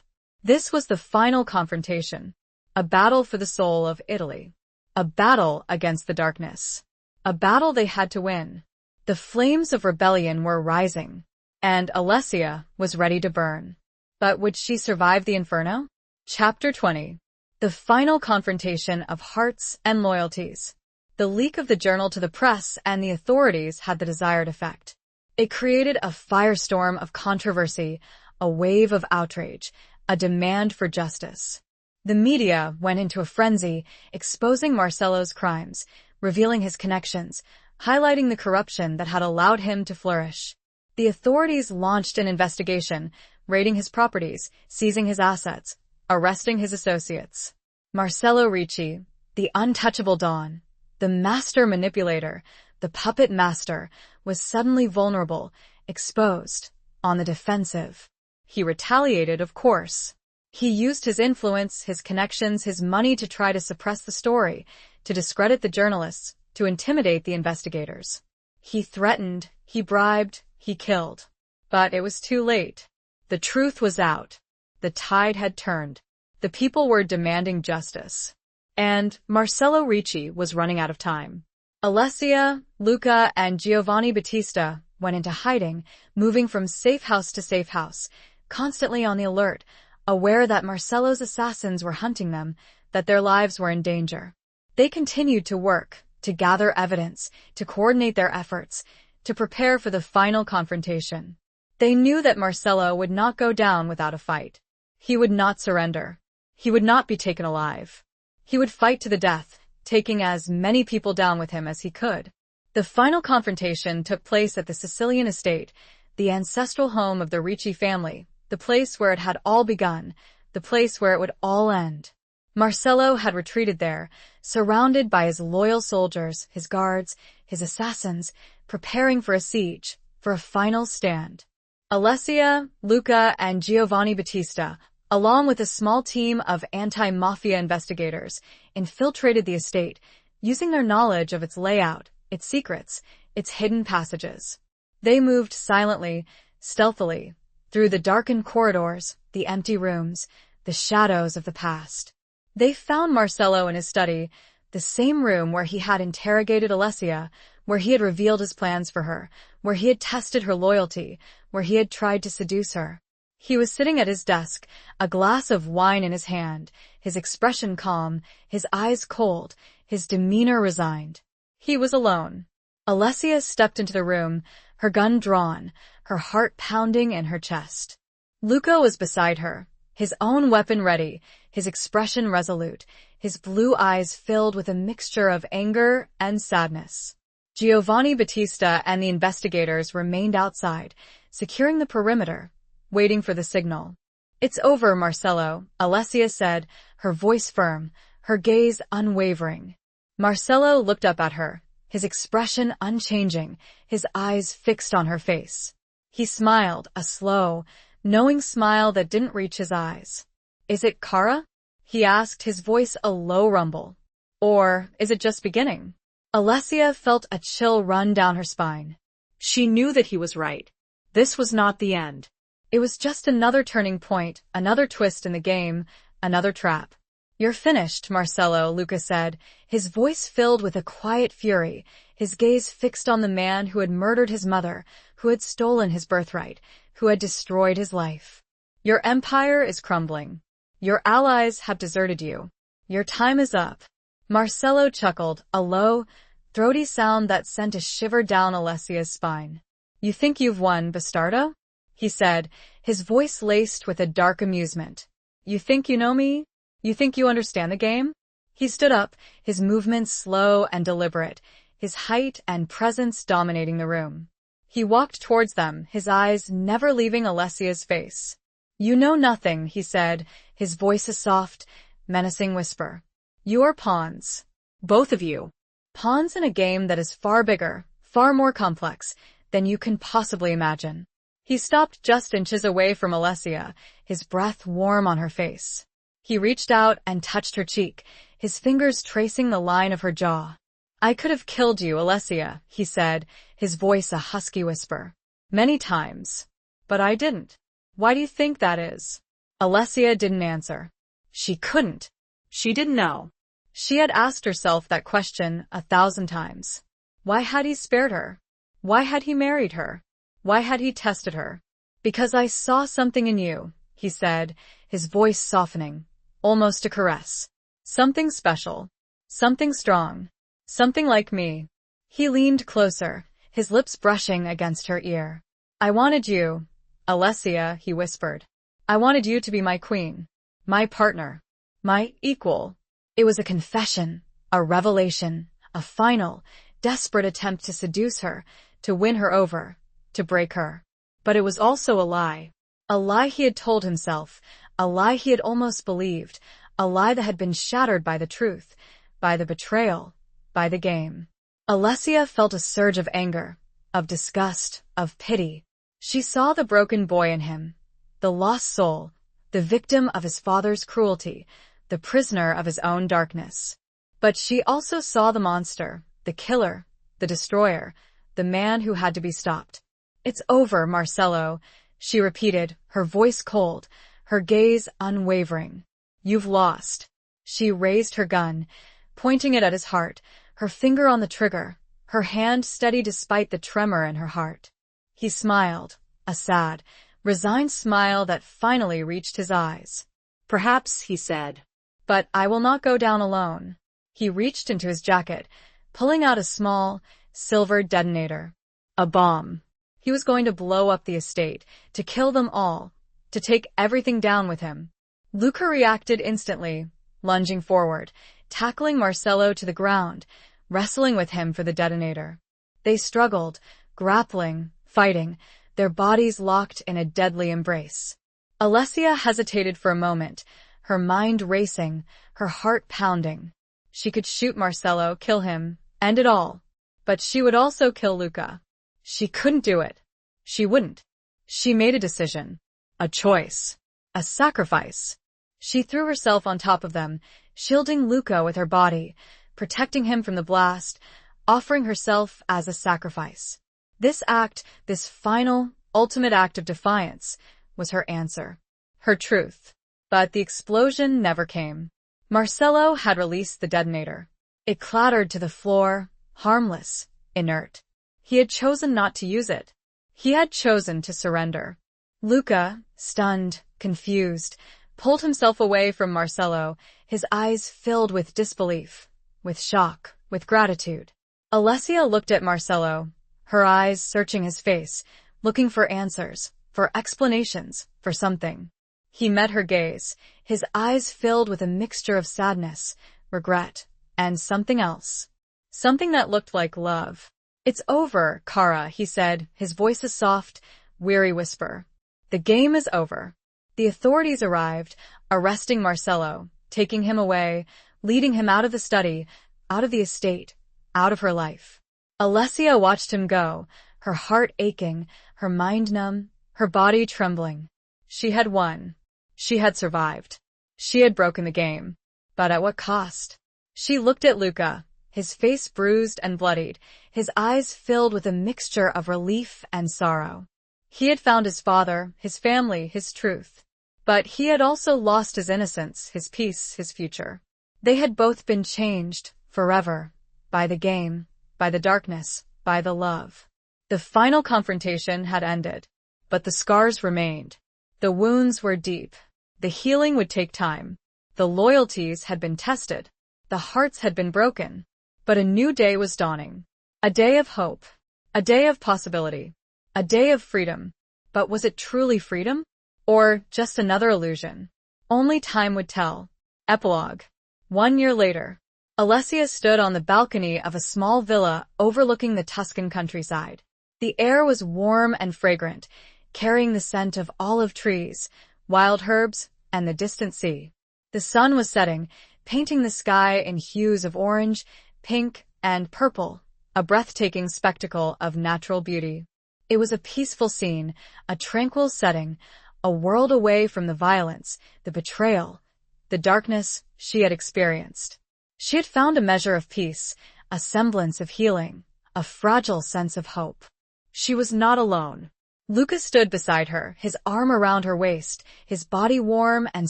This was the final confrontation, a battle for the soul of Italy, a battle against the darkness, a battle they had to win. The flames of rebellion were rising, and Alessia was ready to burn. But would she survive the inferno? Chapter 20. The final confrontation of hearts and loyalties. The leak of the journal to the press and the authorities had the desired effect. It created a firestorm of controversy, a wave of outrage, a demand for justice. The media went into a frenzy, exposing Marcello's crimes, revealing his connections, highlighting the corruption that had allowed him to flourish. The authorities launched an investigation, raiding his properties, seizing his assets, arresting his associates. Marcello Ricci, the untouchable Don, the master manipulator, the puppet master, was suddenly vulnerable, exposed, on the defensive. He retaliated, of course. He used his influence, his connections, his money to try to suppress the story, to discredit the journalists, to intimidate the investigators. He threatened, he bribed, he killed. But it was too late. The truth was out. The tide had turned. The people were demanding justice. And Marcello Ricci was running out of time. Alessia, Luca, and Giovanni Battista went into hiding, moving from safe house to safe house, constantly on the alert, aware that Marcello's assassins were hunting them, that their lives were in danger. They continued to work, to gather evidence, to coordinate their efforts, to prepare for the final confrontation. They knew that Marcello would not go down without a fight. He would not surrender. He would not be taken alive. He would fight to the death, taking as many people down with him as he could. The final confrontation took place at the Sicilian estate, the ancestral home of the Ricci family, the place where it had all begun, the place where it would all end. Marcello had retreated there, surrounded by his loyal soldiers, his guards, his assassins, preparing for a siege, for a final stand. Alessia, Luca, and Giovanni Battista, along with a small team of anti-mafia investigators, infiltrated the estate, using their knowledge of its layout, its secrets, its hidden passages. They moved silently, stealthily, through the darkened corridors, the empty rooms, the shadows of the past. They found Marcello in his study, the same room where he had interrogated Alessia, where he had revealed his plans for her, where he had tested her loyalty, where he had tried to seduce her. He was sitting at his desk, a glass of wine in his hand, his expression calm, his eyes cold, his demeanor resigned. He was alone. Alessia stepped into the room, her gun drawn, her heart pounding in her chest. Luca was beside her, his own weapon ready, his expression resolute, his blue eyes filled with a mixture of anger and sadness. Giovanni Battista and the investigators remained outside, securing the perimeter, waiting for the signal. "It's over, Marcello," Alessia said, her voice firm, her gaze unwavering. Marcello looked up at her, his expression unchanging, his eyes fixed on her face. He smiled, a slow, knowing smile that didn't reach his eyes. "Is it Kara?" he asked, his voice a low rumble. "Or is it just beginning?" Alessia felt a chill run down her spine. She knew that he was right. This was not the end. It was just another turning point, another twist in the game, another trap. "You're finished, Marcello," Luca said, his voice filled with a quiet fury, his gaze fixed on the man who had murdered his mother, who had stolen his birthright, who had destroyed his life. "Your empire is crumbling. Your allies have deserted you. Your time is up." Marcello chuckled, a low, throaty sound that sent a shiver down Alessia's spine. "You think you've won, Bastardo?" he said, his voice laced with a dark amusement. "You think you know me? You think you understand the game?" He stood up, his movements slow and deliberate, his height and presence dominating the room. He walked towards them, his eyes never leaving Alessia's face. "You know nothing," he said, his voice a soft, menacing whisper. "You are pawns. Both of you. Pawns in a game that is far bigger, far more complex than you can possibly imagine." He stopped just inches away from Alessia, his breath warm on her face. He reached out and touched her cheek, his fingers tracing the line of her jaw. "I could have killed you, Alessia," he said, his voice a husky whisper. "Many times. But I didn't. Why do you think that is?" Alessia didn't answer. She couldn't. She didn't know. She had asked herself that question 1,000 times. Why had he spared her? Why had he married her? Why had he tested her? "Because I saw something in you," he said, his voice softening, almost a caress. "Something special. Something strong. Something like me." He leaned closer, his lips brushing against her ear. "I wanted you, Alessia," he whispered. "I wanted you to be my queen, my partner, my equal." It was a confession, a revelation, a final, desperate attempt to seduce her, to win her over, to break her. But it was also a lie he had told himself, a lie he had almost believed, a lie that had been shattered by the truth, by the betrayal, by the game. Alessia felt a surge of anger, of disgust, of pity. She saw the broken boy in him, the lost soul, the victim of his father's cruelty, the prisoner of his own darkness. But she also saw the monster, the killer, the destroyer, the man who had to be stopped. "It's over, Marcello," she repeated, her voice cold, her gaze unwavering. "You've lost." She raised her gun, pointing it at his heart, her finger on the trigger, her hand steady despite the tremor in her heart. He smiled, a sad, resigned smile that finally reached his eyes. "Perhaps," he said. "But I will not go down alone." He reached into his jacket, pulling out a small, silver detonator. A bomb. He was going to blow up the estate, to kill them all, to take everything down with him. Luca reacted instantly, lunging forward, tackling Marcello to the ground, wrestling with him for the detonator. They struggled, grappling, fighting, their bodies locked in a deadly embrace. Alessia hesitated for a moment, her mind racing, her heart pounding. She could shoot Marcello, kill him, end it all. But she would also kill Luca. She couldn't do it. She wouldn't. She made a decision. A choice. A sacrifice. She threw herself on top of them, shielding Luca with her body, protecting him from the blast, offering herself as a sacrifice. This act, this final, ultimate act of defiance, was her answer. Her truth. But the explosion never came. Marcelo had released the detonator. It clattered to the floor, harmless, inert. He had chosen not to use it. He had chosen to surrender. Luca, stunned, confused, pulled himself away from Marcelo, his eyes filled with disbelief, with shock, with gratitude. Alessia looked at Marcelo, her eyes searching his face, looking for answers, for explanations, for something. He met her gaze, his eyes filled with a mixture of sadness, regret, and something else. Something that looked like love. "It's over, Kara," he said, his voice a soft, weary whisper. "The game is over." The authorities arrived, arresting Marcelo, taking him away, leading him out of the study, out of the estate, out of her life. Alessia watched him go, her heart aching, her mind numb, her body trembling. She had won. She had survived. She had broken the game. But at what cost? She looked at Luca, his face bruised and bloodied, his eyes filled with a mixture of relief and sorrow. He had found his father, his family, his truth. But he had also lost his innocence, his peace, his future. They had both been changed, forever, by the game, by the darkness, by the love. The final confrontation had ended, but the scars remained. The wounds were deep. The healing would take time. The loyalties had been tested. The hearts had been broken. But a new day was dawning. A day of hope. A day of possibility. A day of freedom. But was it truly freedom? Or just another illusion? Only time would tell. Epilogue. 1 year later, Alessia stood on the balcony of a small villa overlooking the Tuscan countryside. The air was warm and fragrant, carrying the scent of olive trees, wild herbs, and the distant sea. The sun was setting, painting the sky in hues of orange, pink, and purple, a breathtaking spectacle of natural beauty. It was a peaceful scene, a tranquil setting, a world away from the violence, the betrayal, the darkness she had experienced. She had found a measure of peace, a semblance of healing, a fragile sense of hope. She was not alone. Luca stood beside her, his arm around her waist, his body warm and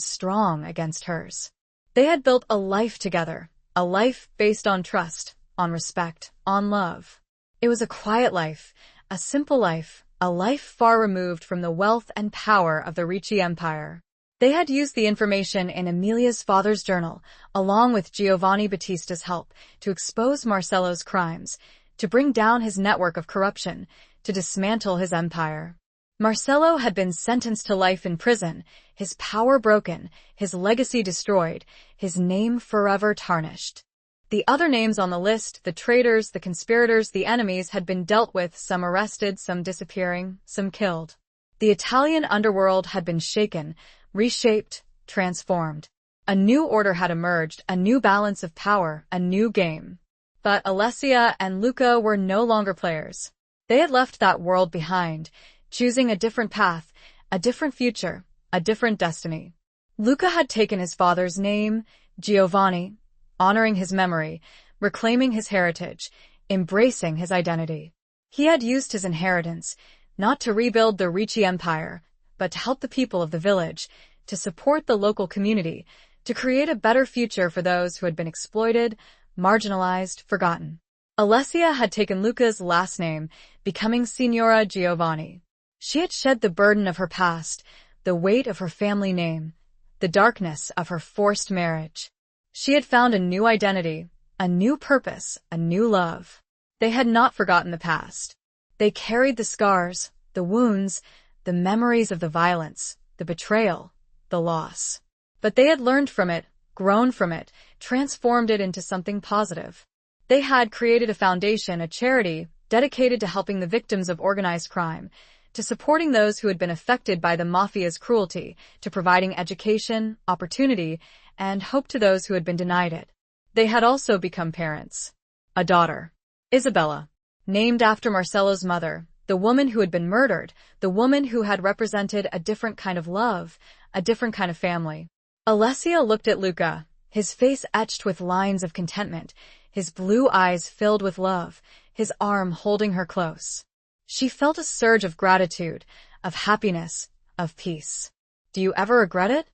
strong against hers. They had built a life together, a life based on trust, on respect, on love. It was a quiet life, a simple life, a life far removed from the wealth and power of the Ricci Empire. They had used the information in Emilia's father's journal, along with Giovanni Battista's help, to expose Marcello's crimes, to bring down his network of corruption, to dismantle his empire. Marcello had been sentenced to life in prison, his power broken, his legacy destroyed, his name forever tarnished. The other names on the list, the traitors, the conspirators, the enemies, had been dealt with, some arrested, some disappearing, some killed. The Italian underworld had been shaken, reshaped, transformed. A new order had emerged, a new balance of power, a new game. But Alessia and Luca were no longer players. They had left that world behind, choosing a different path, a different future, a different destiny. Luca had taken his father's name, Giovanni, honoring his memory, reclaiming his heritage, embracing his identity. He had used his inheritance, not to rebuild the Ricci Empire, but to help the people of the village, to support the local community, to create a better future for those who had been exploited, marginalized, forgotten. Alessia had taken Luca's last name, becoming Signora Giovanni. She had shed the burden of her past, the weight of her family name, the darkness of her forced marriage. She had found a new identity, a new purpose, a new love. They had not forgotten the past. They carried the scars, the wounds, the memories of the violence, the betrayal, the loss. But they had learned from it, grown from it, transformed it into something positive. They had created a foundation, a charity, dedicated to helping the victims of organized crime, to supporting those who had been affected by the mafia's cruelty, to providing education, opportunity, and hope to those who had been denied it. They had also become parents. A daughter, Isabella, named after Marcello's mother, the woman who had been murdered, the woman who had represented a different kind of love, a different kind of family. Alessia looked at Luca, his face etched with lines of contentment, his blue eyes filled with love, his arm holding her close. She felt a surge of gratitude, of happiness, of peace. "Do you ever regret it?"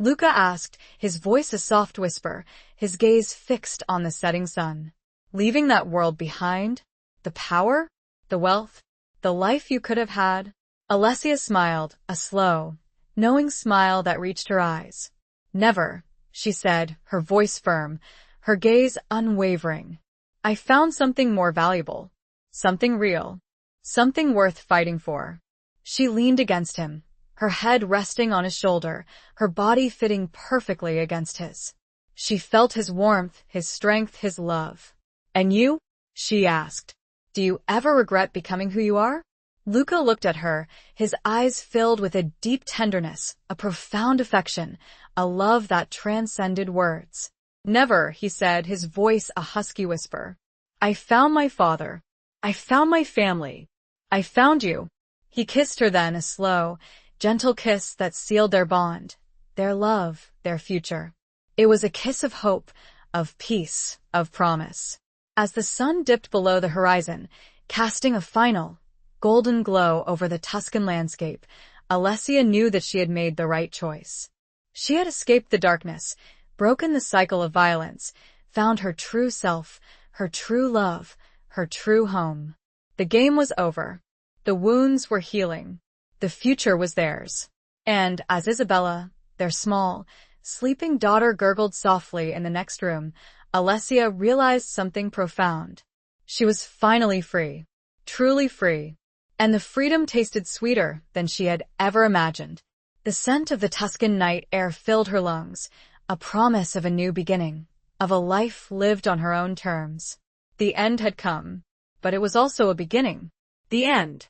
Luca asked, his voice a soft whisper, his gaze fixed on the setting sun. Leaving that world behind? The power? The wealth? The life you could have had? Alessia smiled, a slow, knowing smile that reached her eyes. Never, she said, her voice firm, her gaze unwavering. I found something more valuable. Something real. Something worth fighting for. She leaned against him, her head resting on his shoulder, her body fitting perfectly against his. She felt his warmth, his strength, his love. And you? She asked. Do you ever regret becoming who you are? Luca looked at her, his eyes filled with a deep tenderness, a profound affection, a love that transcended words. Never, he said, his voice a husky whisper. I found my father. I found my family. I found you. He kissed her then, a slow, gentle kiss that sealed their bond, their love, their future. It was a kiss of hope, of peace, of promise. As the sun dipped below the horizon, casting a final, golden glow over the Tuscan landscape, Alessia knew that she had made the right choice. She had escaped the darkness, broken the cycle of violence, found her true self, her true love, her true home. The game was over. The wounds were healing. The future was theirs. And as Isabella, their small, sleeping daughter, gurgled softly in the next room, Alessia realized something profound. She was finally free. Truly free. And the freedom tasted sweeter than she had ever imagined. The scent of the Tuscan night air filled her lungs, a promise of a new beginning, of a life lived on her own terms. The end had come, but it was also a beginning. The end.